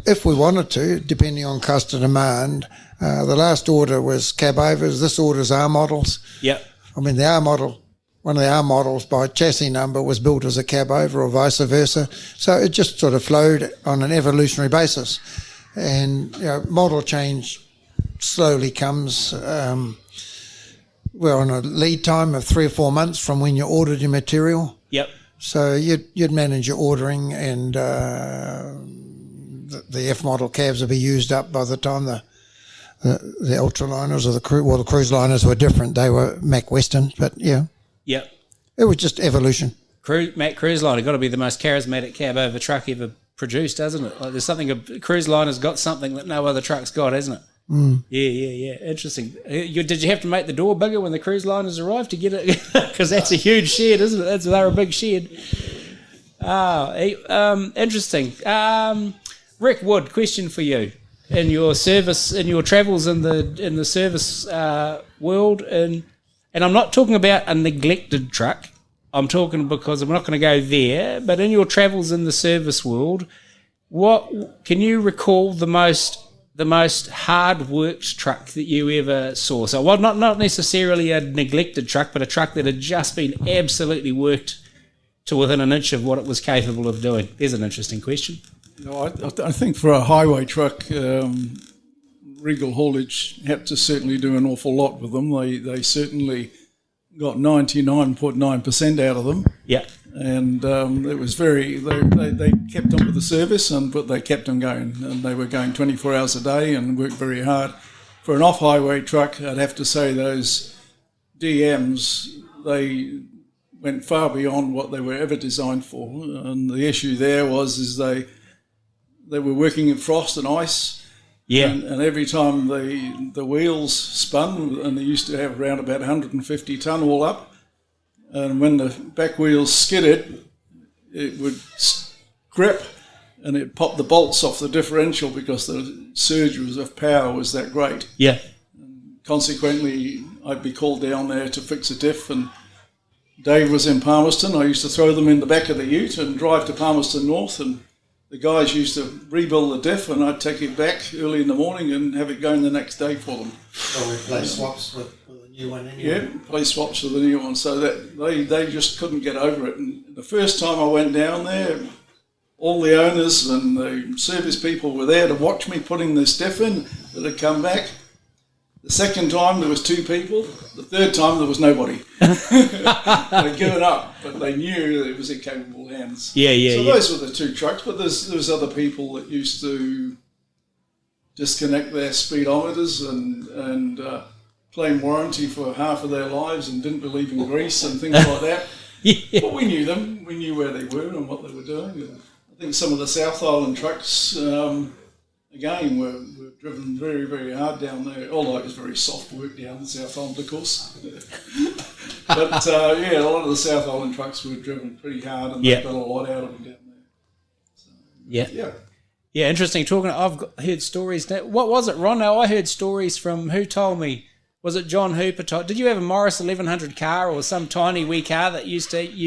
If we wanted to, depending on customer demand, the last order was cab overs. This order's R models. Yeah. I mean, the R model, one of the R models by chassis number was built as a cab over or vice versa. So it just sort of flowed on an evolutionary basis. And, model change slowly comes. We're on a lead time of 3 or 4 months from when you ordered your material. Yep. So you'd manage your ordering, and the F model cabs would be used up by the time the ultraliners or the cruise liners were different. They were Mack Western, but Yep. It was just evolution. Mack Cruise Liner got to be the most charismatic cab over truck ever produced, doesn't it? Like there's something, a cruise liner's got something that no other truck's got, hasn't it? Mm. Yeah. Interesting. Did you have to make the door bigger when the cruise liners arrived to get it? Because that's a huge shed, isn't it? They're a big shed. Interesting. Rick Wood, question for you. In your service, in your travels in the service world, and I'm not talking about a neglected truck. I'm talking because I'm not going to go there. But in your travels in the service world, what can you recall the most hard worked truck that you ever saw? So, not necessarily a neglected truck, but a truck that had just been absolutely worked to within an inch of what it was capable of doing? There's an interesting question. No, I think for a highway truck, Regal Haulage had to certainly do an awful lot with them. They certainly got 99.9% out of them. Yeah. And it was very, they kept on with the service, but they kept them going. And they were going 24 hours a day and worked very hard. For an off-highway truck, I'd have to say those DMs, they went far beyond what they were ever designed for. And the issue there was they were working in frost and ice. Yeah. And every time the wheels spun, and they used to have around about 150 tonne all up, and when the back wheels skidded, it would grip and it popped the bolts off the differential because the surge of power was that great. Yeah. And consequently, I'd be called down there to fix a diff, and Dave was in Palmerston. I used to throw them in the back of the ute and drive to Palmerston North, and the guys used to rebuild the diff, and I'd take it back early in the morning and have it going the next day for them. So we play swaps with the new one anyway. Yeah, play swaps with the new one. So that they just couldn't get over it. And the first time I went down there, all the owners and the service people were there to watch me putting this diff in that had come back. The second time there was 2 people. The third time there was nobody. They'd given up, but they knew that it was in capable hands. Yeah. So those were the 2 trucks, but there's other people that used to disconnect their speedometers and claim warranty for half of their lives and didn't believe in grease and things like that. Yeah. But we knew them. We knew where they were and what they were doing. And I think some of the South Island trucks, again, were driven very, very hard down there, although it was very soft work down the South Island, of course. But, a lot of the South Island trucks were driven pretty hard, and they got a lot out of them down there. So, Yeah, interesting. I've heard stories. What was it, Ron? Now, I heard stories from, who told me? Was it John Hooper? Did you have a Morris 1100 car or some tiny wee car that you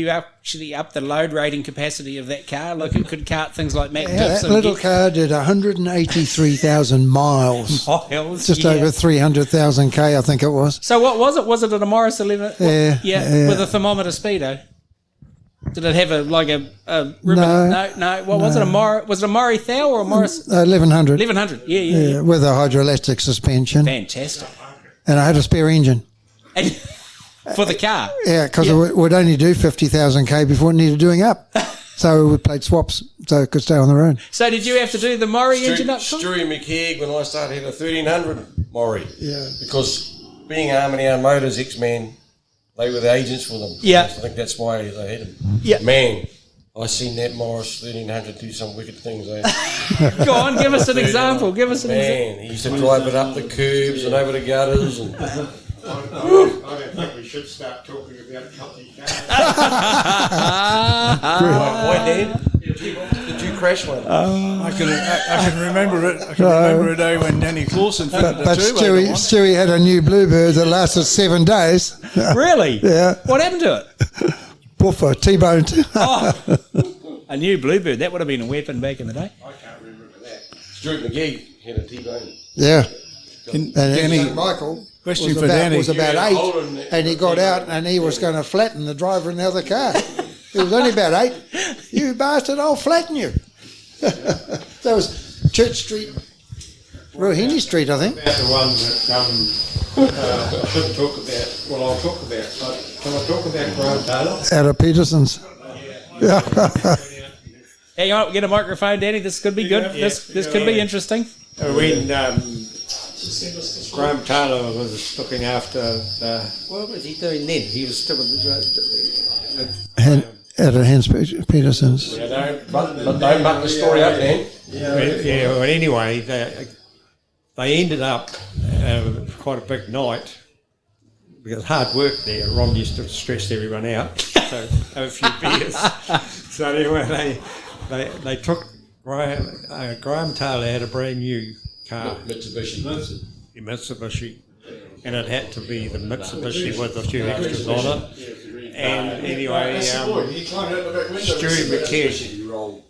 actually up the load rating capacity of that car? Like it could cart things like Mack diffs. That little car did 183,000 miles. Miles, just over 300,000 K, I think it was. So what was it? Was it a Morris 11? Yeah. With a thermometer speedo. Did it have a ribbon? No. What was it? Was it a Murray Thau or a Morris? 1100. 1100. Yeah. With a hydroelastic suspension. Fantastic. And I had a spare engine. For the car? Yeah, because it would only do 50,000 K before it needed doing up. So we played swaps so it could stay on the road. So did you have to do the Murray engine up? Stewie McKeag, when I started, had a 1300 Murray. Yeah. Because being Harmony Arm Motors, X-Man, they were the agents for them. Yeah. I think that's why they had them. Yeah. Man, I seen that Morris 1300 do some wicked things. Go on, give us an example. Man, he used to drive it up the curbs and over the gutters. And I don't think we should start talking about company cars. Why, Dan? Did you crash one? I can remember it. I can remember a day when Danny Clausen fitted But Stewie had a new Bluebird that lasted 7 days. Really? Yeah. What happened to it? Puffer, T-boned. A new Bluebird. That would have been a weapon back in the day. I can't remember that. Stuart McGee had a T-bone. Yeah. And Danny, Michael question was for about, Danny. was about 8, and he got out and he was going to flatten the driver in the other car. He was only about 8. You bastard, I'll flatten you. That was Church Street, Rohini Street, I think. About the one that I shouldn't talk about. Well, I'll talk about. But can I talk about Graham Taylor? Out of Peterson's. Yeah. Hey, you want to get a microphone, Danny? This could be good. This could be interesting. When Graham Taylor was looking after, what was he doing then? He was still Out of Hans Peterson's. Yeah, don't muck the story up, Dan. Well, anyway, they ended up quite a big night because hard work there. Ron used to stress everyone out, so have a few beers. So anyway, they took Graham Taylor had a brand new car, Mitsubishi, and it had to be the Mitsubishi with a few extras on it. And anyway, Stewie McKeag,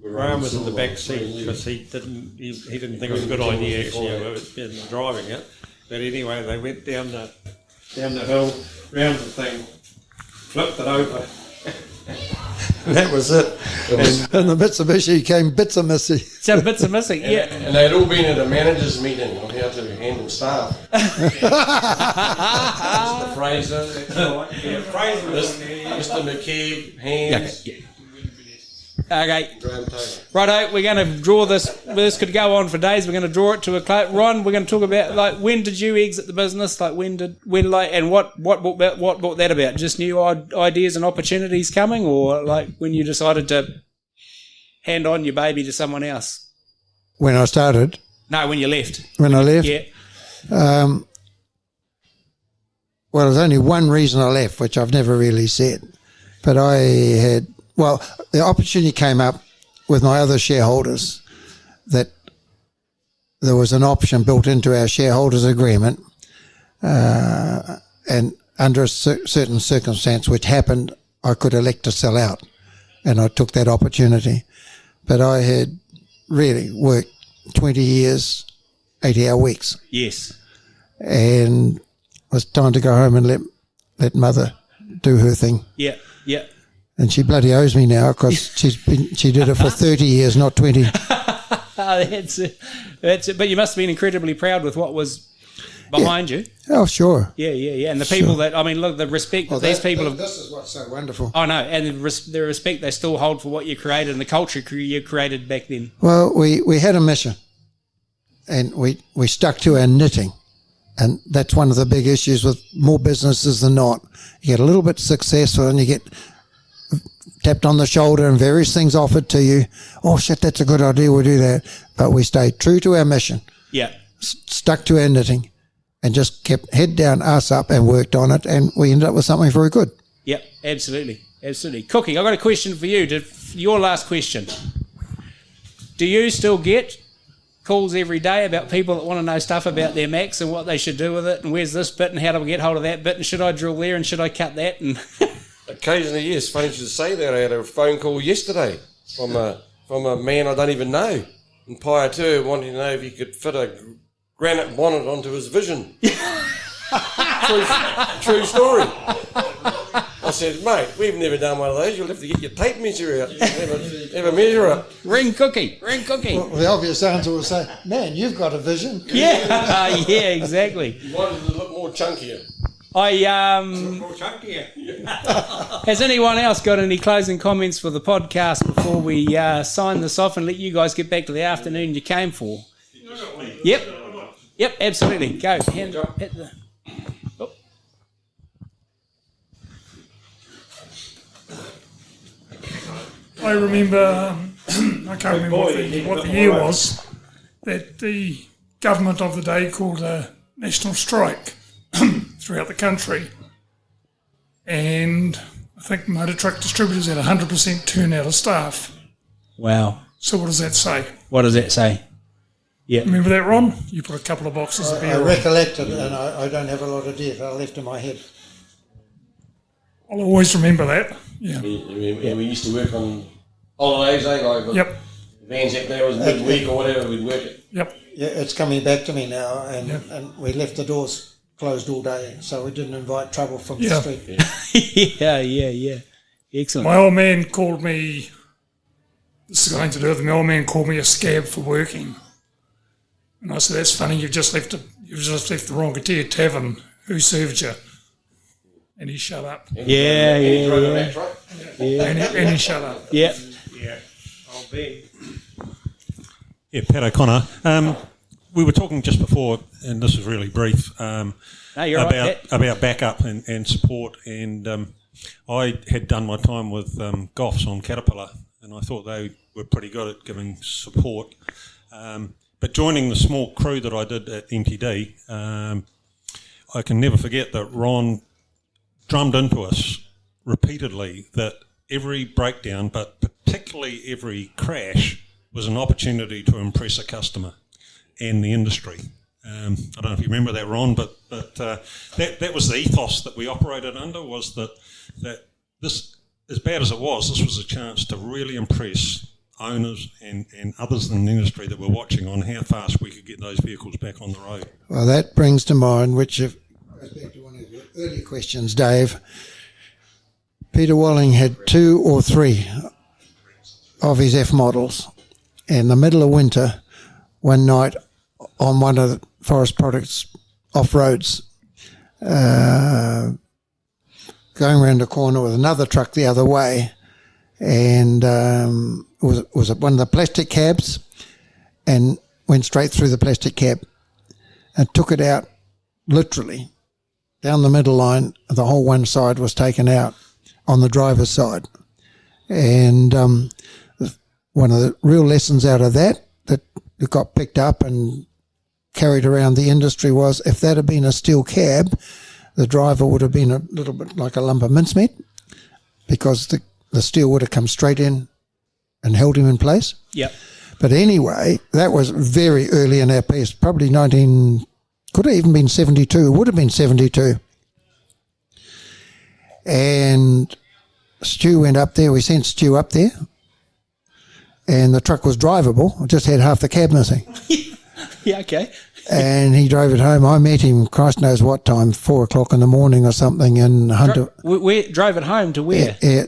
Graham was in the back seat because he didn't think it was a good idea actually driving it. But anyway, they went down the hill, round the thing, flipped it over, And that was it. And the Mitsubishi came bits of missing. Some bits are missing, yeah. And they'd all been at a manager's meeting on how to handle staff. Mr. Fraser, that's right. Yeah, Fraser was Mr. McKee, Hands. Yeah. Okay. Righto, we're going to draw this. This could go on for days. We're going to draw it to a close. Ron, we're going to talk about when did you exit the business? And what brought that about? Just new ideas and opportunities coming, or when you decided to hand on your baby to someone else? When I started? No, when you left. When I left? Yeah. Well, there's only one reason I left, which I've never really said. But the opportunity came up with my other shareholders that there was an option built into our shareholders agreement, and under a certain circumstance which happened, I could elect to sell out, and I took that opportunity. But I had really worked 20 years, 80-hour weeks. Yes. And it was time to go home and let mother do her thing. Yeah, yeah. And she bloody owes me now because she did it for 30 years, not 20. That's it. But you must have been incredibly proud with what was behind you. Oh, sure. Yeah. And the people the respect that these people have. This is what's so wonderful. I know, and the respect they still hold for what you created and the culture you created back then. Well, we had a mission, and we stuck to our knitting. And that's one of the big issues with more businesses than not. You get a little bit successful and you get tapped on the shoulder and various things offered to you. Oh, shit, that's a good idea, we'll do that. But we stayed true to our mission. Yeah. Stuck to our knitting and just kept head down, ass up and worked on it. And we ended up with something very good. Yep, absolutely. Absolutely. Cookie, I've got a question for you. Your last question. Do you still get calls every day about people that want to know stuff about their Macks and what they should do with it and where's this bit and how do we get hold of that bit and should I drill there and should I cut that? And occasionally, yes. Funny you should say that. I had a phone call yesterday from a man I don't even know in Paeatua wanting to know if he could fit a granite bonnet onto his Vision. True story. I said, mate, we've never done one of those. You'll have to get your tape measure out. Have a measure up. Ring cookie. Well, the obvious answer will say, man, you've got a vision. Yeah, yeah, exactly. You wanted it to look more chunkier. Has anyone else got any closing comments for the podcast before we sign this off and let you guys get back to the afternoon you came for? Yep, absolutely. Go. Hit the... Oh. I remember, I can't remember what the year was, that the government of the day called a national strike throughout the country. And I think motor truck distributors had 100% turnout of staff. Wow. So what does that say? What does that say? Yeah. Remember that, Ron? You put a couple of boxes of beer. I recollect it, and I don't have a lot of detail left in my head. I'll always remember that. Yeah. We used to work on holidays, Yep. Vans up there was midweek or whatever, we'd work it. Yep. Yeah, it's coming back to me now, and we left the doors closed all day, so we didn't invite trouble from the street. Yeah. Excellent. My old man called me, this is going to do with my old man called me a scab for working. And I said, that's funny, you've just left the Rongatea Tavern. Who served you? And he shut up. Yeah. And he shut up. Yeah. I'll bet. Yeah, Pat O'Connor. We were talking just before, and this is really brief, about backup and support. And I had done my time with Goffs on Caterpillar, and I thought they were pretty good at giving support. But joining the small crew that I did at MTD, I can never forget that Ron drummed into us repeatedly that every breakdown, but particularly every crash, was an opportunity to impress a customer and the industry. I don't know if you remember that, Ron, but that was the ethos that we operated under, was that this, as bad as it was, this was a chance to really impress owners and others in the industry that were watching on how fast we could get those vehicles back on the road. Well, that brings to mind, which goes back to one of your earlier questions, Dave. Peter Walling had 2 or 3 of his F models. In the middle of winter, one night on one of the Forest Products off-roads, going around the corner with another truck the other way, and was one of the plastic cabs, and went straight through the plastic cab and took it out literally down the middle line. The whole one side was taken out on the driver's side. And one of the real lessons out of that got picked up and carried around the industry was, if that had been a steel cab, the driver would have been a little bit like a lump of mincemeat, because the steel would have come straight in and held him in place. Yep. But anyway, that was very early in our piece, probably could have even been 72, would have been 72. And Stu went up there, we sent Stu up there, and the truck was drivable, it just had half the cab missing. Yeah, okay. And he drove it home. I met him, Christ knows what time, 4 o'clock in the morning or something in Hunter. Drove it home to where? Yeah,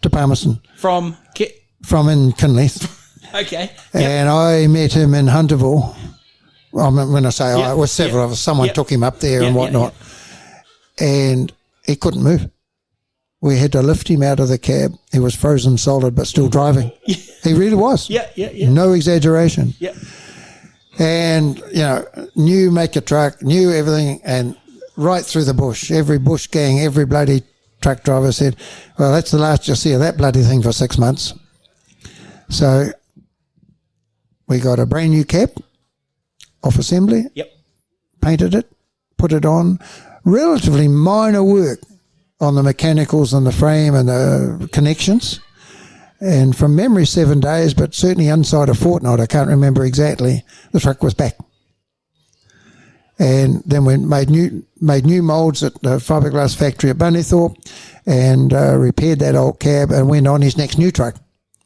to Palmerston. From in Kinleith. Okay. And I met him in Hunterville. When I say it was several of us. Someone took him up there and whatnot. And he couldn't move. We had to lift him out of the cab. He was frozen solid but still driving. He really was. Yeah. No exaggeration. Yeah. And, knew make a truck, knew everything, and right through the bush. Every bush gang, every bloody truck driver said, well, that's the last you'll see of that bloody thing for 6 months. So we got a brand new cab off assembly. Yep. Painted it, put it on. Relatively minor work on the mechanicals and the frame and the connections. And from memory, 7 days, but certainly inside a fortnight, I can't remember exactly, the truck was back. And then we made new moulds at the fiberglass factory at Bunnythorpe, and repaired that old cab and went on his next new truck.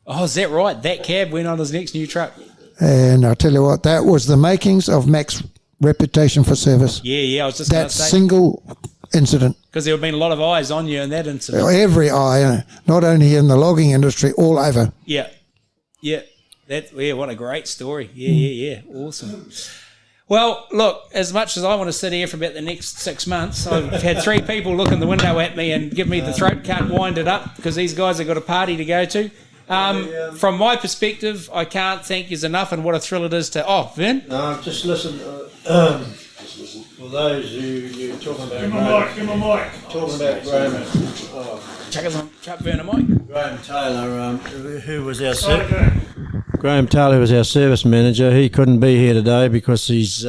Oh, is that right? That cab went on his next new truck. And I'll tell you what, that was the makings of Mack's reputation for service. Yeah, I was just going that to say. single incident. Because there have been a lot of eyes on you in that incident. Every eye, not only in the logging industry, all over. Yeah. What a great story. Yeah. Awesome. Well, look, as much as I want to sit here for about the next 6 months, I've had 3 people look in the window at me and give me the throat can't wind it up, because these guys have got a party to go to. From my perspective, I can't thank you enough, and what a thrill it is to... Oh, Vern? No, just listen. For those who you're talking about... Give him a mic. Talking about Graham... Chuck Vern a mic. Graham Taylor, who was our... Graham Taylor was our service manager. He couldn't be here today because his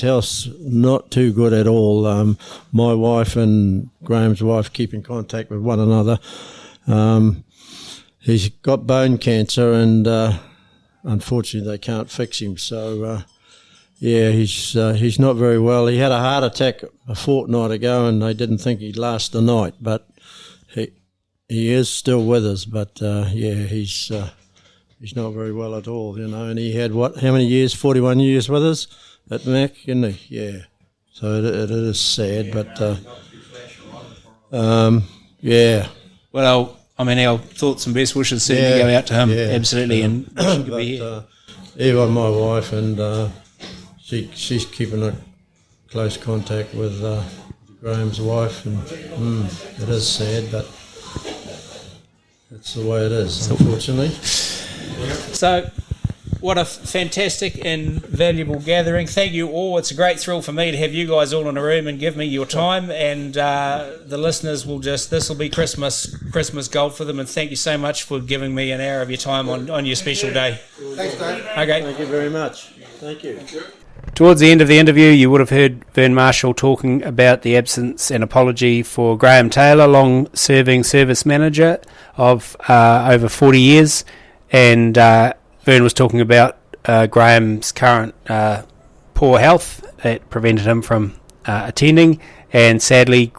health's not too good at all. My wife and Graham's wife keep in contact with one another. He's got bone cancer, and unfortunately they can't fix him. So, he's not very well. He had a heart attack a fortnight ago, and they didn't think he'd last the night. But he is still with us. But he's not very well at all, And he had how many years? 41 years with us at Mack, didn't he? Yeah. So it is sad, but Well, our thoughts and best wishes certainly go out to him, absolutely, and she could be here. Even my wife, and she's keeping a close contact with Graham's wife, and it is sad, but it's the way it is, unfortunately. So, what a fantastic and valuable gathering. Thank you all. It's a great thrill for me to have you guys all in a room and give me your time, and the listeners will this will be Christmas gold for them, and thank you so much for giving me an hour of your time on your special day. Thanks, Dave. Okay. Thank you very much. Thank you. Towards the end of the interview, you would have heard Vern Marshall talking about the absence and apology for Graham Taylor, long-serving service manager of over 40 years, and Vern was talking about Graham's current poor health that prevented him from attending, and sadly,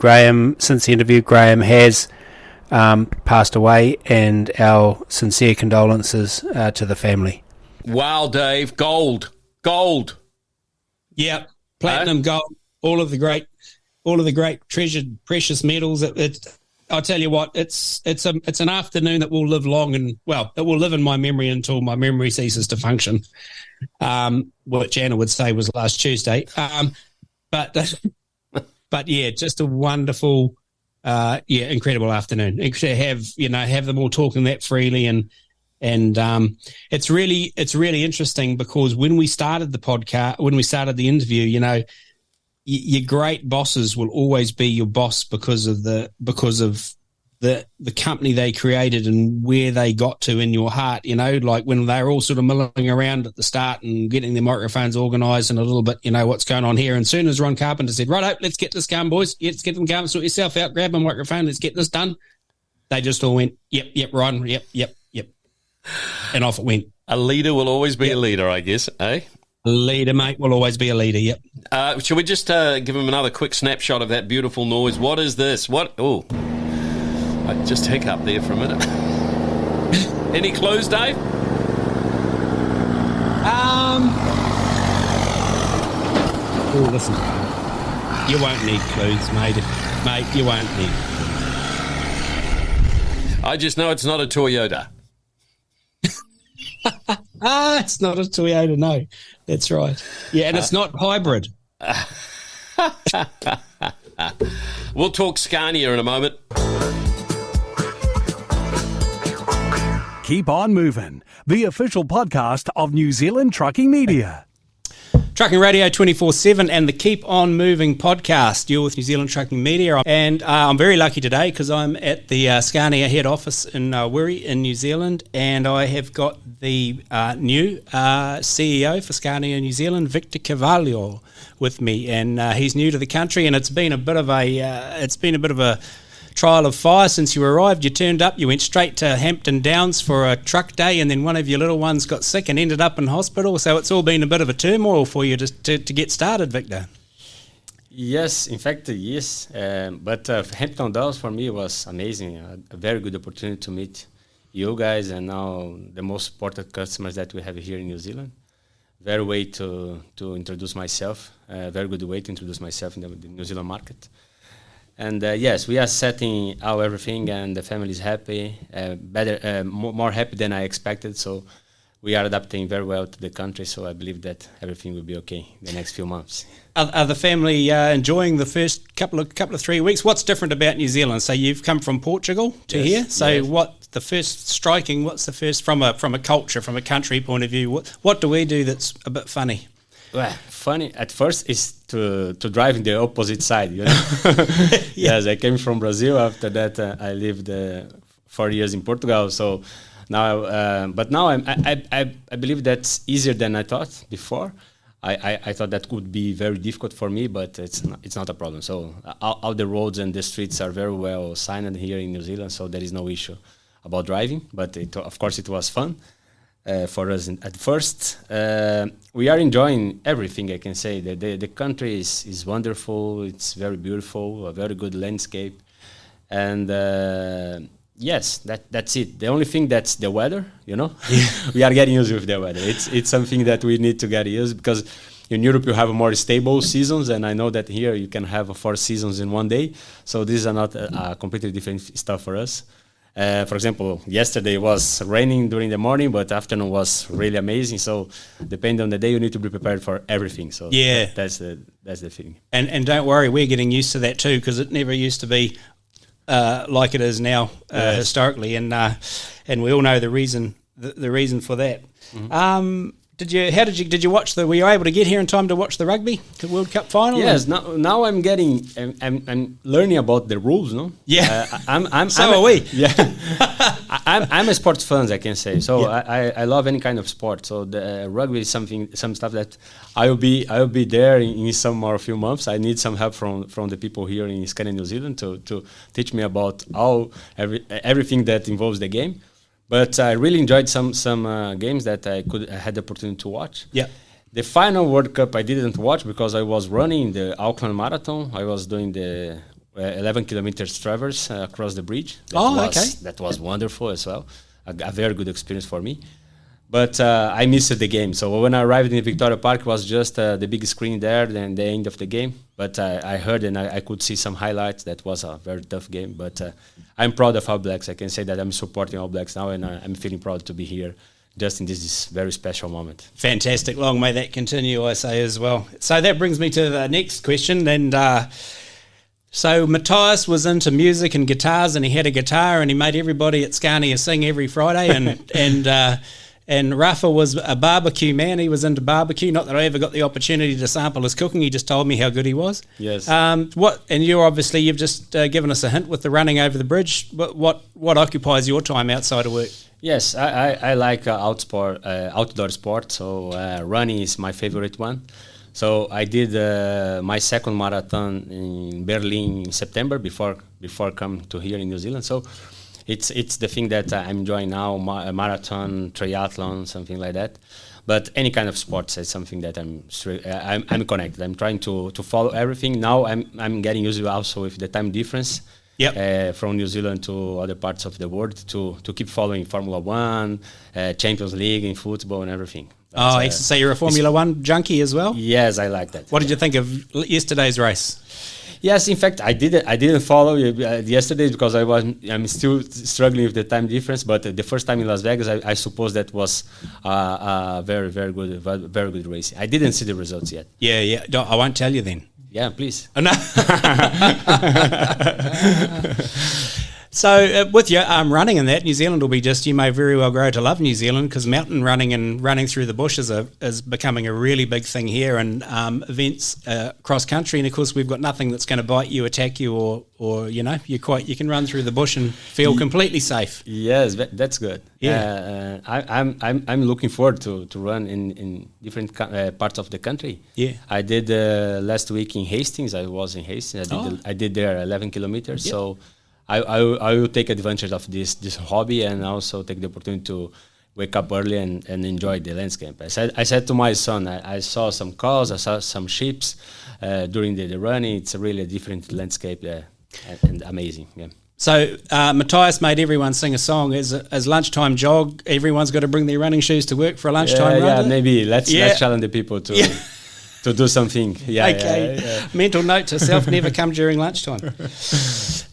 since the interview, Graham has passed away, and our sincere condolences to the family. Wow, Dave, gold. Yeah, platinum, gold, all of the great treasured precious metals. I'll tell you what, it's an afternoon that will live long, and well, it will live in my memory until my memory ceases to function. Which Anna would say was last Tuesday. But yeah, just a wonderful, incredible afternoon. To have them all talking that freely, and it's really interesting because when we started the podcast, when we started the interview, your great bosses will always be your boss because of the company they created and where they got to in your heart, like when they were all sort of milling around at the start and getting their microphones organised and a little bit, what's going on here. And soon as Ron Carpenter said, right, let's get this going, boys. Let's get them going. Sort yourself out, grab a microphone. Let's get this done. They just all went, yep, Ron, yep. And off it went. A leader will always be a leader, I guess, eh? A leader, mate, will always be a leader, yep. Shall we just give him another quick snapshot of that beautiful noise? What is this? What? Oh, I just hiccup there for a minute. Any clues, Dave? Oh, listen. You won't need clues, mate. Mate, you won't need. I just know it's not a Toyota. It's not a Toyota, no. That's right. Yeah, and it's not hybrid. We'll talk Scania in a moment. Keep on moving. The official podcast of New Zealand Trucking Media. Trucking Radio 24/7 and the Keep On Moving podcast. You're with New Zealand Trucking Media. And I'm very lucky today because I'm at the Scania head office in Wiri in New Zealand, and I have got the new CEO for Scania New Zealand, Victor Carvalho, with me. And he's new to the country, and it's been a bit of a trial of fire since you arrived. You turned up, you went straight to Hampton Downs for a truck day, and then one of your little ones got sick and ended up in hospital. So it's all been a bit of a turmoil for you to get started, Victor. Yes, in fact, yes. But Hampton Downs for me was amazing. A very good opportunity to meet you guys and now the most important customers that we have here in New Zealand. Very way to introduce myself. Very good way to introduce myself in the New Zealand market. And yes, we are setting out everything, and the family is happy, more happy than I expected. So we are adapting very well to the country. So I believe that everything will be okay in the next few months. Are the family enjoying the first couple of 3 weeks? What's different about New Zealand? So you've come from Portugal to here. So yes. What's the first from a culture, from a country point of view? What do we do that's a bit funny? Well, funny at first is to drive in the opposite side, Yes, I came from Brazil. After that, I lived 4 years in Portugal. So now, I believe that's easier than I thought before. I thought that could be very difficult for me, but it's not a problem. So all the roads and the streets are very well signed here in New Zealand, so there is no issue about driving. But of course, it was fun. For us at first. We are enjoying everything, I can say. The country is wonderful. It's very beautiful, a very good landscape. And yes, that's it. The only thing that's the weather, We are getting used with the weather. It's something that we need to get used because in Europe you have more stable seasons, and I know that here you can have 4 seasons in one day. So these are not completely different stuff for us. For example, yesterday was raining during the morning, but afternoon was really amazing. So depending on the day, you need to be prepared for everything. So yeah, that's the thing. And don't worry, we're getting used to that too, because it never used to be like it is now historically, and we all know the reason for that. Mm-hmm. Did you watch were you able to get here in time to watch the rugby, the World Cup final? Yes, now I'm learning about the rules, no? Yeah. Are we. Yeah. I'm a sports fan, I can say. So yeah. I love any kind of sport. So the rugby is some stuff that I will be there in some or a few months. I need some help from the people here in Scania New Zealand to teach me about everything that involves the game. But I really enjoyed some games that I had the opportunity to watch. Yeah. The final World Cup I didn't watch because I was running the Auckland Marathon. I was doing the 11 kilometers traverse across the bridge. That was wonderful as well. A very good experience for me. But I missed the game. So when I arrived in Victoria Park, it was just the big screen there, then the end of the game. But I heard and I could see some highlights. That was a very tough game. But I'm proud of All Blacks. I can say that I'm supporting All Blacks now, and I'm feeling proud to be here just in this very special moment. Fantastic. Long may that continue, I say as well. So that brings me to the next question. And so Matthias was into music and guitars, and he had a guitar, and he made everybody at Scania sing every Friday. And Rafa was a barbecue man. He was into barbecue. Not that I ever got the opportunity to sample his cooking. He just told me how good he was. Yes. And you've just given us a hint with the running over the bridge. What occupies your time outside of work? Yes, I like outdoor sport. So running is my favorite one. So I did my second marathon in Berlin in September before come to here in New Zealand. So it's the thing that I'm enjoying now, a marathon, triathlon, something like that. But any kind of sports is something that I'm connected. I'm trying to follow everything. Now I'm getting used to also with the time difference. Yep. From New Zealand to other parts of the world to keep following Formula One, Champions League in football and everything. But, so you're a Formula One junkie as well? Yes, I like that. What did you think of yesterday's race? Yes, in fact, I didn't follow yesterday because I'm still struggling with the time difference. But the first time in Las Vegas, I suppose that was a very, very good race. I didn't see the results yet. Yeah. I won't tell you then. Yeah, please. Oh, no. So with your running and that, New Zealand will be you may very well grow to love New Zealand because mountain running and running through the bush is becoming a really big thing here, and events cross country. And of course, we've got nothing that's going to bite you, attack you, or you can run through the bush and feel completely safe. Yes, that's good. Yeah, I'm looking forward to run in different parts of the country. Yeah, I did last week in Hastings. I was in Hastings. I did there 11 kilometers. Yep. So. I will take advantage of this hobby and also take the opportunity to wake up early and enjoy the landscape. I said to my son, I saw some cows, I saw some sheep during the running. It's a really different landscape and amazing. Yeah. So Matthias made everyone sing a song as lunchtime jog. Everyone's got to bring their running shoes to work for a lunchtime run. Yeah, maybe let's challenge the people to. Yeah. To do something. Yeah. Mental note to self, never come during lunchtime.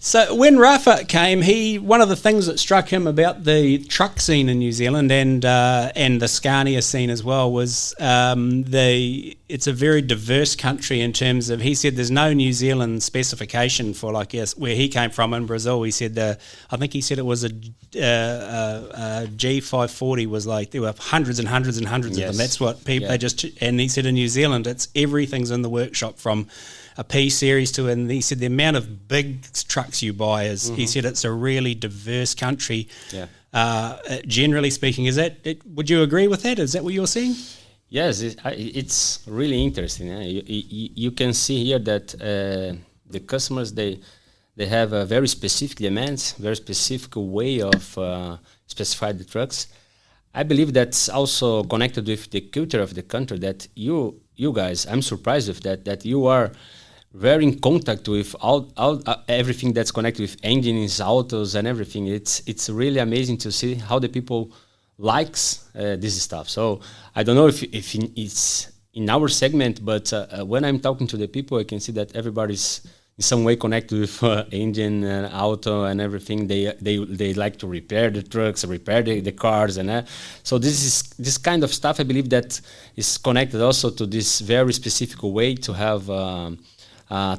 So when Rafa came, one of the things that struck him about the truck scene in New Zealand and the Scania scene as well was it's a very diverse country in terms of, he said there's no New Zealand specification for where he came from in Brazil. He said I think he said it was a G540 was there were hundreds and hundreds and hundreds of them. That's what people and he said in New Zealand everything's in the workshop from a P series and he said the amount of big trucks you buy is he said it's a really diverse country. Generally speaking, would you agree with that? Is that what you're seeing? Yes, it's really interesting. You can see here that the customers they have a very specific demands, very specific way of specify the trucks. I believe that's also connected with the culture of the country that you guys, I'm surprised with that you are very in contact with all everything that's connected with engines, autos and everything. It's really amazing to see how the people likes this stuff. So I don't know if it's in our segment, but when I'm talking to the people, I can see that everybody's in some way connected with engine and auto and everything. They like to repair the trucks, repair the cars, and so this kind of stuff. I believe that is connected also to this very specific way to have a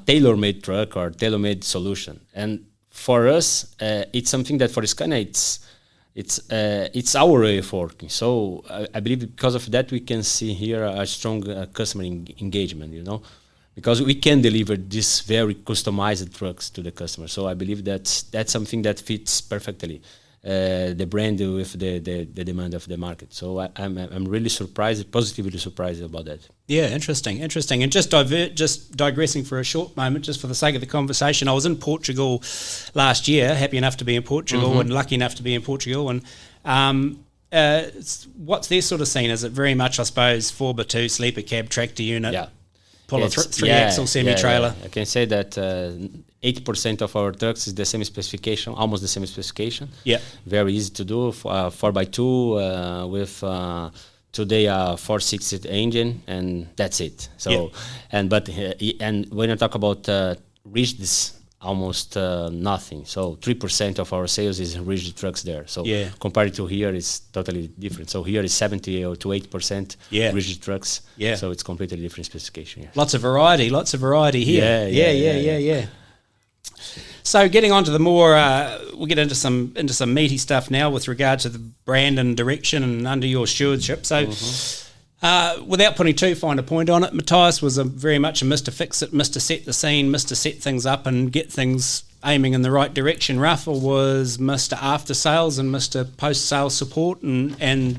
tailor-made truck or tailor-made solution. And for us, it's something that for Scania it's our way of working. So I believe because of that we can see here a strong customer engagement. Because we can deliver these very customized trucks to the customer. So I believe that's something that fits perfectly the brand with the demand of the market. So I'm really surprised, positively surprised about that. Yeah, interesting. And just digressing for a short moment, just for the sake of the conversation, I was in Portugal last year, happy enough to be in Portugal and lucky enough to be in Portugal. And what's their sort of scene? Is it very much, I suppose, 4x2 sleeper cab tractor unit? Yeah. Pull a 3-axle semi-trailer. I can say that 80% of our trucks is the same specification, almost the same specification. Yeah. Very easy to do. 4x2 with today a 4.6 engine, and that's it. So, and when I talk about rigids, almost nothing. So 3% of our sales is rigid trucks there. So compared to here, it's totally different. So here is 70 or to 8% rigid trucks. Yeah. So it's completely different specification. Yeah. Lots of variety here. Yeah. So getting on to the more, we'll get into some meaty stuff now with regard to the brand and direction and under your stewardship. So without putting too fine a point on it, Matthias was very much a Mr. Fix-It, Mr. Set the Scene, Mr. Set things up and get things aiming in the right direction. Rafa was Mr. After Sales and Mr. Post-Sales Support, and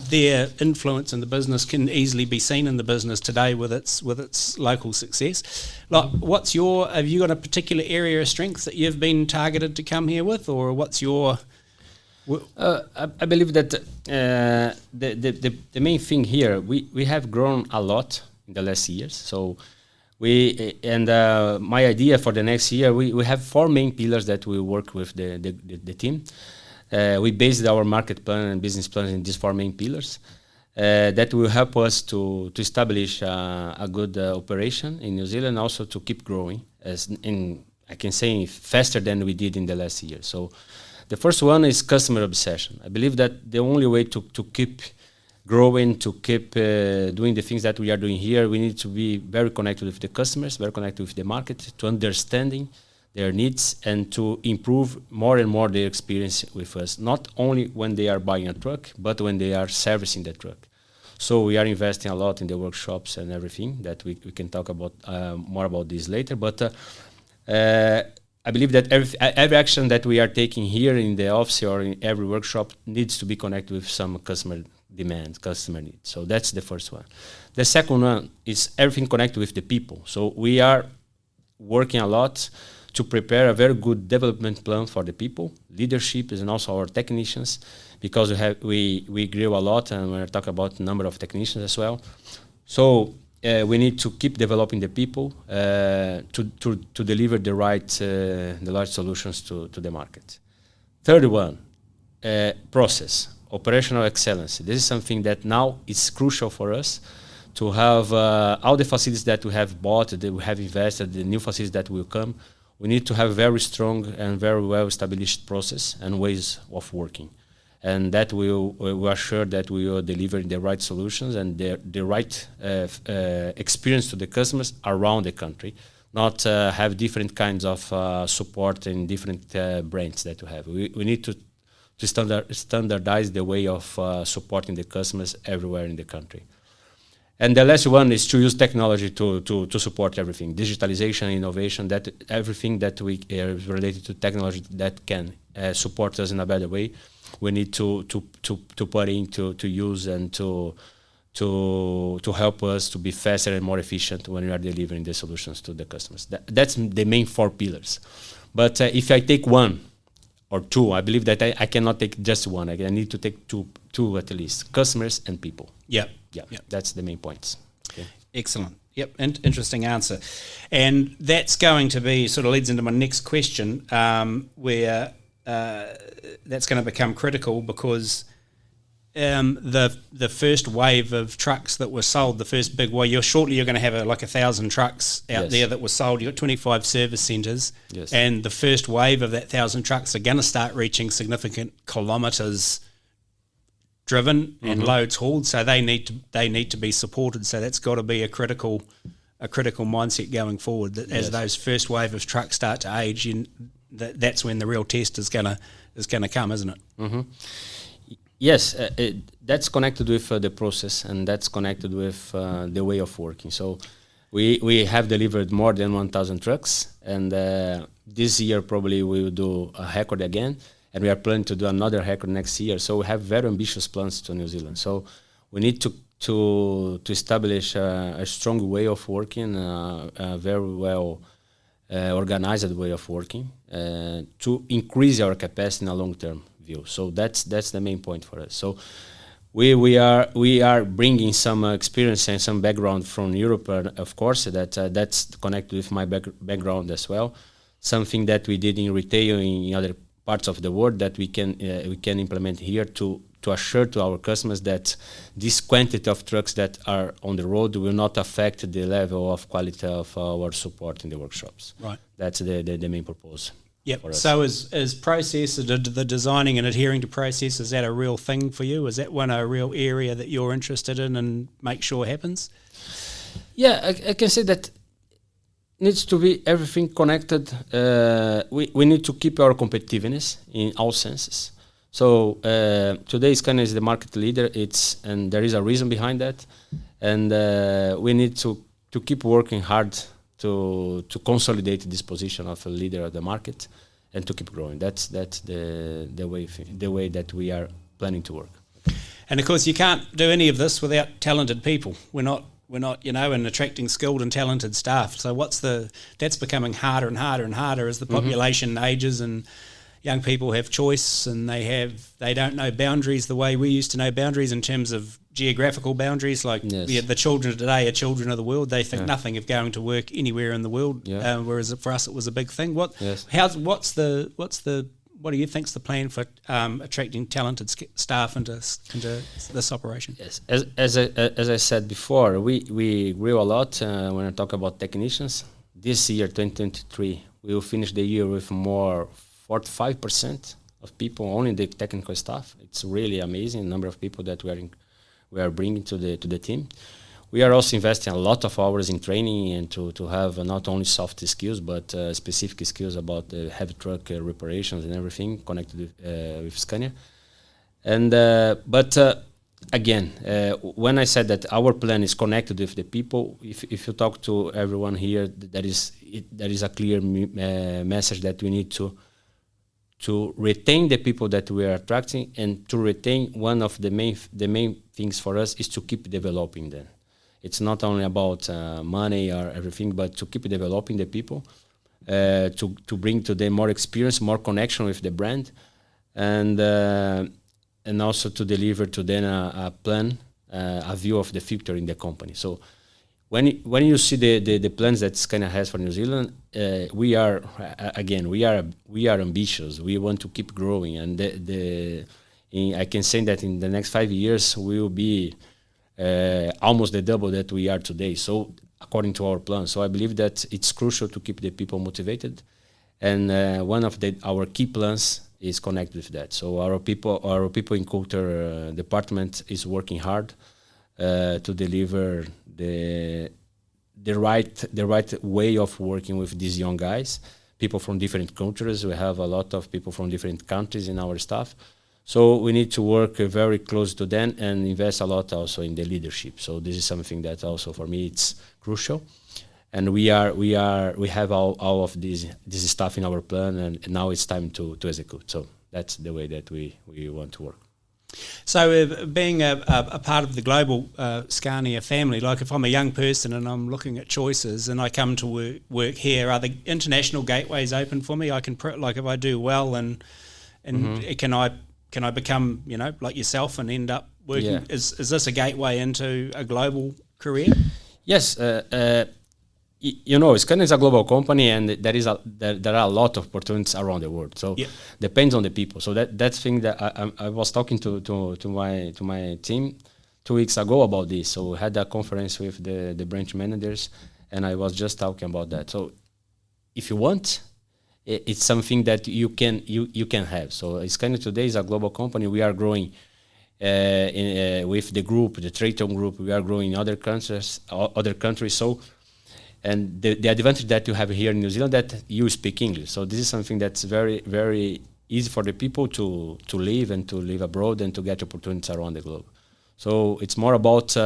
their influence in the business can easily be seen in the business today with its local success. Like, have you got a particular area of strength that you've been targeted to come here with, or what's your... I believe that the main thing here, we have grown a lot in the last years. So my idea for the next year, we have 4 main pillars that we work with the team. We based our market plan and business plans in these 4 main pillars that will help us to establish a good operation in New Zealand, also to keep growing, I can say faster than we did in the last year. So the first one is customer obsession. I believe that the only way to keep growing, to keep doing the things that we are doing here, we need to be very connected with the customers, very connected with the market, to understanding their needs and to improve more and more their experience with us, not only when they are buying a truck, but when they are servicing the truck. So we are investing a lot in the workshops and everything that we can talk about more about this later. But I believe that every action that we are taking here in the office or in every workshop needs to be connected with some customer demand, customer needs. So that's the first one. The second one is everything connected with the people. So we are working a lot to prepare a very good development plan for the people, leadership, and also our technicians, because we grew a lot, and we're talking about number of technicians as well. So we need to keep developing the people to deliver the right solutions to the market. Third one, process, operational excellence. This is something that now is crucial for us to have all the facilities that we have bought, that we have invested, the new facilities that will come. We need to have a very strong and very well-established process and ways of working. And that will assure that we will deliver the right solutions and the right experience to the customers around the country, not have different kinds of support in different brands that we have. We need to standardize the way of supporting the customers everywhere in the country. And the last one is to use technology to support everything, digitalization, innovation, that everything that we is related to technology that can support us in a better way. We need to put in to use and to help us to be faster and more efficient when we are delivering the solutions to the customers. That's the main 4 pillars. But if I take one or two, I believe that I cannot take just one. I need to take two at least, customers and people. Yeah. That's the main points. Okay. Excellent. Yep, interesting answer. And that's going to be, sort of leads into my next question, where that's going to become critical because the first wave of trucks that were sold, the first big wave, you're going to have like 1,000 trucks out there that were sold. You've got 25 service centres, and the first wave of that 1,000 trucks are going to start reaching significant kilometres driven and loads hauled, so they need to be supported. So that's got to be a critical mindset going forward. That as those first wave of trucks start to age, that's when the real test is gonna come, isn't it? Mm-hmm. Yes, that's connected with the process, and that's connected with the way of working. So we have delivered more than 1,000 trucks, and this year probably we will do a record again. And we are planning to do another record next year. So we have very ambitious plans to New Zealand. So we need to establish a strong way of working, a very well organized way of working, to increase our capacity in a long-term view. So that's the main point for us. So we are bringing some experience and some background from Europe, of course. That's connected with my background as well. something that we did in retail in other parts of the world that we can implement here to assure to our customers that this quantity of trucks that are on the road will not affect the level of quality of our support in the workshops. Right. That's the main purpose. Yep. So is process, the designing and adhering to process, is that a real thing for you? Is that a real area that you're interested in and make sure happens? Yeah, I can say that needs to be everything connected. We need to keep our competitiveness in all senses. So today Scania is the market leader. And there is a reason behind that, and we need to keep working hard to consolidate this position of a leader of the market and to keep growing. That's the way that we are planning to work. And of course, you can't do any of this without talented people. We're not in attracting skilled and talented staff. So that's becoming harder and harder and harder as the population ages and young people have choice, and they don't know boundaries the way we used to know boundaries in terms of geographical boundaries. Like the children of today are children of the world. They think nothing of going to work anywhere in the world, whereas for us it was a big thing. What do you think's the plan for attracting talented staff into this operation? Yes, as I said before, we grew a lot when I talk about technicians. This year, 2023, we will finish the year with more 45% of people only the technical staff. It's really amazing number of people that we are bringing to the team. We are also investing a lot of hours in training and to have not only soft skills but specific skills about the heavy truck reparations and everything connected with Scania. And again, when I said that our plan is connected with the people, if you talk to everyone here, there is a clear message that we need to retain the people that we are attracting, and to retain one of the main things for us is to keep developing them. It's not only about money or everything, but to keep developing the people, to bring to them more experience, more connection with the brand, and also to deliver to them a plan, a view of the future in the company. So when you see the plans that Scania has for New Zealand, we are ambitious. We want to keep growing, and I can say that in the next 5 years we will be almost the double that we are today. So according to our plan, so I believe that it's crucial to keep the people motivated, and one of our key plans is connected with that. So our people in culture department is working hard to deliver the right way of working with these young guys, people from different countries. We have a lot of people from different countries in our staff, so we need to work very close to them and invest a lot also in the leadership. So this is something that also for me it's crucial, and we have all of this stuff in our plan, and now it's time to execute. So that's the way that we want to work. So being a part of the global Scania family, like if I'm a young person and I'm looking at choices and I come to work here, are the international gateways open for me? I can, like if I do well and can I become, like yourself and end up working? Yeah. Is this a gateway into a global career? Yes. Scania is a global company, and there are a lot of opportunities around the world. So depends on the people. So that's thing that I was talking to my team 2 weeks ago about this. So we had a conference with the branch managers, and I was just talking about that. So if you want, it's something that you can have. So Scania today is a global company. We are growing with the group, the Traton group. We are growing in other countries. So. And the advantage that you have here in New Zealand that you speak English. So this is something that's very, very easy for the people to live and to live abroad and to get opportunities around the globe. So it's more about it's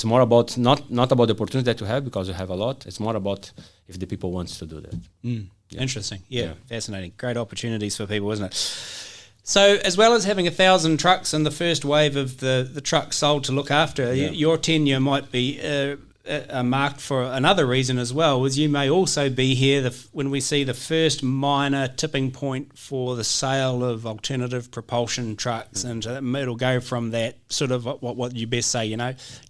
more about not about the opportunities that you have, because you have a lot. It's more about if the people wants to do that. Yeah. Interesting. Yeah, fascinating. Great opportunities for people, isn't it? So as well as having 1,000 trucks and the first wave of the trucks sold to look after, your tenure might be marked for another reason as well, is you may also be here when we see the first minor tipping point for the sale of alternative propulsion trucks, and it'll go from that sort of what you best say,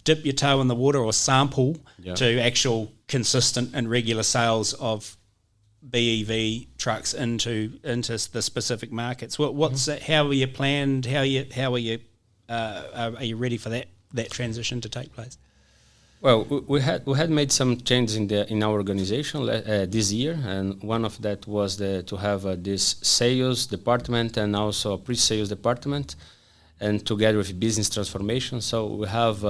dip your toe in the water or sample to actual consistent and regular sales of BEV trucks into the specific markets. How are you planned? Are you ready for that transition to take place? Well, we had made some changes in our organization this year, and one of that was to have this sales department and also a pre-sales department, and together with business transformation. So we have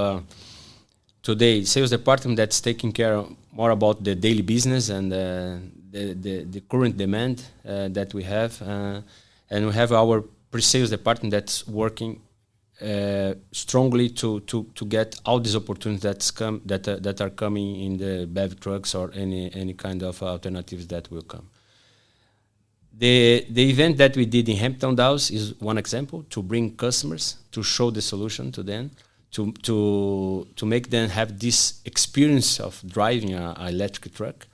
today sales department that's taking care more about the daily business and the current demand that we have, and we have our pre-sales department that's working strongly to get all these opportunities that are coming in the BEV trucks or any kind of alternatives that will come. The event that we did in Hampton Downs is one example, to bring customers, to show the solution to them, to make them have this experience of driving an electric truck,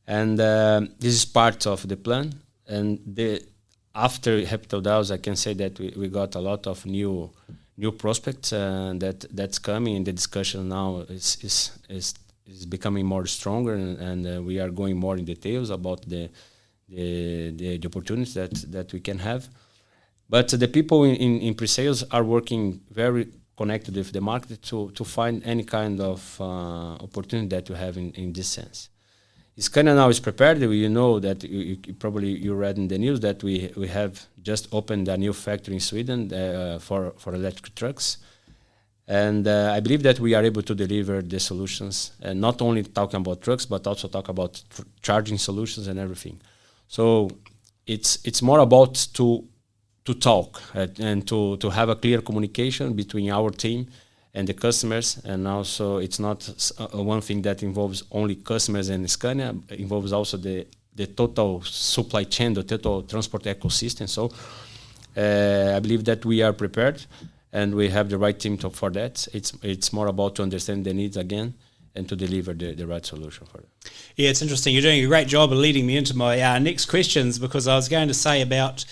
and this is part of the plan. And after Hampton Downs, I can say that we got a lot of new prospects that's coming, and the discussion now is becoming more stronger, and we are going more in details about the opportunities that we can have. But the people in pre-sales are working very connected with the market to find any kind of opportunity that you have in this sense. Scania now is prepared. You know that you read in the news that we have just opened a new factory in Sweden for electric trucks, and I believe that we are able to deliver the solutions, and not only talking about trucks but also talk about charging solutions and everything. So it's more about to talk and to have a clear communication between our team and the customers, and also it's not one thing that involves only customers and Scania. It involves also the total supply chain, the total transport ecosystem. So I believe that we are prepared, and we have the right team for that. It's more about to understand the needs again and to deliver the right solution for them. Yeah, it's interesting. You're doing a great job of leading me into my next questions, because I was going to say about,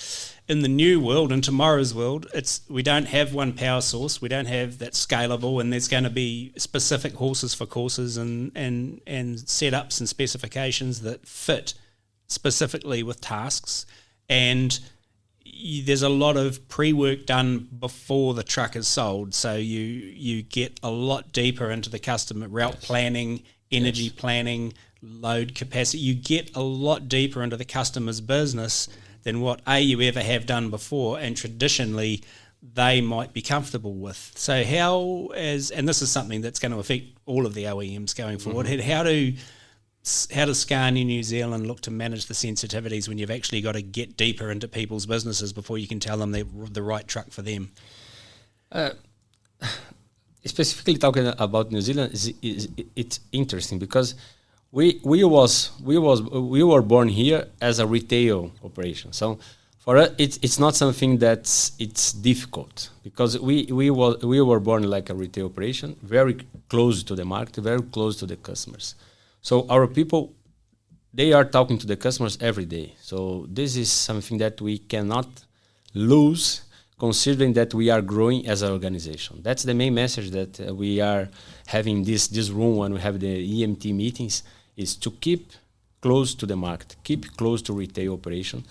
in the new world, in tomorrow's world, we don't have one power source. We don't have that scalable, and there's going to be specific horses for courses and setups and specifications that fit specifically with tasks. And there's a lot of pre-work done before the truck is sold. So you get a lot deeper into the customer route planning, energy planning, load capacity. You get a lot deeper into the customer's business than what you ever have done before, and traditionally they might be comfortable with. So and this is something that's going to affect all of the OEMs going forward, how does Scania New Zealand look to manage the sensitivities when you've actually got to get deeper into people's businesses before you can tell them they're the right truck for them? Specifically talking about New Zealand, it's interesting because we were born here as a retail operation. So for us, it's not something it's difficult, because we were born like a retail operation, very close to the market, very close to the customers. So our people, they are talking to the customers every day. So this is something that we cannot lose, considering that we are growing as an organization. That's the main message that we are having this room when we have the EMT meetings, is to keep close to the market, keep close to retail operation,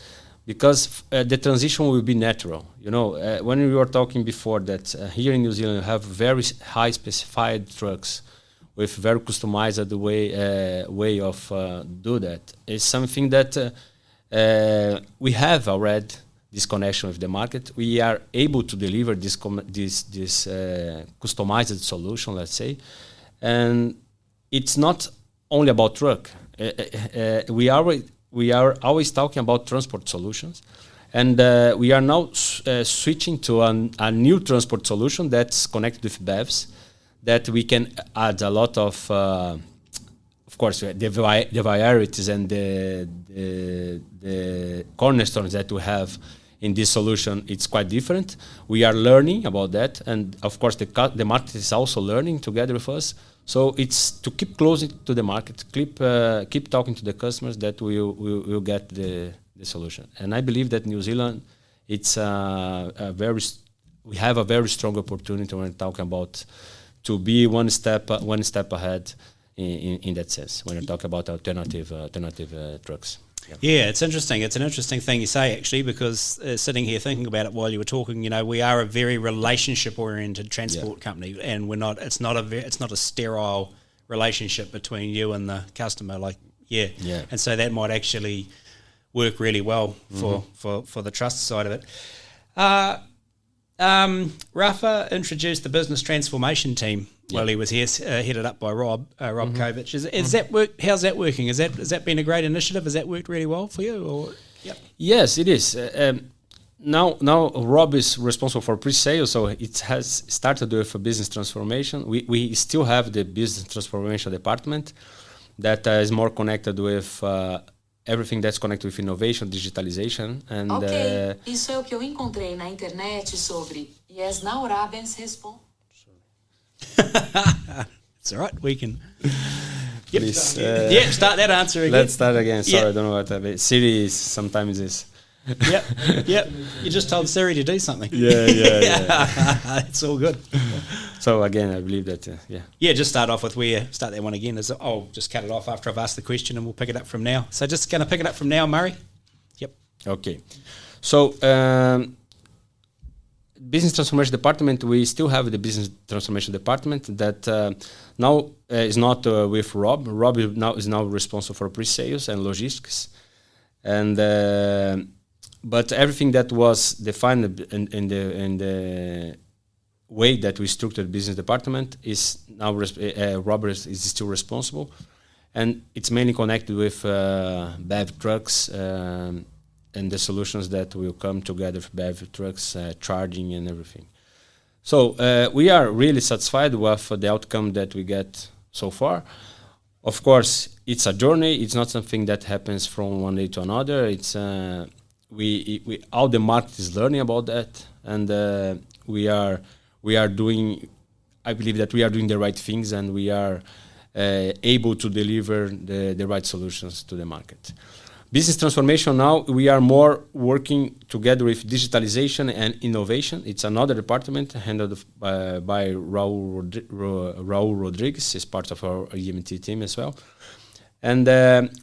because the transition will be natural. When we were talking before that here in New Zealand we have very high specified trucks with very customized way of do that. It's something that we have already this connection with the market. We are able to deliver this customized solution, let's say, and it's not only about truck. We are always talking about transport solutions, and we are now switching to a new transport solution that's connected with BEVs, that we can add a lot of course, the varieties and the cornerstones that we have in this solution. It's quite different. We are learning about that, and of course the market is also learning together with us. So it's to keep close to the market, keep talking to the customers that we'll get the solution. And I believe that New Zealand, it's we have a very strong opportunity when talking about to be one step ahead in that sense when you talk about alternative trucks. Yeah, it's interesting. It's an interesting thing you say, actually, because sitting here thinking about it while you were talking, we are a very relationship-oriented transport company, and we're not. It's not a sterile relationship between you and the customer. And so that might actually work really well for the trust side of it. Rafa introduced the business transformation team while he was here, headed up by Rob Kovich. Is that work? How's that working? Has that been a great initiative? Has that worked really well for you? Or Yes, it is. Now Rob is responsible for pre-sales, so it has started with a business transformation. We still have the business transformation department that is more connected with everything that's connected with innovation, digitalization. And, isso é o que eu encontrei na internet sobre Yes Now Rabens responde. It's all right. We can. Please, start that answer again. Let's start again. Sorry, I don't know what that is. Siri sometimes is. Yep. You just told Siri to do something. Yeah. It's all good. So again, I believe that. Just start off with start that one again. I'll just cut it off after I've asked the question, and we'll pick it up from now. So just going to pick it up from now, Murray. Yep. Okay. So. Business transformation department, we still have the business transformation department that now is not with Rob. Rob is now responsible for pre-sales and logistics, and but everything that was defined in the way that we structured the business department is now Rob is still responsible, and it's mainly connected with BEV trucks. And the solutions that will come together for BEV trucks, charging and everything. So we are really satisfied with the outcome that we get so far. Of course, it's a journey. It's not something that happens from one day to another. It's all the market is learning about that, and we are doing. I believe that we are doing the right things, and we are able to deliver the right solutions to the market. Business transformation now, we are more working together with digitalization and innovation. It's another department handled by Raul Rodriguez, is part of our EMT team as well. And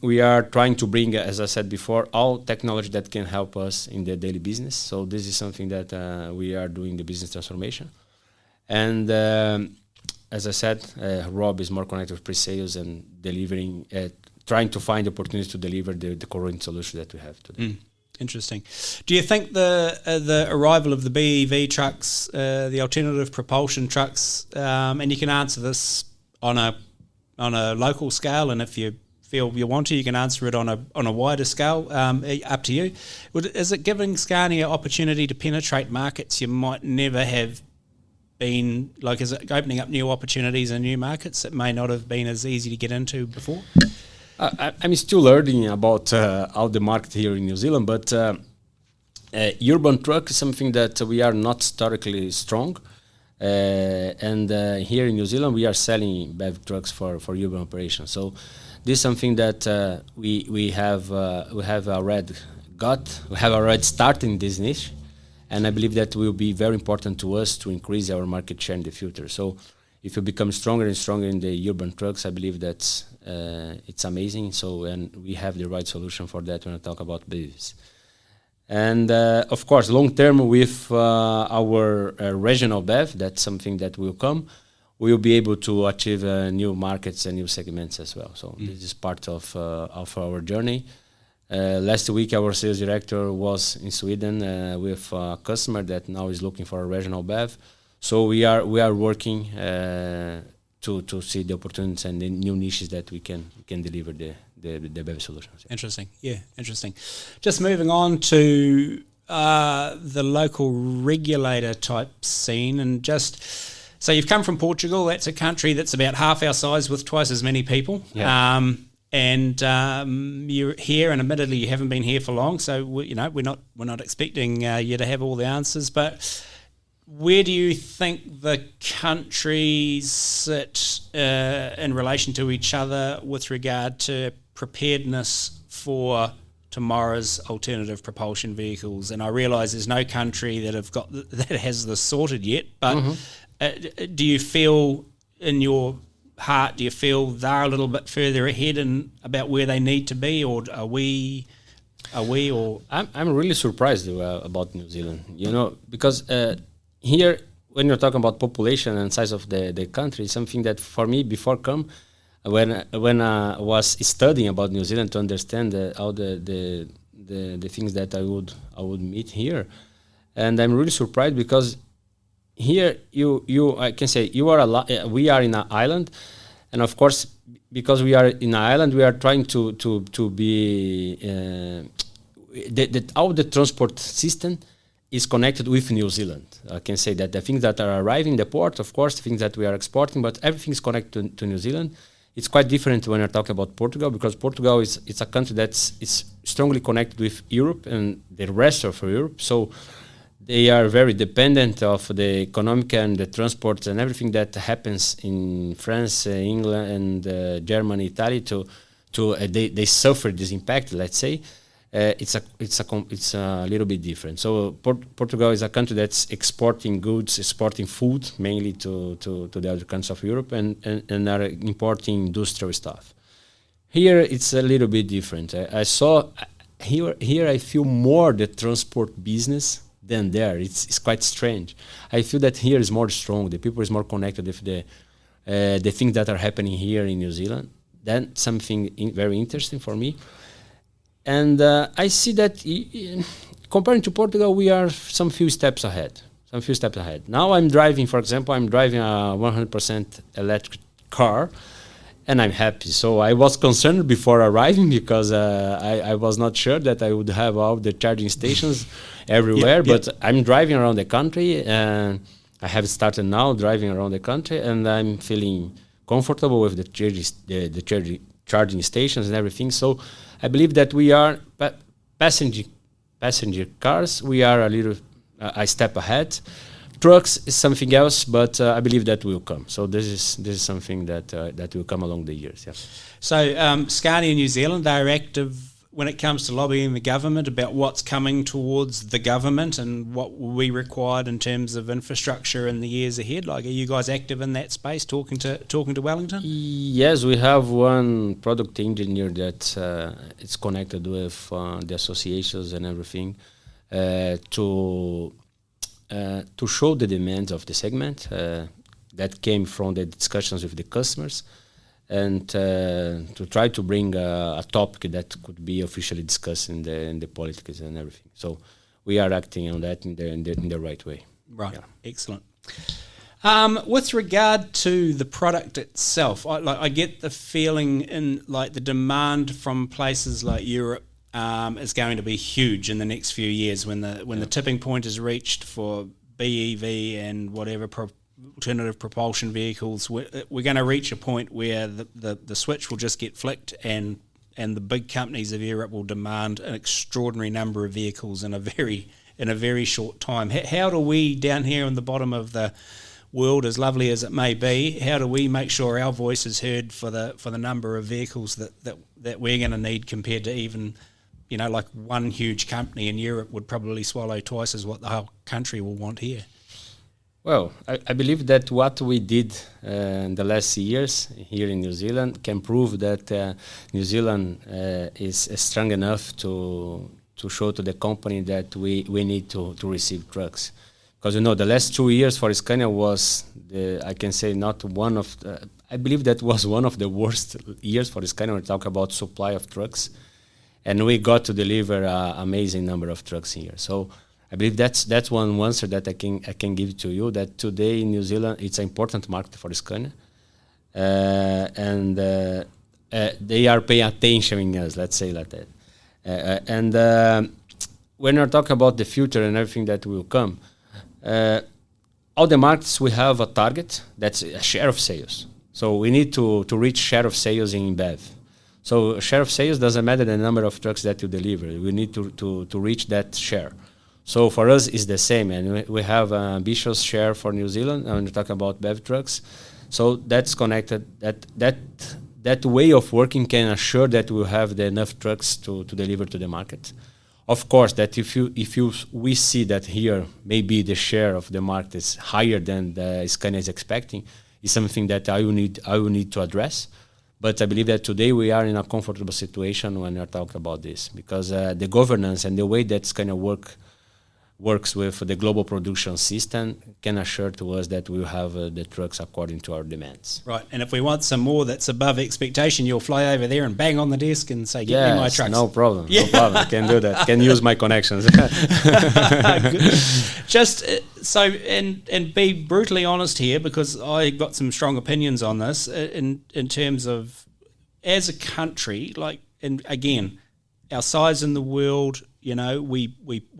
we are trying to bring, as I said before, all technology that can help us in the daily business. So this is something that we are doing the business transformation. And as I said, Rob is more connected with pre-sales and delivering trying to find opportunities to deliver the current solution that we have today. Interesting. Do you think the arrival of the BEV trucks, the alternative propulsion trucks, and you can answer this on a local scale, and if you feel you want to, you can answer it on a wider scale. Up to you. Is it giving Scania opportunity to penetrate markets you might never have been? Like, is it opening up new opportunities and new markets that may not have been as easy to get into before? I'm still learning about how the market here in New Zealand, but urban truck is something that we are not historically strong. And here in New Zealand, we are selling BEV trucks for urban operations. So this is something that we have already started in this niche, and I believe that will be very important to us to increase our market share in the future. So if we become stronger and stronger in the urban trucks, I believe that it's amazing. So, and we have the right solution for that when I talk about BEVs. And of course, long term with our regional BEV, that's something that will come. We will be able to achieve new markets and new segments as well. So this is part of our journey. Last week, our sales director was in Sweden with a customer that now is looking for a regional BEV. So we are working to see the opportunities and the new niches that we can deliver the BEV solutions. Interesting. Just moving on to the local regulator type scene, and so you've come from Portugal. That's a country that's about half our size with twice as many people. Yeah. And you're here, and admittedly you haven't been here for long, so we're not expecting you to have all the answers, but where do you think the countries sit in relation to each other with regard to preparedness for tomorrow's alternative propulsion vehicles? And I realise there's no country that has this sorted yet, but do you feel in your heart, do you feel they're a little bit further ahead in about where they need to be, or are we? I'm really surprised about New Zealand, because here, when you're talking about population and size of the country, something that for me before when I was studying about New Zealand to understand how the things that I would meet here, and I'm really surprised because here I can say we are in an island, and of course because we are in an island we are trying to be how the transport system is connected with New Zealand. I can say that the things that are arriving in the port, of course, the things that we are exporting, but everything is connected to New Zealand. It's quite different when you're talking about Portugal, because Portugal is a country that's strongly connected with Europe and the rest of Europe. So they are very dependent of the economic and the transport and everything that happens in France, England, and Germany, Italy. They suffer this impact. Let's say. It's a little bit different. So Portugal is a country that's exporting goods, exporting food mainly to the other countries of Europe, and are importing industrial stuff. Here it's a little bit different. I saw here I feel more the transport business than there. It's quite strange. I feel that here is more strong. The people is more connected with the things that are happening here in New Zealand. Then something very interesting for me. And I see that comparing to Portugal, we are some few steps ahead. Now I'm driving, for example, a 100% electric car, and I'm happy. So I was concerned before arriving because I was not sure that I would have all the charging stations everywhere. But I'm driving around the country, and I have started now driving around the country, and I'm feeling comfortable with the charging stations and everything. So I believe that we are passenger cars. We are a step ahead. Trucks is something else, but I believe that will come. So this is something that will come along the years. Yeah. So Scania New Zealand, they're active when it comes to lobbying the government about what's coming towards the government and what will be required in terms of infrastructure in the years ahead. Like, are you guys active in that space, talking to Wellington? Yes, we have one product engineer that is connected with the associations and everything to show the demands of the segment that came from the discussions with the customers, and to try to bring a topic that could be officially discussed in the politics and everything. So we are acting on that in the right way. Right, yeah. Excellent. With regard to the product itself, I get the feeling in the demand from places like Europe is going to be huge in the next few years when the tipping point is reached for BEV and whatever alternative propulsion vehicles. We're going to reach a point where the switch will just get flicked, and the big companies of Europe will demand an extraordinary number of vehicles in a very short time. How do we down here on the bottom of the world, as lovely as it may be, how do we make sure our voice is heard for the number of vehicles that we're going to need compared to even one huge company in Europe would probably swallow twice as what the whole country will want here? Well, I believe that what we did in the last years here in New Zealand can prove that New Zealand is strong enough to show to the company that we need to receive trucks. Because, the last 2 years for Scania was, I can say, not one of I believe that was one of the worst years for Scania when we talk about supply of trucks. And we got to deliver an amazing number of trucks here. So I believe that's one answer that I can give to you, that today in New Zealand it's an important market for Scania, and they are paying attention in us, let's say like that. When you're talking about the future and everything that will come, all the markets we have a target that's a share of sales. So we need to reach share of sales in BEV. So share of sales doesn't matter the number of trucks that you deliver. We need to reach that share. So for us, it's the same, and we have an ambitious share for New Zealand, and we're talking about BEV trucks. So that's connected. That way of working can assure that we'll have enough trucks to deliver to the market. Of course, that we see that here maybe the share of the market is higher than the Scania is expecting, is something that I will need to address. But I believe that today we are in a comfortable situation when we're talking about this, because the governance and the way that Scania works with the global production system can assure to us that we'll have the trucks according to our demands. Right, and if we want some more that's above expectation, you'll fly over there and bang on the desk and say, get me my trucks. No problem, no problem. Can do that. Can use my connections. Just so, and be brutally honest here, because I got some strong opinions on this in terms of, as a country, like, and again, our size in the world, you know, we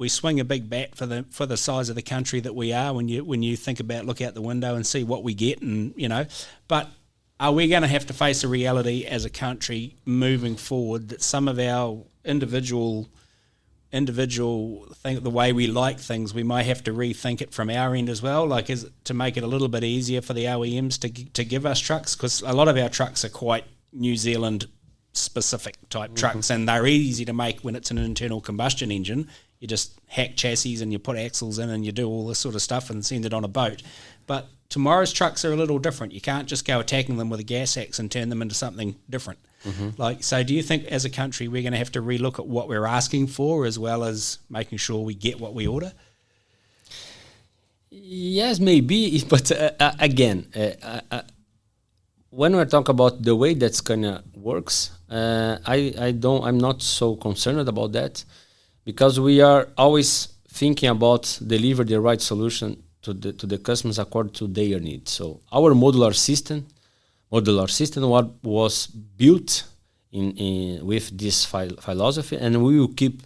swing a big bat for the size of the country that we are. When you think about, look out the window and see what we get, and you know, but are we going to have to face a reality as a country moving forward that some of our individual think the way we like things, we might have to rethink it from our end as well, like is to make it a little bit easier for the OEMs to give us trucks, because a lot of our trucks are quite New Zealand specific type trucks, and they're easy to make when it's an internal combustion engine. You just hack chassis and you put axles in and you do all this sort of stuff and send it on a boat. But tomorrow's trucks are a little different. You can't just go attacking them with a gas axe and turn them into something different. Like, so do you think as a country we're going to have to relook at what we're asking for, as well as making sure we get what we order? Yes, maybe, but again, when we talk about the way that Scania works, I'm not so concerned about that, because we are always thinking about deliver the right solution to the customers according to their needs. So our modular system what was built in with this philosophy, and we will keep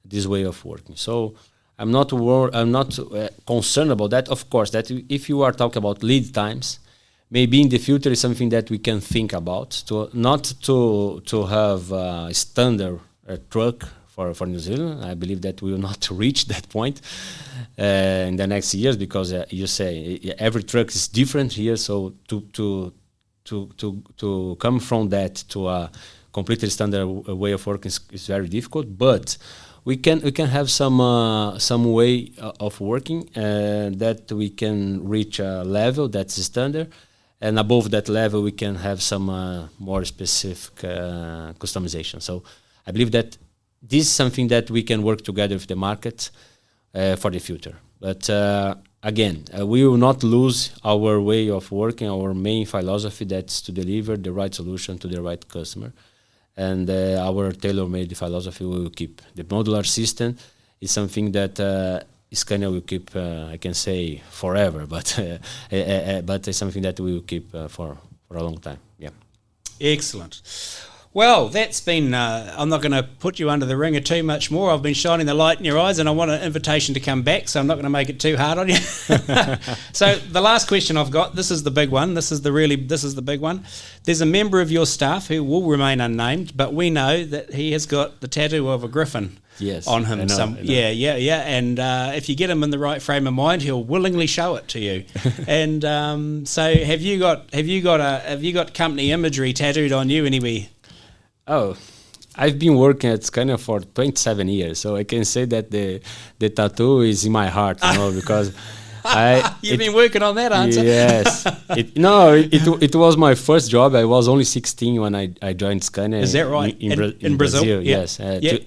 this way of working. So I'm not concerned about that. Of course, that if you are talking about lead times, maybe in the future is something that we can think about, not to have a standard truck for New Zealand. I believe that we will not reach that point in the next years, because you say every truck is different here. So to come from that to a completely standard way of working is very difficult. But we can have some way of working that we can reach a level that's standard. And above that level, we can have some more specific customization. So I believe that this is something that we can work together with the market for the future. But again, we will not lose our way of working, our main philosophy, that's to deliver the right solution to the right customer. And our tailor-made philosophy we will keep. The modular system is something that Scania will keep, I can say forever, but it's something that we will keep for a long time. Yeah. Excellent. Well, that's been, I'm not going to put you under the ringer too much more. I've been shining the light in your eyes, and I want an invitation to come back, so I'm not going to make it too hard on you. So the last question I've got, this is the big one. This is the big one. There's a member of your staff who will remain unnamed, but we know that he has got the tattoo of a griffin. Yes, on him. I know. Yeah. And if you get him in the right frame of mind, he'll willingly show it to you. And so, have you got company imagery tattooed on you anywhere? Oh, I've been working at Scania for 27 years, so I can say that the tattoo is in my heart, because You've been working on that answer. Yes. It was my first job. I was only 16 when I joined Scania. Is that right? In Brazil? Yeah. Yes.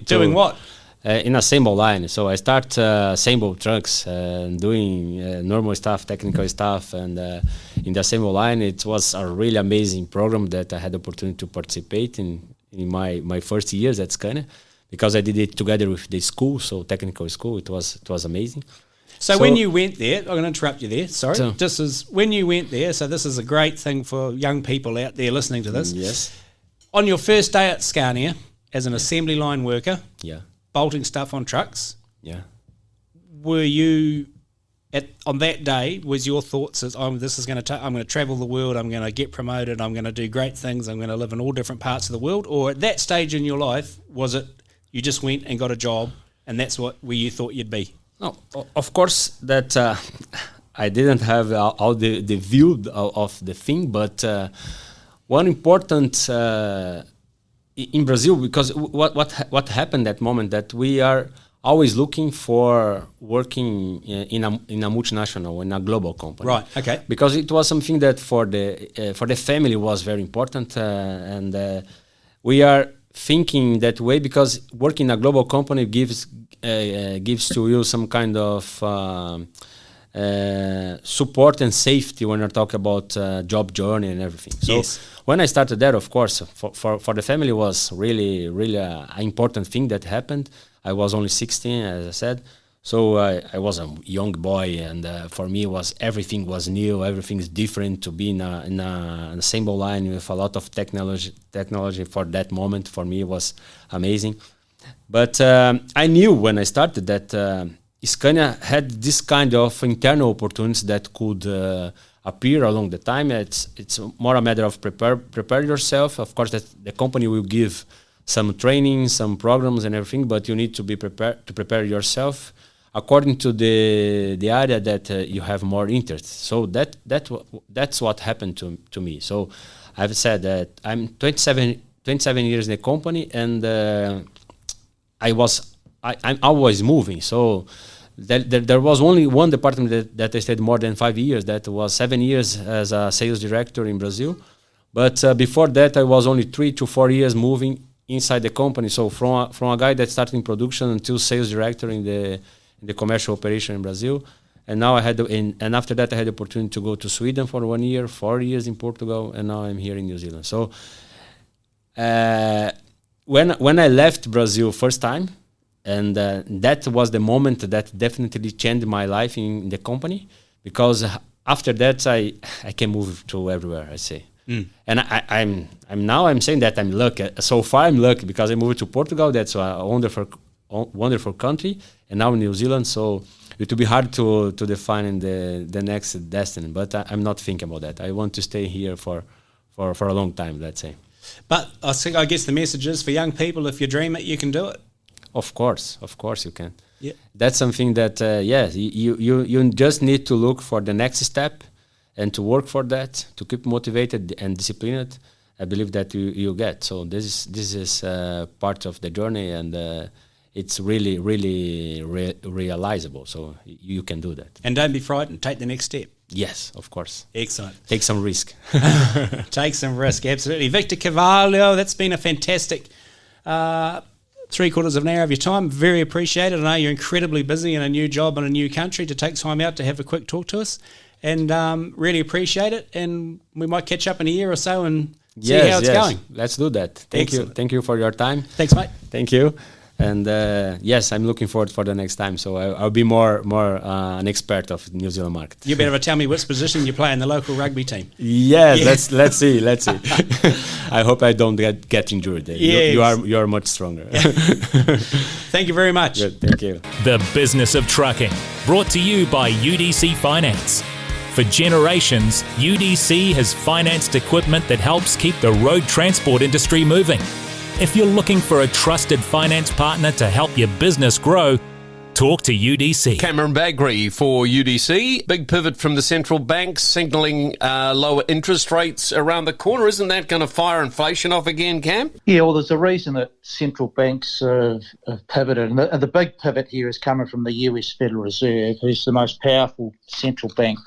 Doing what? In assemble line. So I start assemble trucks, doing normal stuff, technical stuff, and in the assemble line, it was a really amazing program that I had the opportunity to participate in my first years at Scania, because I did it together with the school, so technical school. It was amazing. So when you went there, I'm going to interrupt you there. Sorry. When you went there, so this is a great thing for young people out there listening to this. Yes. On your first day at Scania, as an assembly line worker, bolting stuff on trucks, were you on that day? Was your thoughts as I'm going to travel the world, I'm going to get promoted, I'm going to do great things, I'm going to live in all different parts of the world, or at that stage in your life was it you just went and got a job and that's where you thought you'd be? No, of course that I didn't have all the view of the thing, but one important in Brazil, because what happened that moment, that we are always looking for working in a multinational, in a global company. Right. Okay. Because it was something that for the family was very important, and we are thinking that way because working in a global company gives to you some kind of support and safety when you're talking about job journey and everything. So when I started there, of course, for the family was really an important thing that happened. I was only 16, as I said. So I was a young boy, and for me everything was new, everything is different. To be in a assembly line with a lot of technology for that moment, for me was amazing. But I knew when I started that Scania had this kind of internal opportunities that could appear along the time. It's more a matter of prepare yourself. Of course, that the company will give some training, some programs and everything, but you need to be prepared to prepare yourself according to the area that you have more interest. So that's what happened to me. So I've said that I'm 27 years in the company, and I'm always moving. So there was only one department that I stayed more than 5 years. That was 7 years as a sales director in Brazil. But before that, I was only 3 to 4 years moving inside the company. So from a guy that started in production until sales director in the commercial operation in Brazil, and now and after that I had the opportunity to go to Sweden for 1 year, 4 years in Portugal, and now I'm here in New Zealand. So when I left Brazil first time, and that was the moment that definitely changed my life in the company, because after that I can move to everywhere, I say. And I'm saying that I'm lucky. So far I'm lucky because I moved to Portugal. That's a wonderful country, and now in New Zealand. So it will be hard to define the next destiny. But I'm not thinking about that. I want to stay here for a long time, let's say. But I guess the message is for young people: if you dream it, you can do it. Of course you can. Yeah, that's something that you just need to look for the next step. And to work for that, to keep motivated and disciplined, I believe that you get. So this is part of the journey, and it's really realizable. So you can do that. And don't be frightened. Take the next step. Yes, of course. Excellent. Take some risk. Take some risk, absolutely. Victor Carvalho, that's been a fantastic 3/4 of an hour of your time. Very appreciated. I know you're incredibly busy in a new job in a new country to take time out to have a quick talk to us. And really appreciate it, and we might catch up in a year or so and see how it's going. Let's do that. Thank you for your time. Thanks, mate. Thank you. And yes, I'm looking forward for the next time. So I'll be more an expert of New Zealand market. You better tell me which position you play in the local rugby team. Yes. Let's see. I hope I don't get injured. Yes. You are much stronger. Thank you very much. Good, thank you. The Business of Trucking, brought to you by UDC Finance. For generations, UDC has financed equipment that helps keep the road transport industry moving. If you're looking for a trusted finance partner to help your business grow, talk to UDC. Cameron Bagrie for UDC. Big pivot from the central banks, signalling lower interest rates around the corner. Isn't that going to fire inflation off again, Cam? Yeah, well, there's a reason that central banks have pivoted. And the big pivot here is coming from the US Federal Reserve, who's the most powerful central bank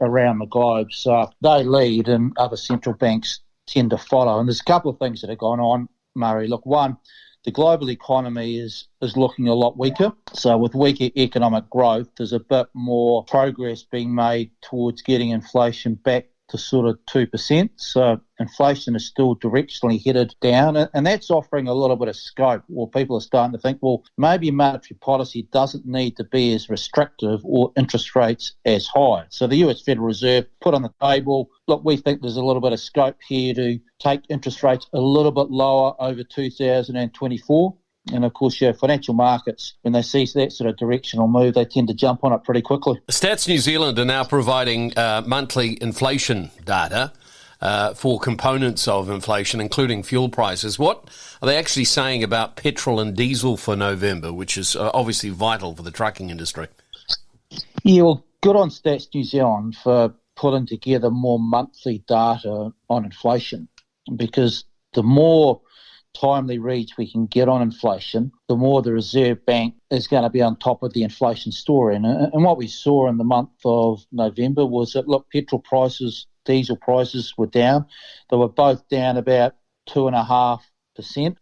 around the globe. So they lead and other central banks tend to follow. And there's a couple of things that have gone on, Murray. Look, one, the global economy is looking a lot weaker. So with weaker economic growth, there's a bit more progress being made towards getting inflation back to sort of 2%. So inflation is still directionally headed down, and that's offering a little bit of scope. Well, people are starting to think, well, maybe monetary policy doesn't need to be as restrictive or interest rates as high. So the US Federal Reserve put on the table, look, we think there's a little bit of scope here to take interest rates a little bit lower over 2024. And, of course, financial markets, when they see that sort of directional move, they tend to jump on it pretty quickly. Stats New Zealand are now providing monthly inflation data. for components of inflation, including fuel prices. What are they actually saying about petrol and diesel for November, which is obviously vital for the trucking industry? Yeah, well, good on Stats New Zealand for putting together more monthly data on inflation, because the more timely reads we can get on inflation, the more the Reserve Bank is going to be on top of the inflation story. And what we saw in the month of November was that, look, petrol prices, diesel prices were down. They were both down about 2.5%.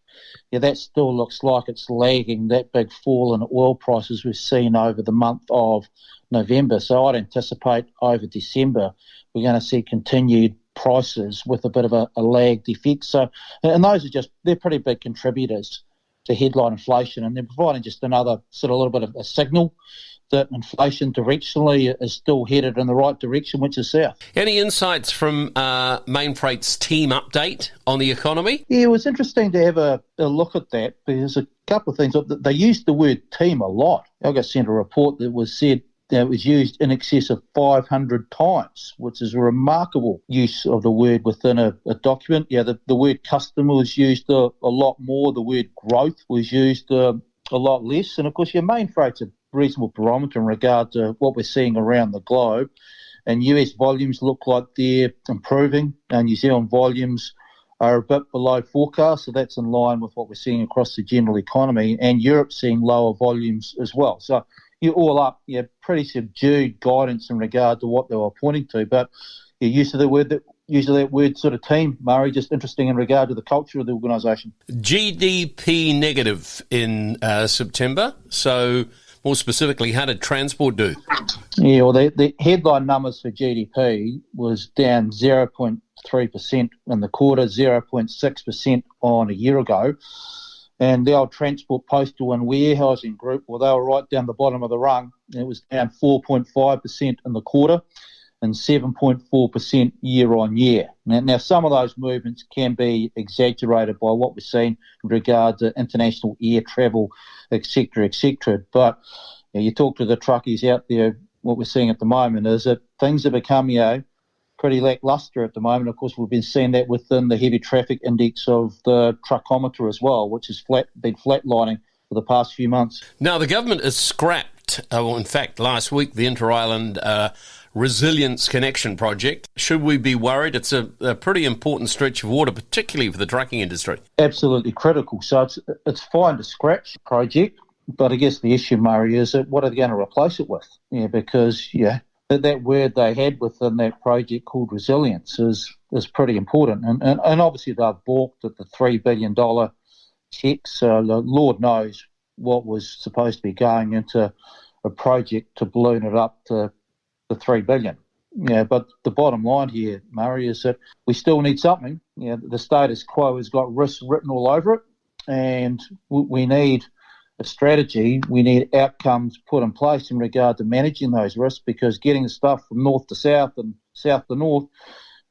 Yeah, that still looks like it's lagging that big fall in oil prices we've seen over the month of November. So I'd anticipate over December we're going to see continued prices with a bit of a lagged effect. So, and those are they're pretty big contributors to headline inflation, and they're providing just another sort of little bit of a signal that inflation directionally is still headed in the right direction, which is south. Any insights from Mainfreight's team update on the economy? Yeah, it was interesting to have a look at that, because a couple of things. They used the word team a lot. I got sent a report that was said that it was used in excess of 500 times, which is a remarkable use of the word within a document. Yeah, the word customer was used a lot more. The word growth was used a lot less. And, of course, your Mainfreight's a reasonable barometer in regard to what we're seeing around the globe. And US volumes look like they're improving, and New Zealand volumes are a bit below forecast, so that's in line with what we're seeing across the general economy. And Europe's seeing lower volumes as well. So you're all up, pretty subdued guidance in regard to what they were pointing to. But use of that word sort of team, Murray, just interesting in regard to the culture of the organisation. GDP negative in September. So more specifically, how did transport do? Yeah, well, the headline numbers for GDP was down 0.3% in the quarter, 0.6% on a year ago. And the old transport, postal and warehousing group, well, they were right down the bottom of the rung. It was down 4.5% in the quarter and 7.4% year on year. Now, some of those movements can be exaggerated by what we're seeing in regard to international air travel, et cetera, But you talk to the truckies out there, what we're seeing at the moment is that things are becoming pretty lacklustre at the moment. Of course, we've been seeing that within the heavy traffic index of the truckometer as well, which has been flatlining for the past few months. Now, the government has scrapped, in fact, last week, the Inter-Island Resilience Connection project. Should we be worried? It's a pretty important stretch of water, particularly for the trucking industry. Absolutely critical. So it's fine to scratch the project, but I guess the issue, Murray, is that what are they going to replace it with? Because that word they had within that project called resilience is pretty important. And obviously they've balked at the $3 billion cheque, so Lord knows what was supposed to be going into a project to balloon it up to the $3 billion. But the bottom line here, Murray, is that we still need something. The status quo has got risks written all over it, and we need a strategy. We need outcomes put in place in regard to managing those risks, because getting the stuff from north to south and south to north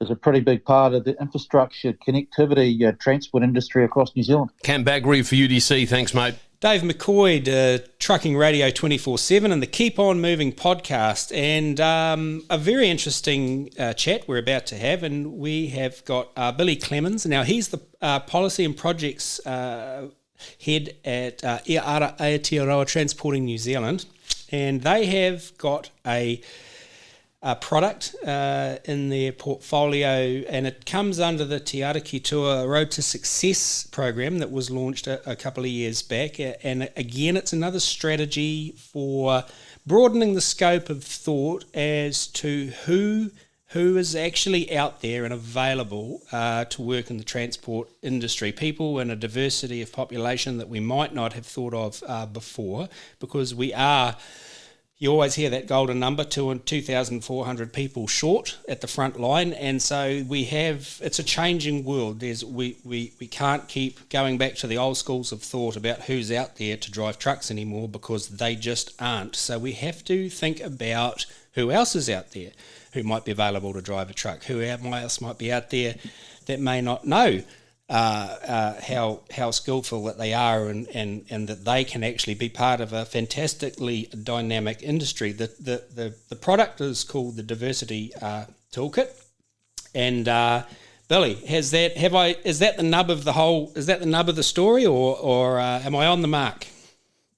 is a pretty big part of the infrastructure, connectivity, transport industry across New Zealand. Cam Bagrie for UDC. Thanks, mate. Dave McCoy, Trucking Radio 24/7 and the Keep On Moving podcast, and a very interesting chat we're about to have, and we have got Billy Clemens. Now, he's the Policy and Projects head at E Ara Aotearoa Transporting New Zealand, and they have got a product in their portfolio, and it comes under the Te Ara Ki Tua Road to Success program that was launched a couple of years back. And again, it's another strategy for broadening the scope of thought as to who is actually out there and available to work in the transport industry. People in a diversity of population that we might not have thought of before, because you always hear that golden number, 2,400 people short at the front line, and so it's a changing world. We can't keep going back to the old schools of thought about who's out there to drive trucks anymore, because they just aren't. So we have to think about who else is out there who might be available to drive a truck, who else might be out there that may not know how skillful that they are, and that they can actually be part of a fantastically dynamic industry. The product is called the Diversity Toolkit, And Billy, is that the nub of the whole? Is that the nub of the story, or am I on the mark?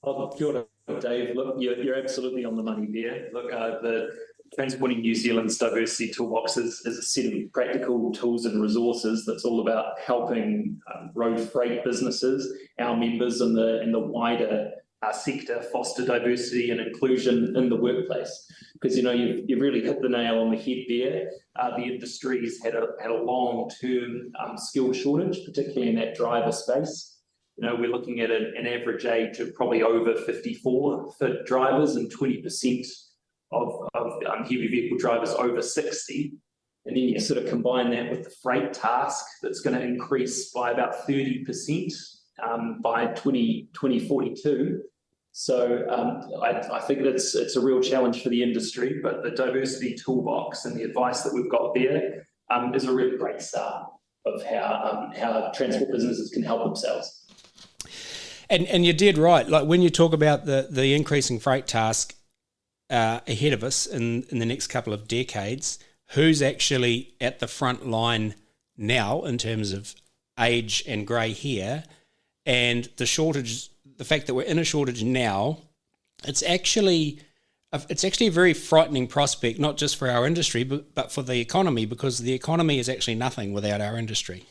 Oh, kia ora, Dave. Look, you're absolutely on the money there. Look, the Transporting New Zealand's Diversity Toolbox is a set of practical tools and resources that's all about helping road freight businesses, our members in the wider sector, foster diversity and inclusion in the workplace. Because you've really hit the nail on the head there. The industry's had a long-term skill shortage, particularly in that driver space. We're looking at an average age of probably over 54 for drivers and 20% of heavy vehicle drivers over 60. And then you sort of combine that with the freight task that's going to increase by about 30% by 2042. So I think it's a real challenge for the industry, but the diversity toolbox and the advice that we've got there is a really great start of how transport businesses can help themselves. And you did right. Like when you talk about the increasing freight task ahead of us in the next couple of decades, who's actually at the front line now in terms of age and grey hair, and the shortage, the fact that we're in a shortage now, it's actually a very frightening prospect, not just for our industry, but for the economy, because the economy is actually nothing without our industry.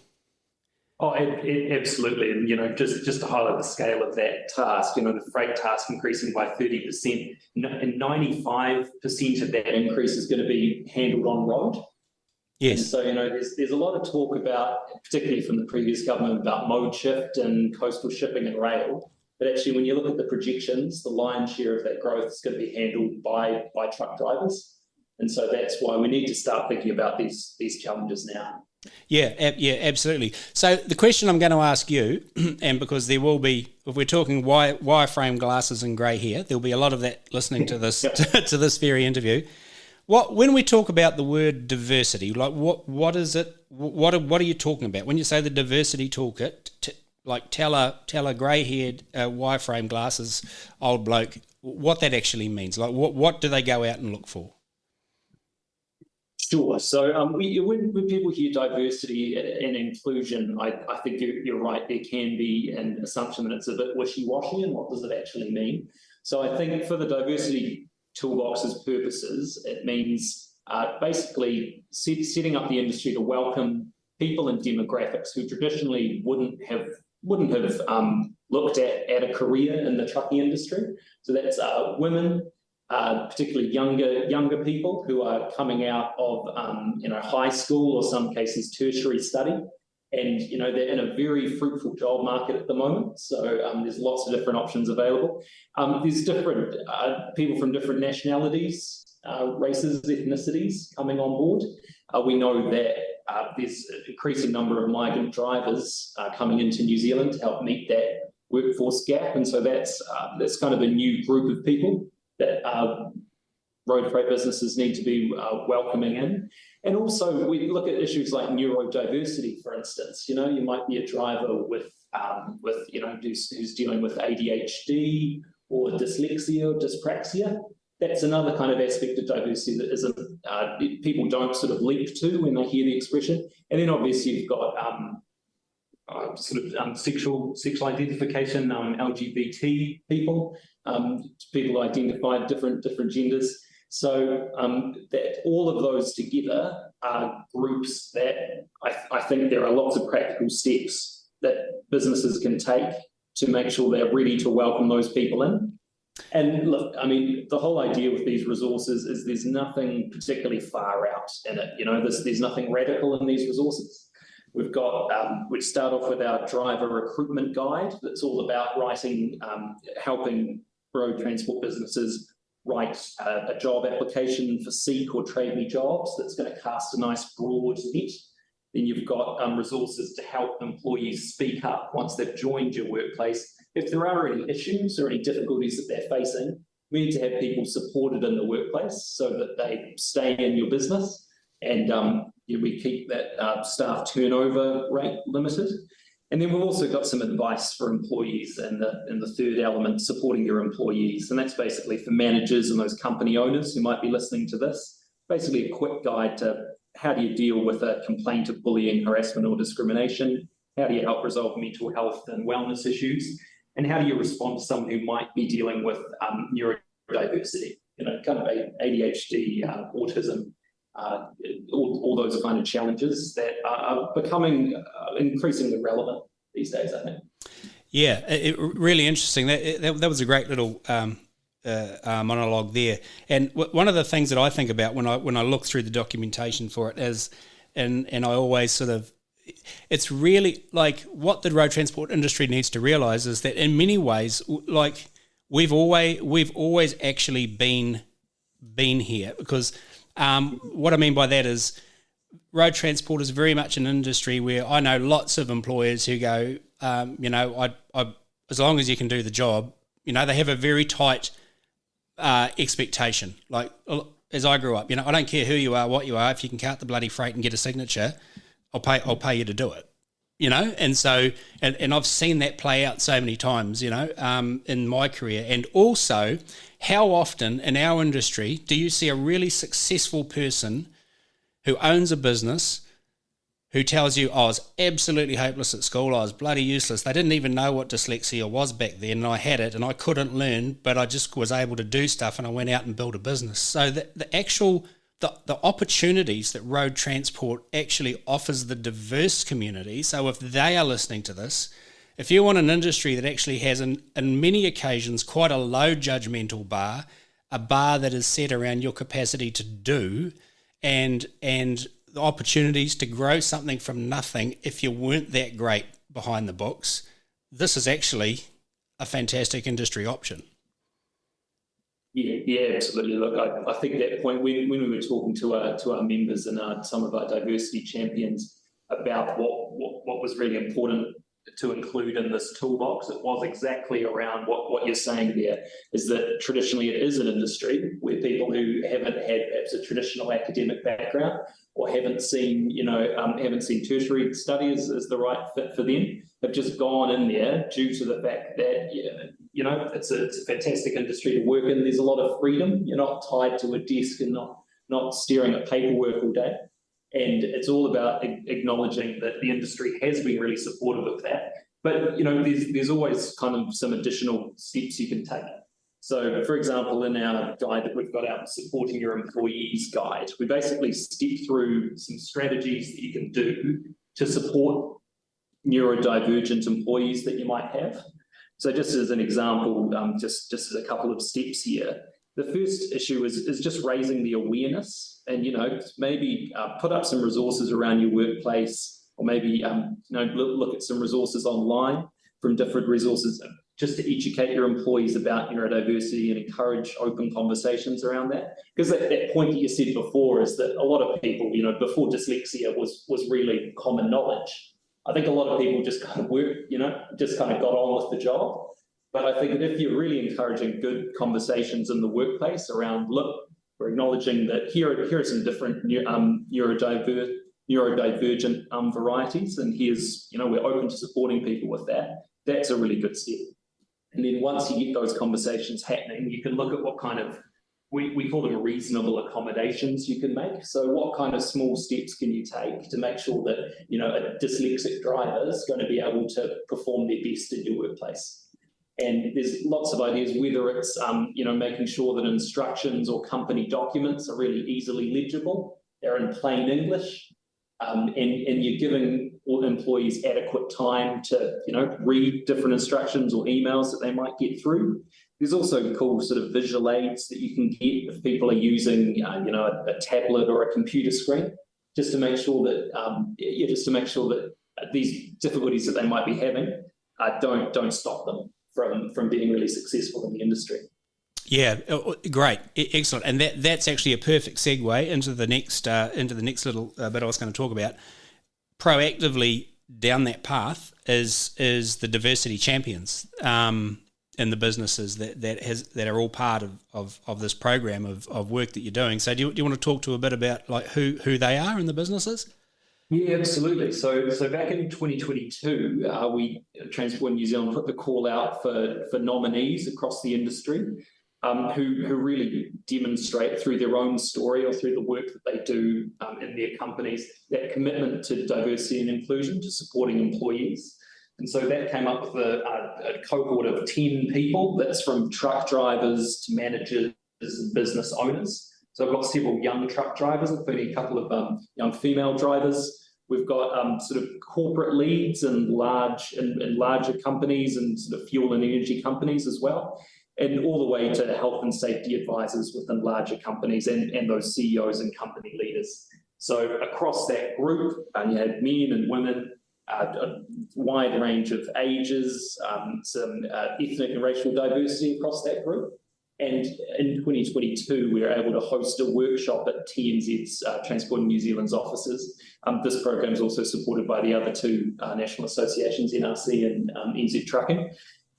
Oh, absolutely. And, just to highlight the scale of that task, the freight task increasing by 30%, and 95% of that increase is going to be handled on road. Yes. And so, there's a lot of talk about, particularly from the previous government, about mode shift and coastal shipping and rail. But actually, when you look at the projections, the lion's share of that growth is going to be handled by truck drivers. And so that's why we need to start thinking about these challenges now. Yeah, absolutely. So the question I'm going to ask you, and because there will be, if we're talking wireframe glasses and grey hair, there'll be a lot of that listening to this to this very interview. When we talk about the word diversity, like what is it? What are you talking about when you say the diversity toolkit? Tell a grey-haired wireframe glasses old bloke what that actually means. Like what do they go out and look for? Sure. So when people hear diversity and inclusion, I think you're right. There can be an assumption that it's a bit wishy-washy, and what does it actually mean? So I think for the diversity toolbox's purposes, it means basically setting up the industry to welcome people and demographics who traditionally wouldn't have looked at a career in the trucking industry. So that's women, particularly younger people who are coming out of high school or some cases tertiary study, and they're in a very fruitful job market at the moment. So there's lots of different options available. There's different people from different nationalities, races, ethnicities coming on board. We know that there's an increasing number of migrant drivers coming into New Zealand to help meet that workforce gap, and so that's kind of a new group of people that road freight businesses need to be welcoming in. And also we look at issues like neurodiversity, for instance. You might be a driver with who's dealing with ADHD or dyslexia or dyspraxia. That's another kind of aspect of diversity that isn't people don't sort of leap to when they hear the expression. And then obviously you've got sexual identification, LGBT people, people identify different genders. So that all of those together are groups that I think there are lots of practical steps that businesses can take to make sure they're ready to welcome those people in. And look, I mean, the whole idea with these resources is there's nothing particularly far out in it. There's nothing radical in these resources. We've got, we start off with our driver recruitment guide that's all about helping road transport businesses write a job application for Seek or Trade Me Jobs that's going to cast a nice broad net. Then you've got resources to help employees speak up once they've joined your workplace. If there are any issues or any difficulties that they're facing, we need to have people supported in the workplace so that they stay in your business, and we keep that staff turnover rate limited. And then we've also got some advice for employees and the third element, supporting your employees. And that's basically for managers and those company owners who might be listening to this. Basically a quick guide to how do you deal with a complaint of bullying, harassment or discrimination? How do you help resolve mental health and wellness issues? And how do you respond to someone who might be dealing with neurodiversity, kind of ADHD, autism, all those kind of challenges that are becoming increasingly relevant these days, I think. Yeah, really interesting. That was a great little monologue there. And one of the things that I think about when I look through the documentation for it is, and I always sort of, it's really like what the road transport industry needs to realise is that in many ways, like we've always actually been here, because what I mean by that is road transport is very much an industry where I know lots of employers who go, I as long as you can do the job, they have a very tight expectation. Like as I grew up, I don't care who you are, what you are, if you can cart the bloody freight and get a signature, I'll pay you to do it. And so, and I've seen that play out so many times, in my career. And also, how often in our industry do you see a really successful person who owns a business who tells you, I was absolutely hopeless at school, I was bloody useless, they didn't even know what dyslexia was back then, and I had it and I couldn't learn, but I just was able to do stuff and I went out and built a business. So the opportunities that road transport actually offers the diverse community. So if they are listening to this, if you want an industry that actually has, in many occasions, quite a low judgmental bar, a bar that is set around your capacity to do, and the opportunities to grow something from nothing if you weren't that great behind the books, this is actually a fantastic industry option. Yeah, absolutely. Look, I think that point when we were talking to our members and some of our diversity champions about what was really important to include in this toolbox, it was exactly around what you're saying there, is that traditionally it is an industry where people who haven't had perhaps a traditional academic background or haven't seen tertiary studies as the right fit for them, have just gone in there due to the fact that it's a fantastic industry to work in. There's a lot of freedom. You're not tied to a desk and not staring at paperwork all day. And it's all about acknowledging that the industry has been really supportive of that. But, there's always kind of some additional steps you can take. So, for example, in our guide that we've got out, Supporting Your Employees guide, we basically step through some strategies that you can do to support neurodivergent employees that you might have. So just as an example, just as a couple of steps here, the first issue is just raising the awareness and, maybe put up some resources around your workplace, or maybe, look at some resources online from different resources just to educate your employees about neurodiversity and encourage open conversations around that. Because that point that you said before is that a lot of people, before dyslexia was really common knowledge. I think a lot of people just kind of just kind of got on with the job. But I think if you're really encouraging good conversations in the workplace around, look, we're acknowledging that here are some different neurodivergent varieties, and here's, we're open to supporting people with that. That's a really good step. And then once you get those conversations happening, you can look at what kind of, we call them reasonable accommodations you can make. So what kind of small steps can you take to make sure that, a dyslexic driver is going to be able to perform their best in your workplace? And there's lots of ideas, whether it's, making sure that instructions or company documents are really easily legible, they're in plain English, and you're giving all employees adequate time to, read different instructions or emails that they might get through. There's also cool sort of visual aids that you can get if people are using, a tablet or a computer screen, just to make sure that, these difficulties that they might be having don't stop them from being really successful in the industry. Yeah, great, excellent, and that's actually a perfect segue into the next little bit I was going to talk about. Proactively down that path is the diversity champions in the businesses that are all part of this program of work that you're doing. So do you want to talk to a bit about like who they are in the businesses? Yeah, absolutely. So back in 2022, we Transport New Zealand put the call out for nominees across the industry. who really demonstrate through their own story or through the work that they do in their companies that commitment to diversity and inclusion, to supporting employees. And so that came up with a cohort of 10 people that's from truck drivers to managers and business owners. So I've got several young truck drivers, including a couple of young female drivers. We've got sort of corporate leads in larger companies and sort of fuel and energy companies as well, and all the way to health and safety advisors within larger companies and those CEOs and company leaders. So across that group, you had men and women, a wide range of ages, some ethnic and racial diversity across that group. And in 2022, we were able to host a workshop at TNZ's Transport New Zealand's offices. This program is also supported by the other two national associations, NRC and NZ Trucking.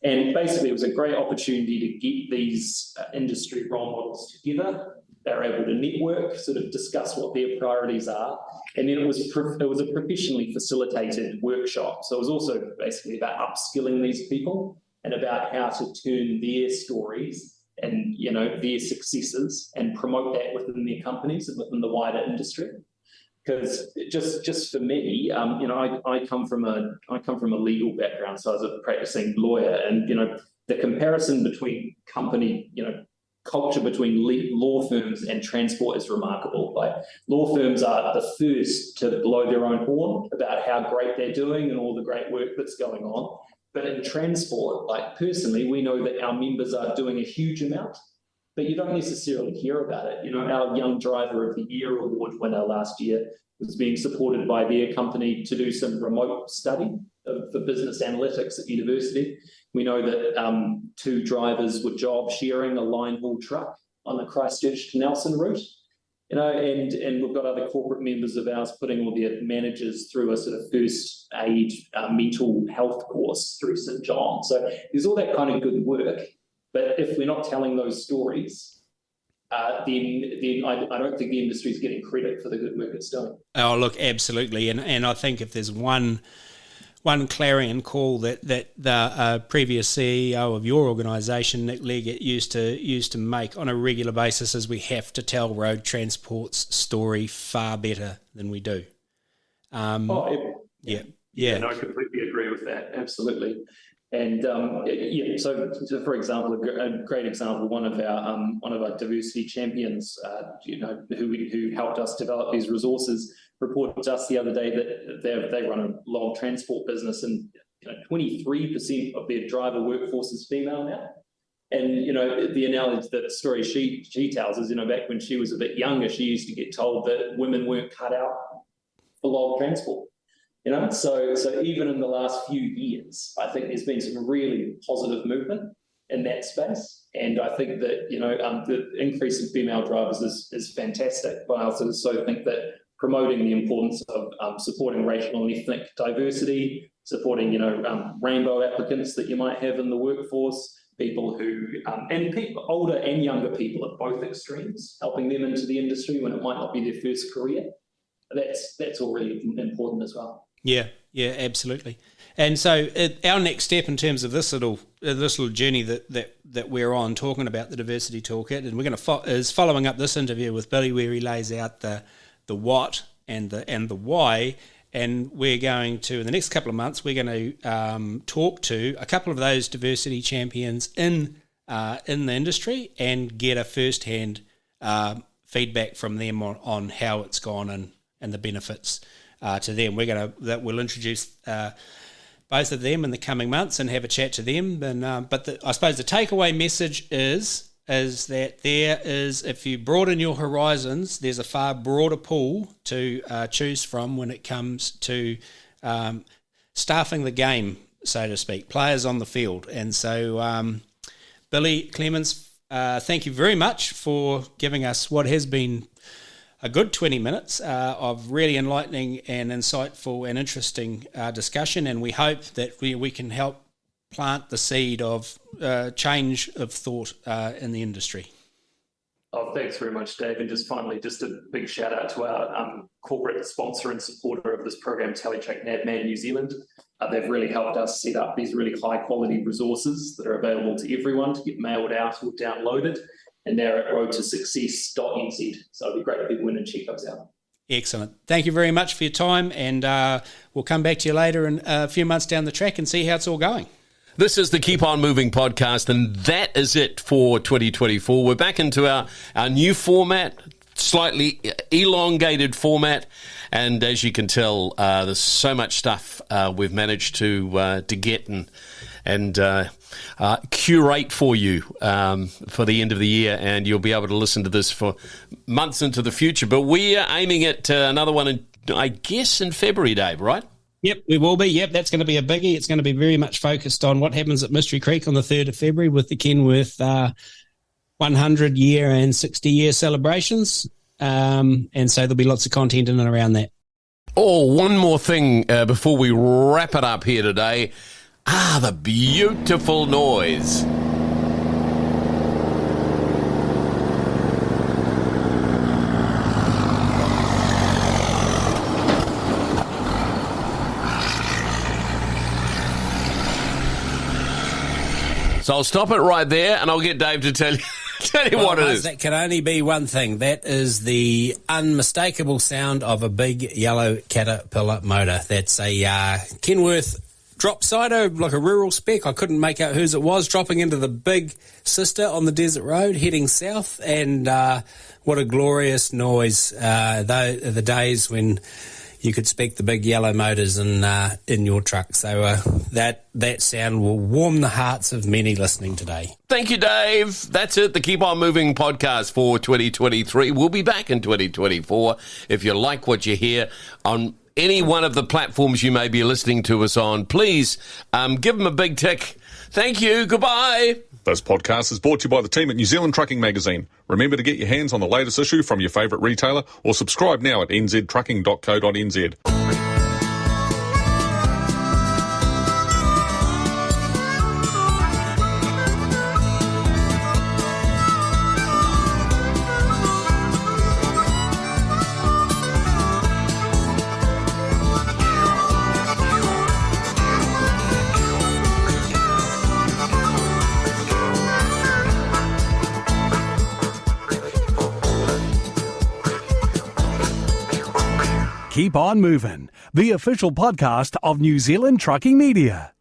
And basically, it was a great opportunity to get these industry role models together. They were able to network, sort of discuss what their priorities are. And then it was a professionally facilitated workshop. So it was also basically about upskilling these people and about how to turn their stories and their successes and promote that within their companies and within the wider industry. Because just for me, I come from a legal background, so I was a practicing lawyer, and the comparison between company, culture between law firms and transport is remarkable. Like, law firms are the first to blow their own horn about how great they're doing and all the great work that's going on. But in transport, like, personally, we know that our members are doing a huge amount, but you don't necessarily hear about it. Our Young Driver of the Year award winner last year was being supported by their company to do some remote study for business analytics at university. We know that 2 drivers were job sharing a line haul truck on the Christchurch to Nelson route. And we've got other corporate members of ours putting all their managers through a sort of first aid mental health course through St. John. So there's all that kind of good work. But if we're not telling those stories, then I don't think the industry is getting credit for the good work it's doing. Oh, look, absolutely. And I think if there's one clarion call that the previous CEO of your organisation, Nick Leggett, used to make on a regular basis, is we have to tell road transport's story far better than we do. Yeah, no, I completely agree with that. Absolutely. And so for example, a great example, one of our diversity champions, who helped us develop these resources, reported to us the other day that they run a log transport business, and 23% of their driver workforce is female now. And the analogy, the story she tells is, back when she was a bit younger, she used to get told that women weren't cut out for log transport. So even in the last few years, I think there's been some really positive movement in that space. And I think that, the increase in female drivers is fantastic. But I also think that promoting the importance of supporting racial and ethnic diversity, supporting, rainbow applicants that you might have in the workforce, people who, and people, older and younger people at both extremes, helping them into the industry when it might not be their first career. That's all really important as well. Yeah, absolutely. And so our next step in terms of this little journey that we're on, talking about the diversity toolkit, and we're going to is following up this interview with Billy, where he lays out the what and the why. And we're going to, in the next couple of months, we're going to talk to a couple of those diversity champions in the industry and get a first-hand feedback from them on how it's gone and the benefits to them. We'll introduce both of them in the coming months and have a chat to them. And I suppose the takeaway message is that there is, if you broaden your horizons, there's a far broader pool to choose from when it comes to staffing the game, so to speak, players on the field. And so, Billy Clemens, thank you very much for giving us what has been a good 20 minutes of really enlightening and insightful and interesting discussion, and we hope that we can help plant the seed of change of thought in the industry. Oh, thanks very much, Dave. And just finally, just a big shout out to our corporate sponsor and supporter of this program, Teletrack Navman New Zealand. They've really helped us set up these really high quality resources that are available to everyone to get mailed out or downloaded. And they're at roadtosuccess.nz. So it'd be great if people went and check those out. Excellent. Thank you very much for your time, and we'll come back to you later in a few months down the track and see how it's all going. This is the Keep On Moving podcast, and that is it for 2024. We're back into our new format, slightly elongated format, and as you can tell, there's so much stuff we've managed to get and curate for you for the end of the year, and you'll be able to listen to this for months into the future. But we are aiming at another one, I guess, in February, Dave, right? Yep, we will be. Yep, that's going to be a biggie. It's going to be very much focused on what happens at Mystery Creek on the 3rd of February with the Kenworth 100-year and 60-year celebrations. And so there'll be lots of content in and around that. Oh, one more thing before we wrap it up here today. The beautiful noise. So I'll stop it right there, and I'll get Dave to tell you what it is. That can only be one thing. That is the unmistakable sound of a big yellow Caterpillar motor. That's a Kenworth drop sider, like a rural spec. I couldn't make out whose it was, dropping into the big sister on the desert road, heading south. And what a glorious noise. The days when you could spec the big yellow motors in your truck. So that sound will warm the hearts of many listening today. Thank you, Dave. That's it, the Keep On Moving podcast for 2023. We'll be back in 2024. If you like what you hear on any one of the platforms you may be listening to us on, please give them a big tick. Thank you. Goodbye. This podcast is brought to you by the team at New Zealand Trucking Magazine. Remember to get your hands on the latest issue from your favourite retailer or subscribe now at nztrucking.co.nz. Keep On Moving, the official podcast of New Zealand Trucking Media.